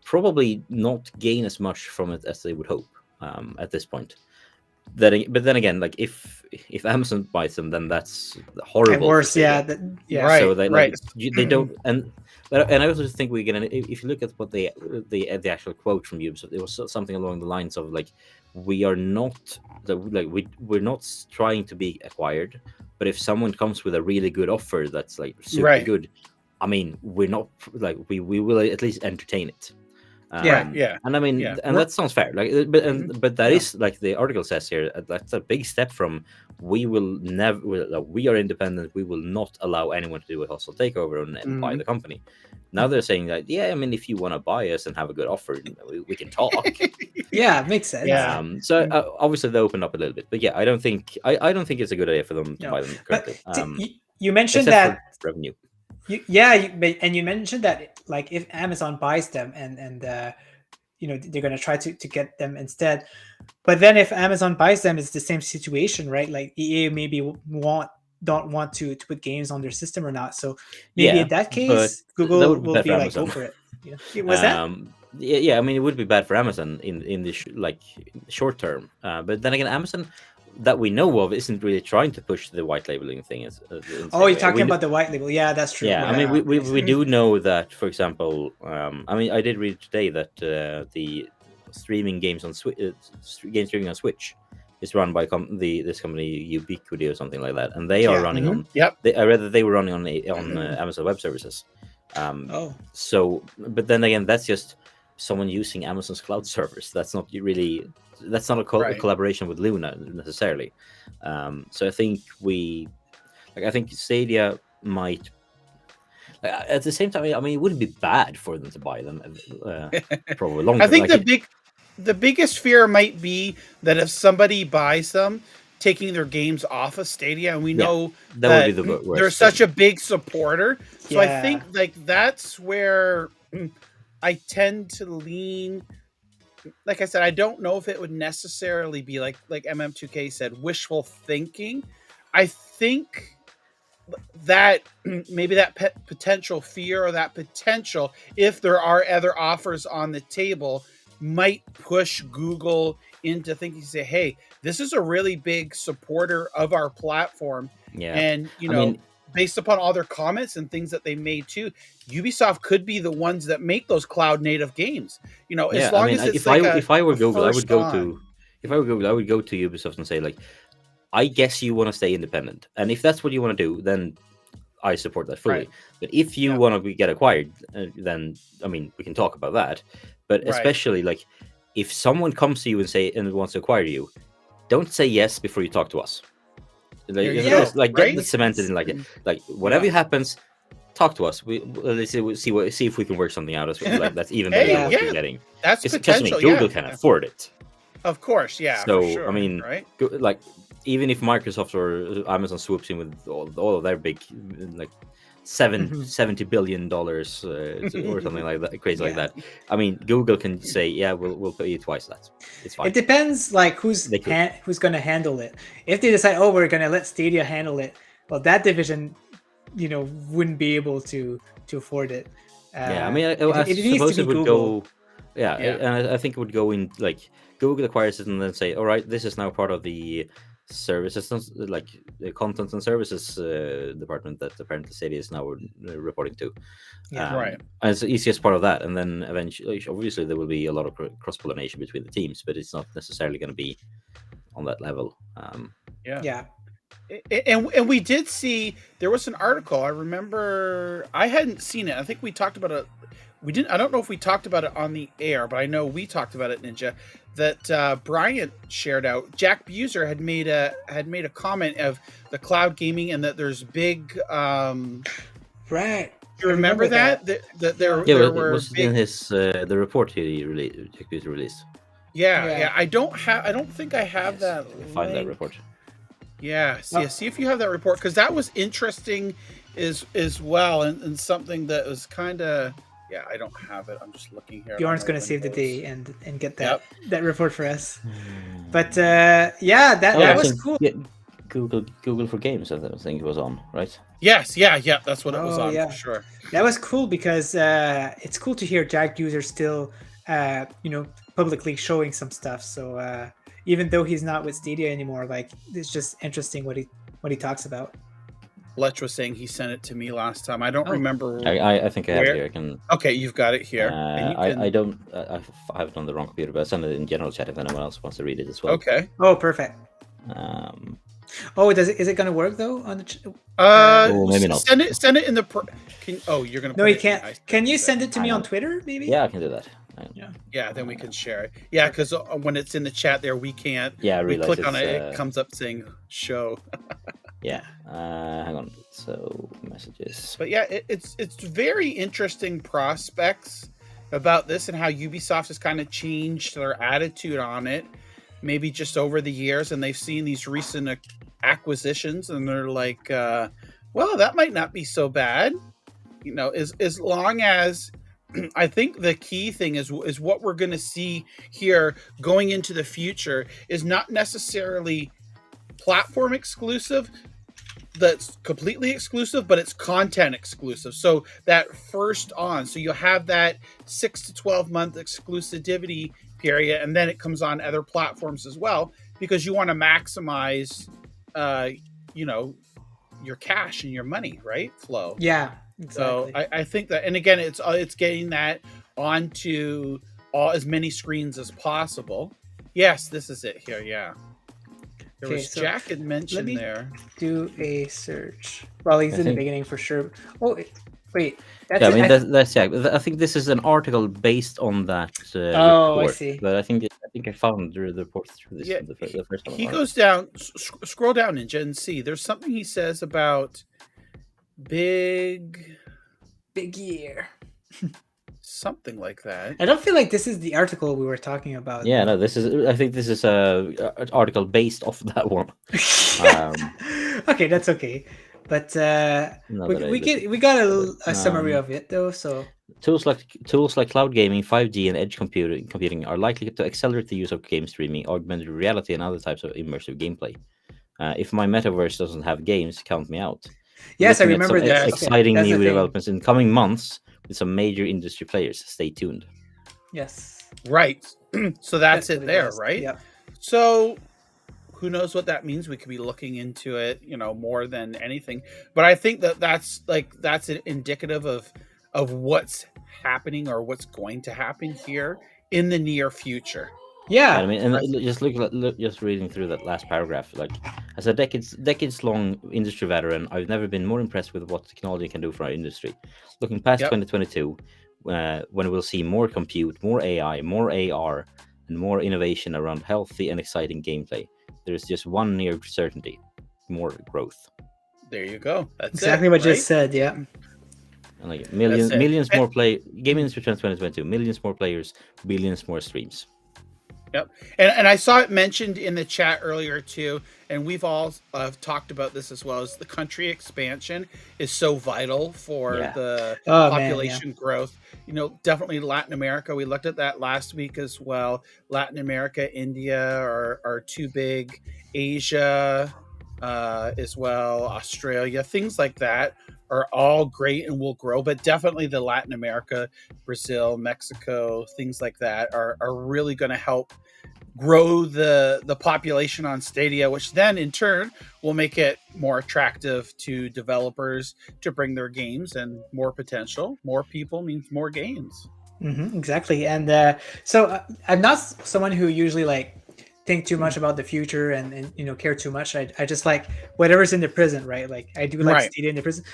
probably not gain as much from it as they would hope at this point. But then again, like, if Amazon buys them, then that's horrible. And worse, So they don't, and I also think if you look at what the actual quote from Ubisoft, it was something along the lines of, like, we're not trying to be acquired, but if someone comes with a really good offer that's, like, super good, I mean, we're not, like, we will at least entertain it. Yeah. And I mean, Yeah. and that sounds fair. Like, but that is like the article says here. That's a big step from we will never. We are independent. We will not allow anyone to do a hostile takeover and buy the company. Now they're saying that I mean, if you want to buy us and have a good offer, we can talk. Yeah, it makes sense. Yeah. So obviously they opened up a little bit, but I don't think it's a good idea for them to buy them currently. You mentioned except that for revenue. and you mentioned that like if Amazon buys them and they're going to try to get them instead, but then if Amazon buys them, it's the same situation, right? Like EA maybe don't want to put games on their system or not, so maybe in that case Google will be like, go for it. Was that? Yeah, I mean, it would be bad for Amazon in the short term, but then again, Amazon that we know of isn't really trying to push the white labeling thing. You're talking about the white label. Yeah, that's true. Yeah, I mean, we do know that, for example, I mean, I did read today that the streaming games on game streaming on Switch is run by this company Ubiquity or something like that, and they are running on. Yep. I read that they were running on Amazon Web Services. So, but then again, that's just someone using Amazon's cloud servers. That's not a collaboration with Luna necessarily. So I think I think Stadia might. At the same time, I mean, it wouldn't be bad for them to buy them. Probably longer. I think the biggest fear might be that if somebody buys them, taking their games off of Stadia, and we know that would be the worst they're such a big supporter. So I think like that's where I tend to lean. Like I said, I don't know if it would necessarily be like MM2K said, wishful thinking. I think that maybe that potential fear or that potential, if there are other offers on the table, might push Google into thinking, say, hey, this is a really big supporter of our platform. Yeah. And, based upon all their comments and things that they made too, Ubisoft could be the ones that make those cloud native games. As long as it's if I were Google, I would go to Ubisoft and say, like, I guess you want to stay independent, and if that's what you want to do, then I support that fully. Right. But if you want to get acquired, then I mean, we can talk about that. But especially like if someone comes to you and wants to acquire you, don't say yes before you talk to us. Get cemented in like whatever happens, talk to us. Let's see if we can work something out. Like that's even better than what you're getting. That's potential. Google can afford it. Of course, yeah. So for sure, I mean, like even if Microsoft or Amazon swoops in with all of their big like $70 billion or something like that, crazy like that. I mean, Google can say, we'll pay you twice that. It's fine. It depends, like who's going to handle it. If they decide, we're going to let Stadia handle it, well, that division, wouldn't be able to afford it. I mean, I suppose it would Google. Go. And I think it would go in like Google acquires it and then say, all right, this is now part of the services, like the content and services department that apparently Stadia is now reporting to. And it's the easiest part of that, and then eventually, obviously, there will be a lot of cross-pollination between the teams, but it's not necessarily going to be on that level. And we did see there was an article. I remember I hadn't seen it. I think we talked about it. We didn't. I don't know if we talked about it on the air, but I know we talked about it, Ninja. That Bryant shared out. Jack Buser had made a comment of the cloud gaming and that there's big. Right. You remember that? That there were was big... in his the report he released. Jack Buser released. Yeah. I don't think I have that. Find that report. Yeah. See if you have that report, because that was interesting as well, and something that was kind of. Yeah, I don't have it. I'm just looking here. Bjorn's going to save the day and get that report for us. But that was cool. Google for Games, I think it was on, right? Yes, yeah, that's what it was on for sure. That was cool because it's cool to hear Jack User still, publicly showing some stuff. So even though he's not with Stadia anymore, like it's just interesting what he talks about. Lech was saying he sent it to me last time. I don't remember. I think I have it here. I can. Okay, you've got it here. I don't. I have it on the wrong computer, but I send it in general chat if anyone else wants to read it as well. Okay. Oh, perfect. Is it going to work though on the? Maybe not. Send it in the. You're gonna. No, you can't. Can you send it to me on Twitter, maybe? Yeah, I can do that. Yeah, then we can share it. Yeah, because when it's in the chat there, we can't. Yeah, I we realize click on it, it's, it comes up saying show. Yeah. Hang on. So messages. But yeah, it's very interesting prospects about this and how Ubisoft has kind of changed their attitude on it, maybe just over the years, and they've seen these recent acquisitions, and they're like, well, that might not be so bad, you know, as long as. I think the key thing is what we're going to see here going into the future is not necessarily platform exclusive, that's completely exclusive, but it's content exclusive. So that first on, so you have that 6 to 12 month exclusivity period, and then it comes on other platforms as well, because you want to maximize, you know, your cash and your money, right? Flow. Yeah. Exactly. So I think that, and again, it's getting that onto as many screens as possible. Yes, this is it here. Yeah, there was Jack had mentioned there. Do a search. Well, he's in the beginning for sure. Oh, wait. That's that's I think this is an article based on that. Report, I see. But I think I found the report through this. Yeah, the first one. He goes down. Scroll down, Ninja, and see. There's something he says about. Big year. Something like that. I don't feel like this is the article we were talking about. Yeah, no, this is. I think this is an article based off that one. Okay, that's okay. But we got a summary of it though. So tools like cloud gaming, 5G, and edge computing are likely to accelerate the use of game streaming, augmented reality, and other types of immersive gameplay. If my metaverse doesn't have games, count me out. Yes, I remember that. Exciting new developments in coming months with some major industry players. Stay tuned. Yes. Right. So that's it there, right? Yeah. So who knows what that means? We could be looking into it, you know, more than anything. But I think that's indicative of what's happening or what's going to happen here in the near future. Yeah, I mean, and just reading through that last paragraph, like as a decades-long industry veteran, I've never been more impressed with what technology can do for our industry. Looking past 2022, when we'll see more compute, more AI, more AR, and more innovation around healthy and exciting gameplay, there is just one near certainty: more growth. There you go. That's exactly what you just said. Yeah. And like millions more gaming industry trends 2022, millions more players, billions more streams. Yep. And I saw it mentioned in the chat earlier too, and we've all talked about this as well, as the country expansion is so vital for the population growth. You know, definitely Latin America. We looked at that last week as well. Latin America, India are too big. Asia as well, Australia, things like that are all great and will grow, but definitely the Latin America, Brazil, Mexico, things like that are really going to help grow the population on Stadia, which then in turn will make it more attractive to developers to bring their games, and more potential. More people means more games. Mm-hmm, exactly. And so I'm not someone who usually like think too much about the future and you know, care too much. I just like whatever's in the present, right? Like I do like Stadia in the present,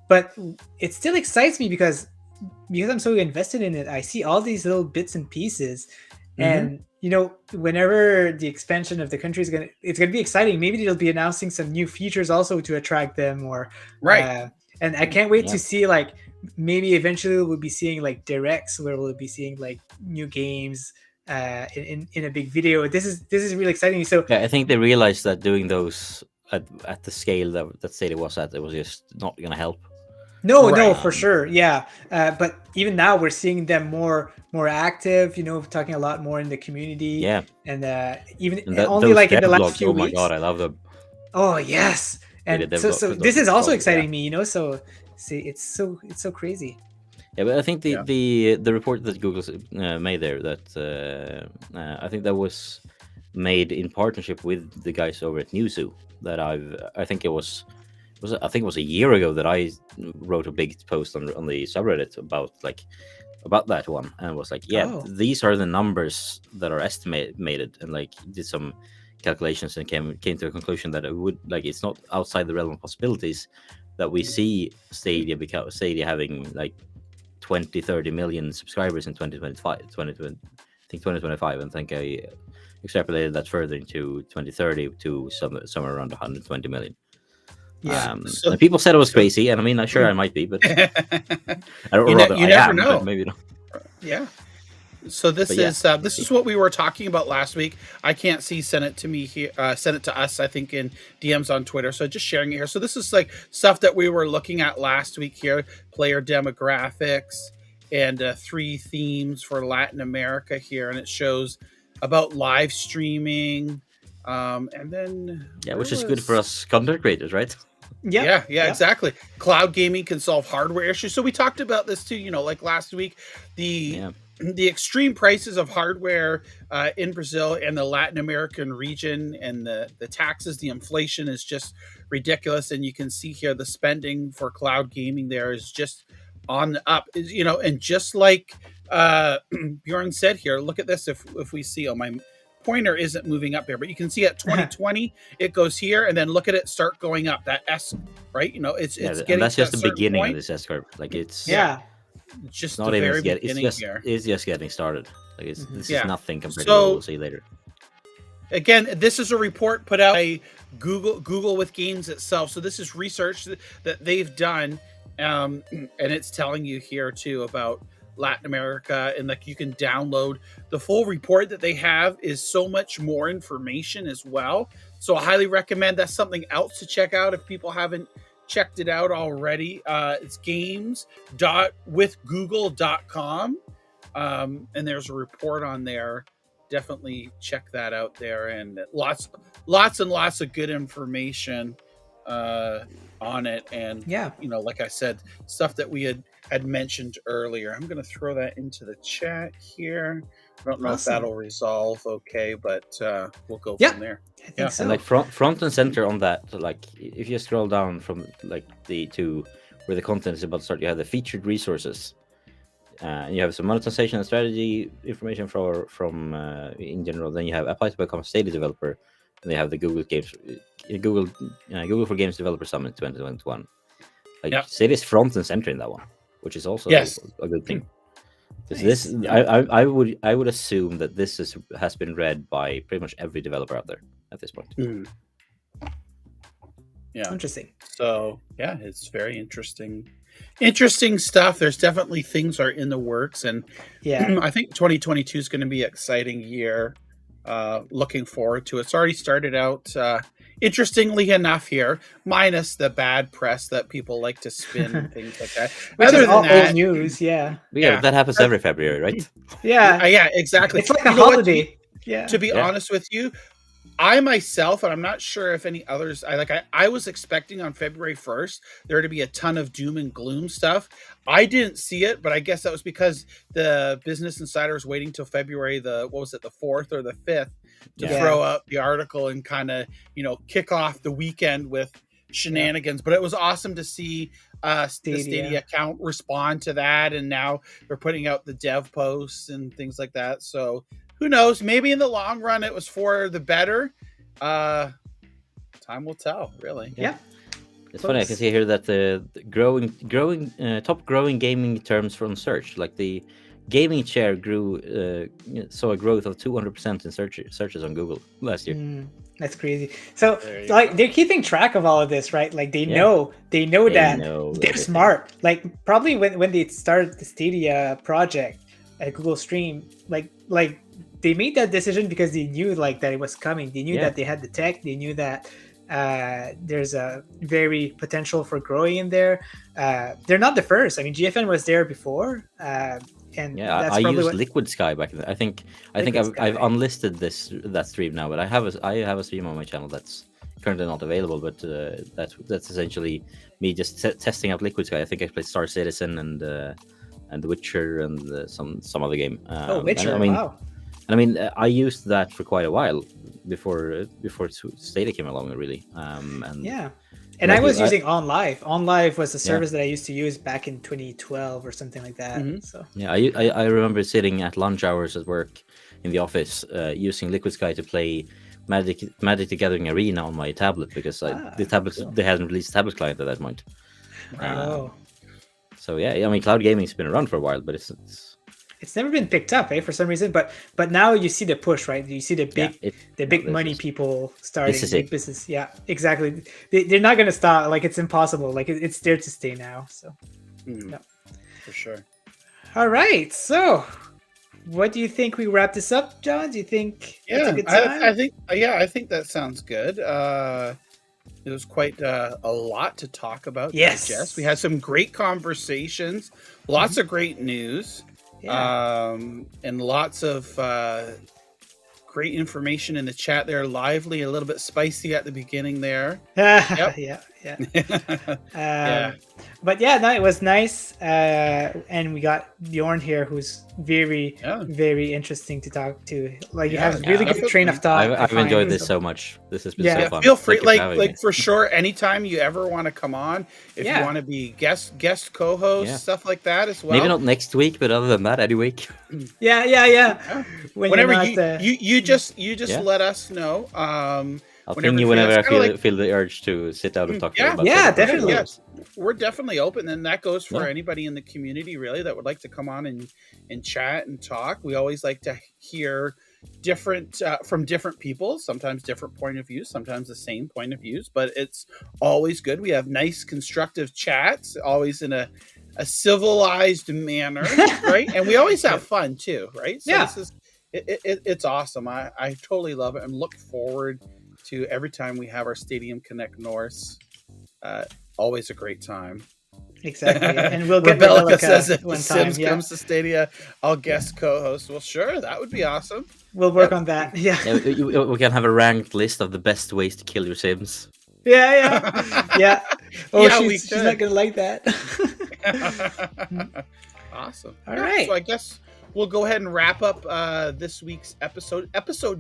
but it still excites me because I'm so invested in it. I see all these little bits and pieces, and you know, whenever the expansion of the country it's gonna be exciting. Maybe they'll be announcing some new features also to attract them, or and I can't wait to see, like, maybe eventually we'll be seeing like directs where we'll be seeing like new games in a big video. This is really exciting. So yeah, I think they realized that doing those at the scale that Stadia was at, it was just not going to help. No, for sure. Yeah. But even now we're seeing them more active, you know, talking a lot more in the community. Yeah. And only like in the last few weeks. Oh my God, I love them. Oh yes. And so this is also exciting me, you know, so see, it's so crazy. Yeah, but I think the report that Google made there, that I think that was made in partnership with the guys over at Newzoo. That I think it was a year ago that I wrote a big post on the subreddit about that one, and was like, these are the numbers that are estimated, and like did some calculations and came to a conclusion that it would, like, it's not outside the realm of possibilities that we see Stadia having like 20-30 million subscribers in 2025. I think 2025, and I think I extrapolated that further into 2030 to somewhere around 120 million. Yeah. And people said it was crazy, and I mean, I might be, but I never know. But maybe not. Yeah. So this is what we were talking about last week. I can't see send it to me here. Send it to us, I think, in DMs on Twitter. So just sharing it here. So this is like stuff that we were looking at last week here. Player demographics and 3 themes for Latin America here, and it shows about live streaming. And then which is good for us content creators, right? Yeah, exactly. Cloud gaming can solve hardware issues. So we talked about this too, like last week, the extreme prices of hardware in Brazil and the Latin American region, and the taxes, the inflation is just ridiculous. And you can see here the spending for cloud gaming there is just on the up, and just like Bjorn said here, look at this. If we see, my pointer isn't moving up there, but you can see at 2020 it goes here, and then look at it start going up. That S, right? It's getting. And that's just the beginning point of this S curve. Like it's just not the even very yet. It's just getting started. Like this is nothing compared to what we'll see later. Again, this is a report put out by Google with Games itself. So this is research that they've done, and it's telling you here too about Latin America, and like you can download the full report that they have. Is so much more information as well. So I highly recommend that's something else to check out if people haven't checked it out already. It's games.withgoogle.com, and there's a report on there. Definitely check that out there, and lots and lots of good information on it. And like I said, stuff that we had mentioned earlier. I'm going to throw that into the chat here. I don't know if that'll resolve okay, but we'll go from there. I think so. And like front and center on that, like if you scroll down from like to where the content is about to start, you have the featured resources, and you have some monetization and strategy information from in general. Then you have apply to become a Stadia developer, and they have the Google for Games Developer Summit 2021. Like Stadia is front and center in that one, which is also a good thing. Nice. I would assume that this has been read by pretty much every developer out there at this point. Yeah, interesting. So it's very interesting stuff. There's definitely things are in the works, and I think 2022 is going to be an exciting year. Looking forward to it. It's already started out interestingly enough here, minus the bad press that people like to spin and things like that. Which is all old news, that happens every February, right? Yeah, exactly. It's like a holiday. To be honest with you, I myself, and I'm not sure if any others, I was expecting on February 1st there to be a ton of doom and gloom stuff. I didn't see it, but I guess that was because the Business Insider was waiting till February the 4th or the 5th to throw out the article and kind of, kick off the weekend with shenanigans. But it was awesome to see the Stadia account respond to that, and now they're putting out the dev posts and things like that. So who knows? Maybe in the long run, it was for the better. Time will tell, really. Yeah. It's funny. I can see here that the top growing gaming terms from search, like the gaming share saw a growth of 200% in searches on Google last year. That's crazy. So they're keeping track of all of this, right? Like they know that they're smart. Like probably when they started the Stadia project at Google Stream, like they made that decision because they knew that it was coming. They knew that they had the tech. They knew that there's a very potential for growing in there. They're not the first. I mean, GFN was there before. And I used Liquid Sky back then. I think I've unlisted that stream now, but I have a stream on my channel that's currently not available. But that's essentially me just testing out Liquid Sky. I think I played Star Citizen and The Witcher and some other game. Witcher! Wow. I mean, I used that for quite a while before Stadia came along, really. And I was using OnLive. OnLive was the service that I used to use back in 2012 or something like that. Mm-hmm. So I remember sitting at lunch hours at work in the office using Liquid Sky to play Magic the Gathering Arena on my tablet because they hadn't released a tablet client at that point. Wow. So yeah, I mean, cloud gaming's been around for a while, but it's never been picked up, for some reason. But now you see the push, right? You see the big money people starting big business. Yeah, exactly. They're not gonna stop. Like, it's impossible. Like, it's there to stay now. So, for sure. All right. So, what do you think we wrap this up, John? Do you think it's a good time? I think that sounds good. It was quite a lot to talk about. Yes. Jess. We had some great conversations, lots of great news, and lots of great information in the chat there. Lively, a little bit spicy at the beginning there. Yeah. But yeah, no, it was nice. And we got Bjorn here, who's very, very interesting to talk to. Like, you have a really good train of thought. I've enjoyed this so much. This has been so fun. Feel free, like for sure, anytime you ever want to come on, if you want to be guest co-host, stuff like that as well. Maybe not next week, but other than that, any week. Yeah. Whenever you just let us know. I'll ping you whenever I feel the urge to sit down and talk about it. Yeah, definitely. Yes. We're definitely open, and that goes for anybody in the community, really, that would like to come on and chat and talk. We always like to hear different from different people, sometimes different point of views, sometimes the same point of views, but it's always good. We have nice, constructive chats, always in a civilized manner, right? And we always have fun, too, right? So this is it's awesome. I totally love it and look forward to every time we have our Stadium Connect North. Always a great time. Exactly. And we'll get Rebellica says if one Sims time. comes to Stadia, I'll guest co-host. Well, sure, that would be awesome. We'll work on that. We can have a ranked list of the best ways to kill your Sims. Yeah. Oh, she's not gonna like that. Awesome. All right. So I guess we'll go ahead and wrap up this week's episode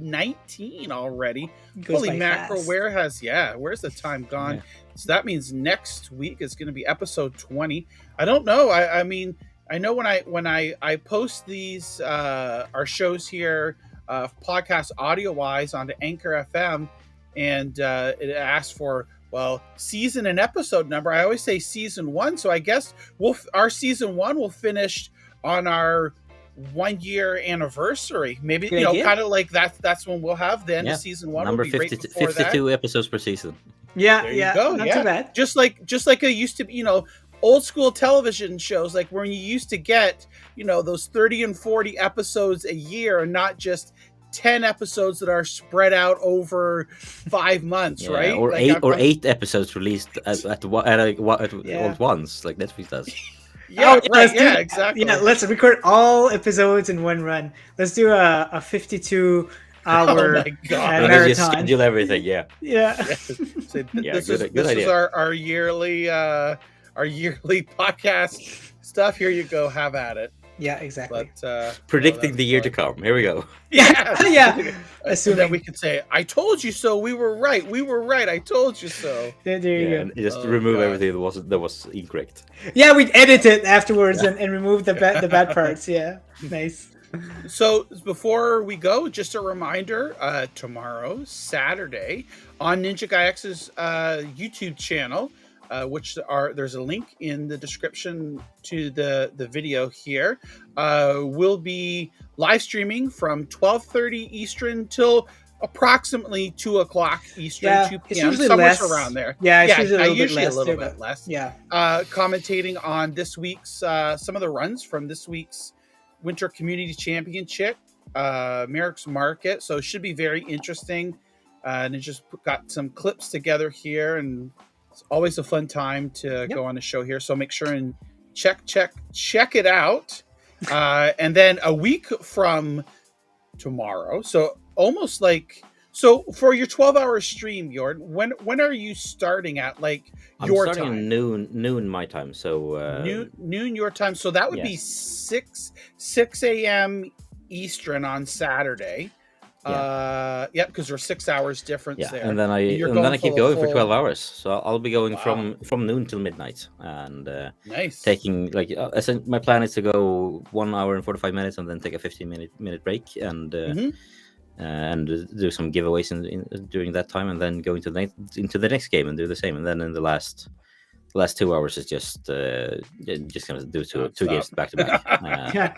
19 already. Holy mackerel, where's the time gone? Yeah. So that means next week is going to be episode 20. I don't know. I mean, I know when I post these our shows here, podcast audio wise onto Anchor FM, and it asks for season and episode number. I always say season 1, so I guess our season 1 will finish on our 1 year anniversary. Maybe kind of like that's when we'll have season 1. Number 52 episodes per season. There you go. Not too bad. Just like it used to be, old school television shows, like when you used to get, those 30 and 40 episodes a year, and not just 10 episodes that are spread out over 5 months, right? Or like eight episodes released at once, like Netflix does. Exactly. Yeah, let's record all episodes in one run. Let's do a 52-hour marathon. Just schedule everything. Yeah. So this is our yearly podcast stuff. Here you go. Have at it. Yeah, exactly. But, predicting the year to come. Here we go. Yeah. Assuming that we could say, "I told you so. We were right. I told you so." There you go. And just remove everything that was incorrect. Yeah, we'd edit it afterwards and remove the bad parts. Yeah, nice. So before we go, just a reminder: tomorrow, Saturday, on NinjaGuy X's YouTube channel. There's a link in the description to the video here. We'll be live streaming from 12:30 Eastern till approximately 2 o'clock Eastern, 2 p.m. Somewhere around there. Yeah, it's usually a little bit less. Yeah. Commentating on this week's some of the runs from this week's Winter Community Championship, Merrick's Market. So it should be very interesting. And it just got some clips together here, and it's always a fun time to go on the show here. So make sure and check it out. And then a week from tomorrow, so almost like for your 12-hour stream, Jord, when are you starting at? Like your time? I'm starting at noon my time. So noon your time. So that would be 6 a.m. Eastern on Saturday. Because there's 6 hours difference there. And then I keep going for 12 hours. So I'll be going from noon till midnight, and nice. Taking my plan is to go 1 hour and 45 minutes, and then take a 15-minute break, and do some giveaways during that time, and then go into the next game and do the same, and then in the last last 2 hours is just gonna do two games back to back. Yeah,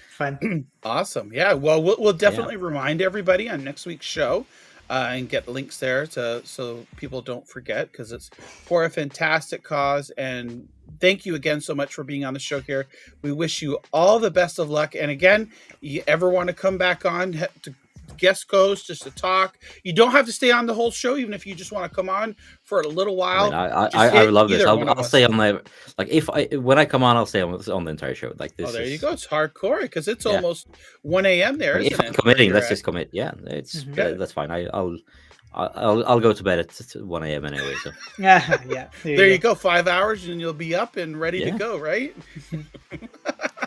fun. Awesome. Yeah. Well, we'll definitely remind everybody on next week's show and get links there so people don't forget, because it's for a fantastic cause. And thank you again so much for being on the show here. We wish you all the best of luck. And again, you ever want to come back on to guest host just to talk, you don't have to stay on the whole show, even if you just want to come on for a little while. I would love this. I'll stay on the, like, when I come on, I'll stay on the entire show. Like this. Oh, there you go. It's hardcore because it's almost 1 a.m. there. If I'm committing, let's just commit. Yeah, it's that's fine. I'll go to bed at 1 a.m. anyway. So yeah. There you go. 5 hours and you'll be up and ready to go. Right.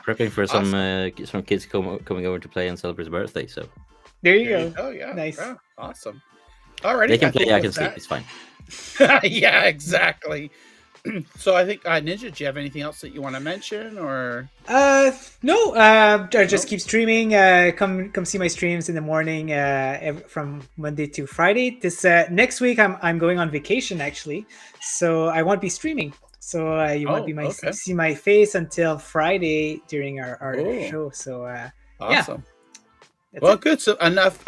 Prepping for some kids coming over to play and celebrate his birthday. So. There you go. Oh yeah, nice, awesome. Alrighty, they can play. I can sleep. It's fine. Yeah, exactly. So I think Ninja, do you have anything else that you want to mention, or? No. I just keep streaming. Come see my streams in the morning. From Monday to Friday. This next week I'm going on vacation actually, so I won't be streaming. So you won't be see my face until Friday during our show. So awesome. Well, good. So enough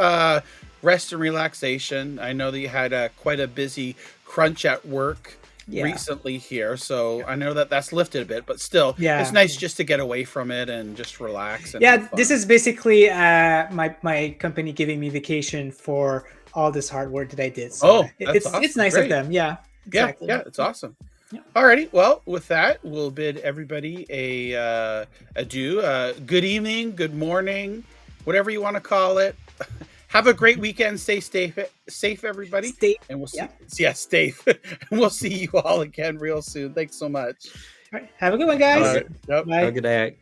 rest and relaxation. I know that you had quite a busy crunch at work recently here, so I know that's lifted a bit, but still, it's nice just to get away from it and just relax. And this is basically my company giving me vacation for all this hard work that I did. So it's awesome. It's nice of them. Yeah, exactly. Yeah, it's awesome. Yeah. Alrighty, well, with that, we'll bid everybody a adieu. Good evening, good morning, whatever you want to call it. Have a great weekend. Stay safe, everybody. And we'll see. Yeah, safe. And we'll see you all again real soon. Thanks so much. All right. Have a good one, guys. Yep. Bye. Have a good day.